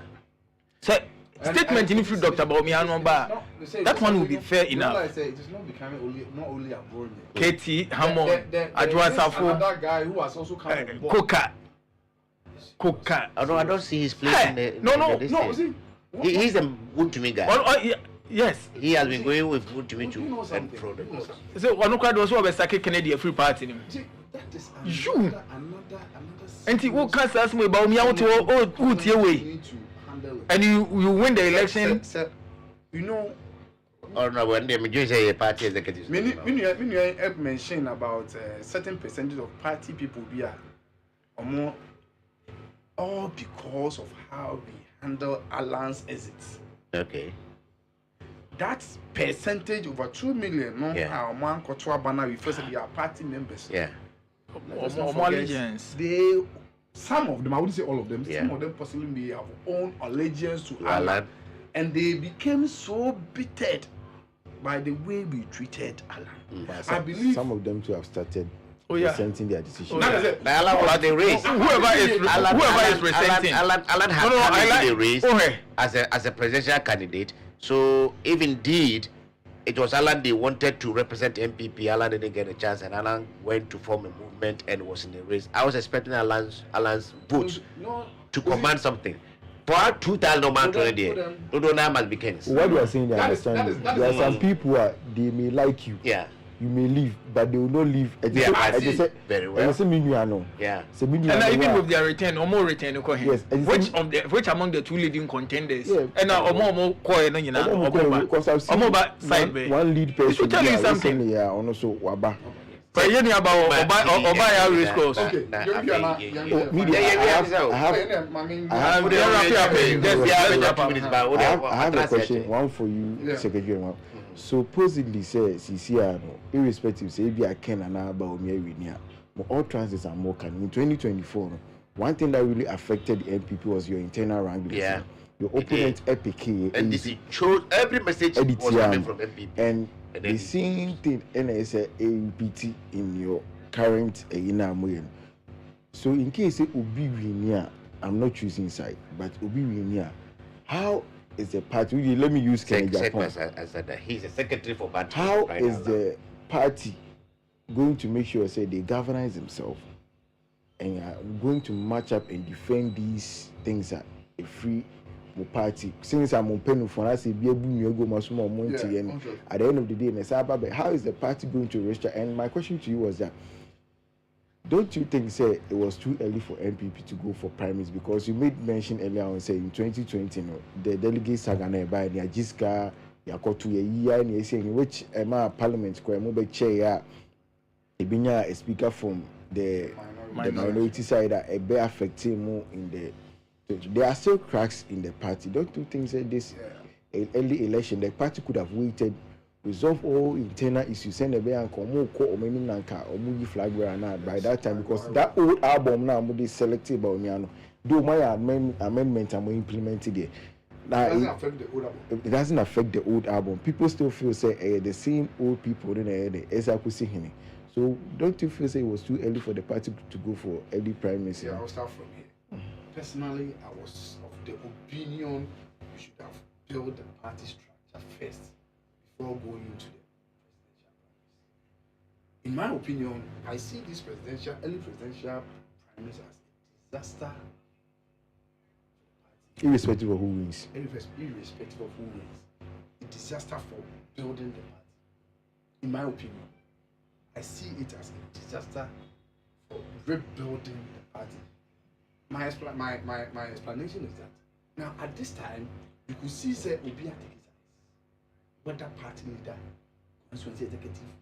So statement in through Dr. Bawumia no ba. That one will be fair enough. I say it is not becoming not only Abronye. KT Hammond Adwansafo that guy who has also come on board. Coca. I don't see his place in the No, see. He's a good to me guy. Yes. He has been going with good to me too. And pro the cause. So one crowd was over Saki Kennedy a free party. That is another and who can't ask me about me out to your way. And you win the election. You know. Or no, when they majority a party executives. Many help mention about certain percentage of party people be or more, all because of how we handle Alan's exits. Okay. That percentage over 2 million, no, Yeah. our man Kotua Bana refers to their party members. Yeah. Allegiance. They, some of them, I wouldn't say all of them, Yeah. some of them possibly may have own allegiance to Alan. Alan. And they became so bittered by the way we treated Alan. I believe some of them too have started resenting their decision. That is it. Alan was the race. Whoever is resenting. Alan had come into the race as a presidential candidate. So if indeed it was Alan they wanted to represent MPP. Alan didn't get a chance, and Alan went to form a movement and was in the race. I was expecting Alan's votes to command something. For 2,000 man already, must be Kens. What you are saying, I understand. There are some people they may like you. Yeah. You may leave, but they will not leave. Very well. Yeah. And even with their return, or more return, yes. Which among the two leading contenders? Yeah. And now, more coin, you know, because I've seen one lead person. Should tell you something. Yeah, also Waba. But you know about Obaya race course. Okay. I have a question. One for you, Secretary. Supposedly says irrespective say if I can and about me all transits are more can in 2024 one thing that really affected the NPP was your internal wrangling. Yeah. Your opponent EPK and this chose every message was coming from NPP and the same thing NSA AUPT in your current so in case it Obi Winia, I'm not choosing side but Obi Winia, how is the party? Let me use Kenya Japan. He's a secretary for party. How is the party going to make sure say they governance themselves and are going to match up and defend these things at a free party? Since I'm on pen for us, at the end of the day, how is the party going to register? And my question to you was that, don't you think say it was too early for MPP to go for primaries? Because you made mention earlier on say in 2020 the delegates are gonna buy the Ajiska Yakotu year and you saying which parliament square mobile chair a speaker from the minority side that a be affecting more in the there are still cracks in the party. Don't you think that this early election the party could have waited, resolve all internal issues, send a bay and come or nanka or movie flag by that time, because that old album now will be selected by Miano. Do my amendment and we implemented it. Now it doesn't affect the old album. People still feel say the same old people in the so don't you feel say it was too early for the party to go for early primaries? Yeah, I'll start from here. Personally, I was of the opinion we should have built the party structure first before going into the presidential primaries. In my opinion, I see this early presidential primaries as a disaster. Irrespective of who wins. Irrespective of who wins. A disaster for building the party. In my opinion, I see it as a disaster for rebuilding the party. My explanation is that now at this time you could see say Obi take his eyes, whether party leader, constituency executive,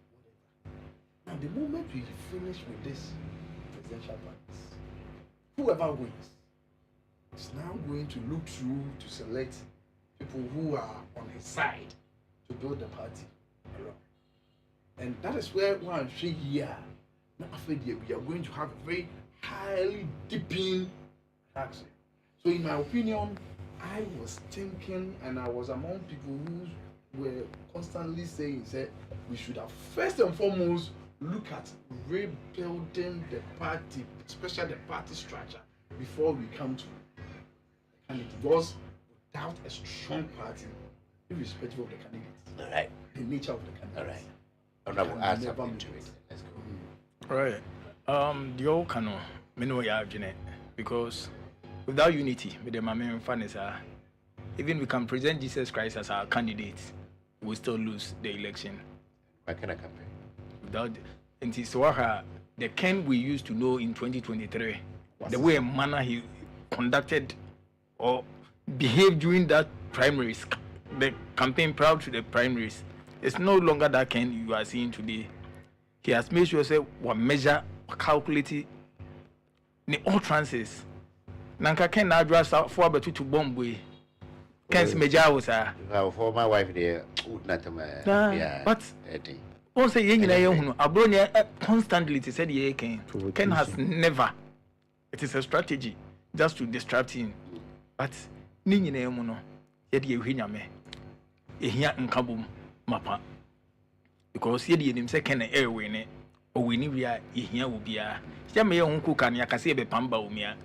whatever. Now the moment we finish with this presidential primaries, whoever wins is now going to look through to select people who are on his side to build the party around. And that is where one thing here, not afraid we are going to have a very highly deepened action. So in my opinion, I was thinking and I was among people who were constantly saying that we should have first and foremost look at rebuilding the party, especially the party structure, before we come to the candidate. Because without a strong party, irrespective of the candidate, right, the nature of the candidate. All right. Honorable, add something to it. Let's go. Right. The old canon, me know you have Janet, because without unity, with the main fairness, even we can present Jesus Christ as our candidate, we still lose the election. Why can I campaign? Without the Ken we used to know in 2023, the way and manner he conducted or behaved during that primaries, the campaign prior to the primaries, it's no longer that Ken you are seeing today. He has made sure say what measure, calculate in all trances. Nanka Ken now drives for about to Bombay. Ken's major was for my wife there, but once a young Abronia constantly said ye Ken has never. It is a strategy just to distract him. But Nini Mono, yet ye Hinyame, a here in Kabum. Mapa because ye di second air winning or we need here will be a Jamie uncle can yakase pamba umia.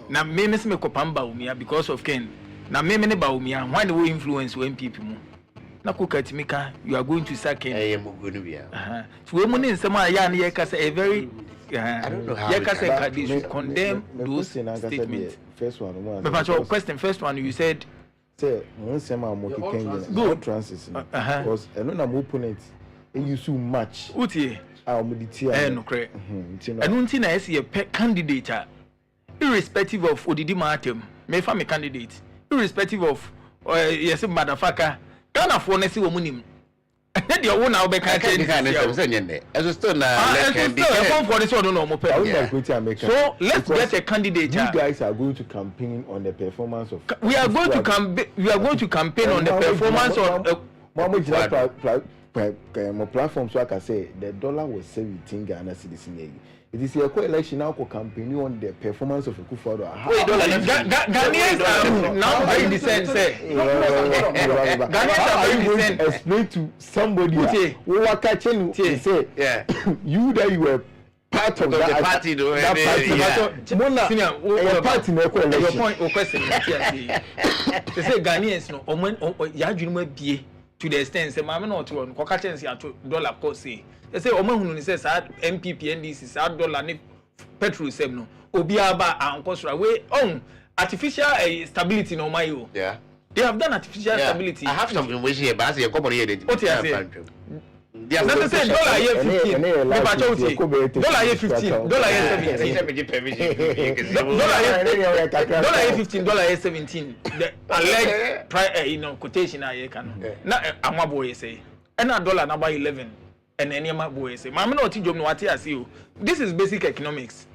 Now me miss me pamba umia because of Ken. Now me many baumia, why do we influence when people na ko katimika you are going to sack him so we mun nsem a ya na ye ka say a very I don't know how you can condemn those statements. First one. But your question, first one, you said. Say, one same amount of good transit. Because I know my opponent, you so much. Uti. I'm no correct. And until I see a candidate, irrespective of Odidi Martin, may find a candidate, irrespective of yes, motherfucker, can't afford to see a woman. The one now be can't change. As still now, so let's get a candidate. You guys are going to campaign on the performance of. We are going to campaign on the performance of. My platform, so I can say the dollar was 17 Ghana cedis. It is a election now for campaigning on the performance of a Kufuor. Ghanaians are now very decent. Ghanaians are very decent. Explain to somebody who are catching say, you that you were part of that party, that party. Your point or question. They say Ghanaians no, ya to the extent say mama not one ko catch say dollar cost say they say omahunu ni say MPP NDC say dollar ni petrol sem no obi aba ankosra we on artificial stability no my you. Yeah, they have done artificial stability. I have something which here but I say a company here what you say they say dollar here 15 dollar here 15 dollar here 17 dollar here 15 dollar here 17 the alleged quotation here can na amabo say and a dollar number 11 and any amabo say mama no ti jom no ati ase o this is basic economics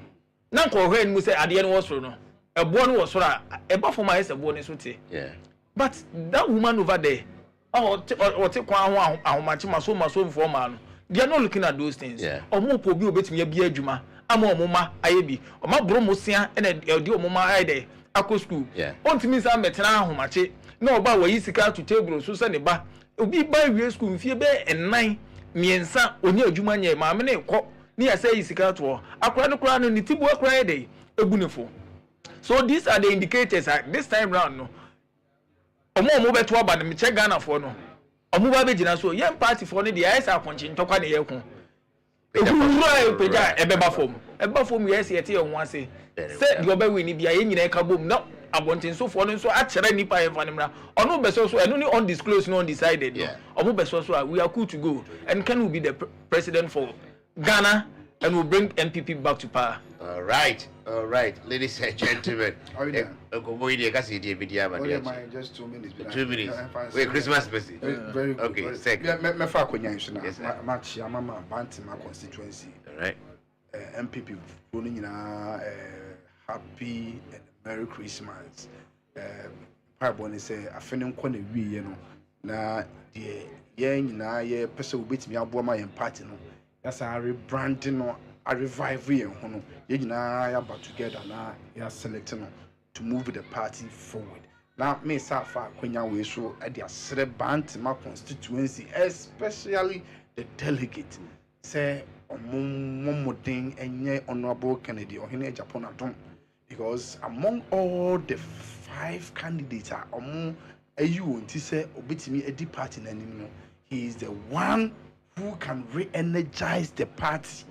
na ko hwe mu say ade no was no ebo no was so e ba for my say ebo no so te but that woman over there take one ahomachi maso for man they are not looking at those things omo po bi obetimi ya bi adwuma ama omoma ayebi oma bromosia na edi omoma aide akọ school ontimi sa metena ahomachi na oba wa yisika to table so se ne ba obi ba wie school mfie be enan miensa oni adwuma nya ma me ne kọ ni ya say yisika to akora no kora no ni tibu akora ide egunefo so these are the indicators this time round no omo beto aba na meche Ghana for no omo ba be gina so yem party for no the IS akonchi ntokwa na yekun ewura peja ebeba fom yes yete ye ho ase se di oba we ni bia ye nyina ka bom na abonten so for no so a kire nipa ye fanimra ono be so eno ni undisclosed no undecided no omo be so we are cool to go and can we be the president for Ghana and we'll bring MPP back to power. All right, ladies and gentlemen. Just 2 minutes. 2 minutes. Wait, Christmas busy. Very good. Okay, second. Me fa match Amama Bantima constituency. All right. MPP running happy and Merry Christmas. Parboni say afenim kɔ na wie no na de yen nyina ye pese obetimi aboa ma party no. That's a rebranding no a revive yen ho no. Ye nyina ya back together na ya select no to move the party forward. Now me safa kwenya we so e de asre Bantima constituency especially the delegate say omomodin enye honorable Kennedy Ohene Japan adom because among all the 5 candidates are won't say obetimi edi party nanim no he is the one who can re-energize the party.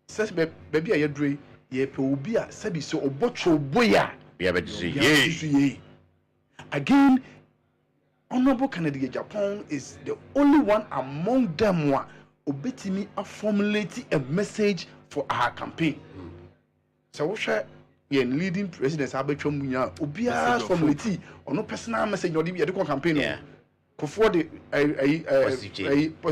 Says baby ayedre ye pe obi a sabi so obotro boya we have to see again. Honorable Kennedy Japan is the only one among them who obetimi a formulate a message for our campaign. So we share yen leading presidents abetwa munya obi a formulate ono personal message no dey the campaign for the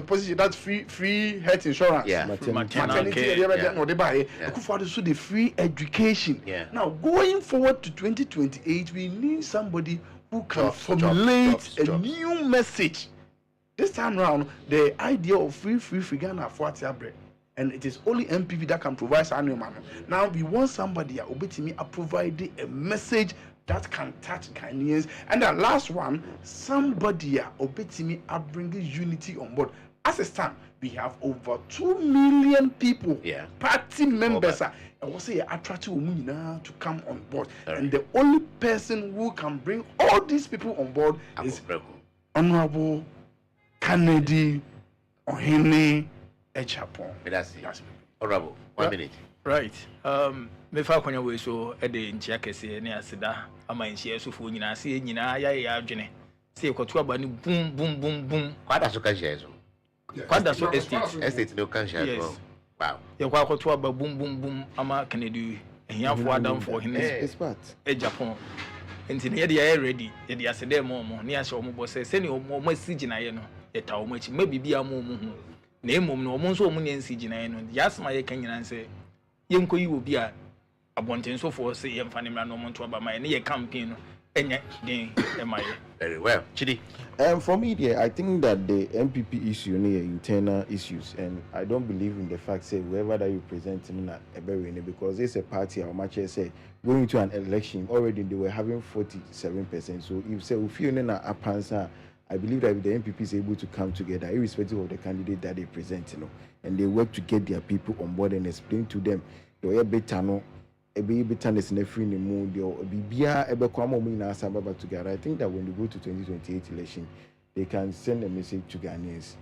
position that's free health insurance maternity no dey buy for the free education. Now going forward to 2028 we need somebody who can formulate a new message. This time around, the idea of free Ghana for bread, and it is only MPP that can provide annual man. Now we want somebody obetimi provide a message that can touch Ghanaians, and the last one, somebody obetimi bringing unity on board. As a stand, we have over 2 million people, party members, and we say attract to come on board, and the only person who can bring all these people on board is Honorable Kennedy Ohene Echapon. Honorable, 1 minute. Right. Me fa kwanya we so e de nchia kese ne aseda ama nchia so fo nyina se nyina ya adwene. Se ekoto aba ni boom boom boom boom. Kwada so kan share so. Kwada so estate No kan share so. Wow. Ye kwa ekoto aba boom boom boom ama Kennedy ehiafo adam for him expert e Japan. Enti ne ye de ready ye de aseda mo ne ahye omo bo se ne omo asigina ye no ye ta omo achi ma bibia mo hu na emom no omo nso omo ne nsigina ye no yasma ye kan nyina nse yenko yi obi a abonten so for say yemfa ne mra no omo nto aba ma ne ye campaign no enye den e ma ye. Very well. Chidi. For me, yeah, I think that the MPP issue near internal issues, and I don't believe in the fact say whoever that you present in a because it's a party how much I say going to an election already they were having 47%. So if say if you know a pansa, I believe that if the MPP is able to come together, irrespective of the candidate that they present, and they work to get their people on board and explain to them, you're better no. Ebe bitterness in every mood or bibia ebe kwamo mu na asaba together. I think that when they go to 2028 election, they can send a message to Ghanaians.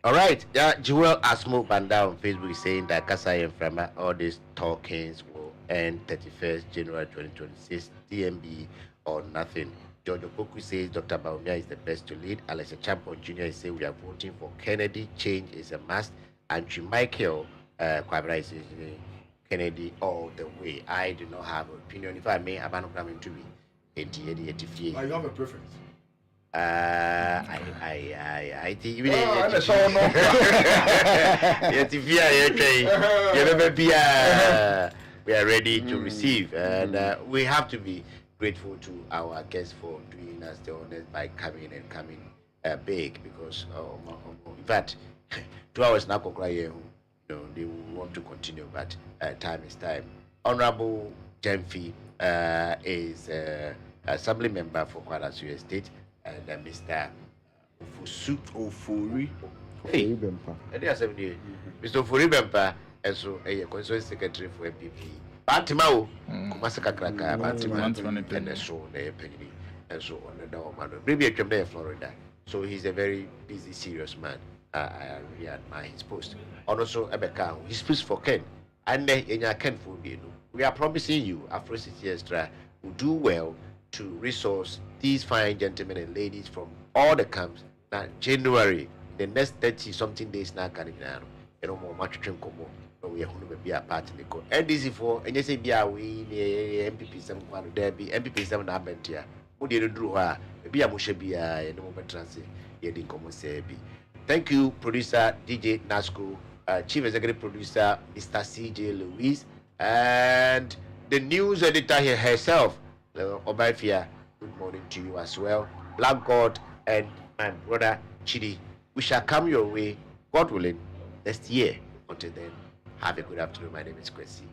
All right, Joel Asmo Banda on Facebook is saying that Kasai and Frama, all these talkings will end 31st January 2026, DMB or nothing. George Opoku says Dr. Baumia is the best to lead. Alex Champon Jr. is saying we are voting for Kennedy. Change is a must. And Michael Kwabra is saying Kennedy all the way. I do not have an opinion. If I may, I'm not coming to be 80. You have a preference. I think even we are ready to receive, and we have to be grateful to our guests for doing us the honors by coming big, because in fact 2 hours now they want to continue, but time is time. Honorable Jemfi is assembly member for Kwasi State, and Mr. Ofori. Hey, Mr. Ofori Bempa, and so a constituent secretary for MPP. Bantimao, Kumasaka Kraka, Bantiman, and so they penny, and so on the door, maybe a there, Florida. So he's a very busy, serious man. I really admire his post. Also, Ebeka, he speaks for Ken, and then in your Ken for you. We are promising you, AfroCityXtra will do well to resource these fine gentlemen and ladies from all the camps. Now, January, the next 30 something days now, can you know more much drink more. We are going to be a part in the code. And this is for, and you say, be we MPP 7 there be MPP 7 happened here. Who didn't do her? Maybe I must be a no more transit. You didn't come and say, thank you, producer DJ Nasco, chief executive producer Mr. CJ Louise, and the news editor here herself, Obaifia. Good morning to you as well. Black God and my brother Chidi. We shall come your way, God willing, next year. Until then, have a good afternoon. My name is Kwasi.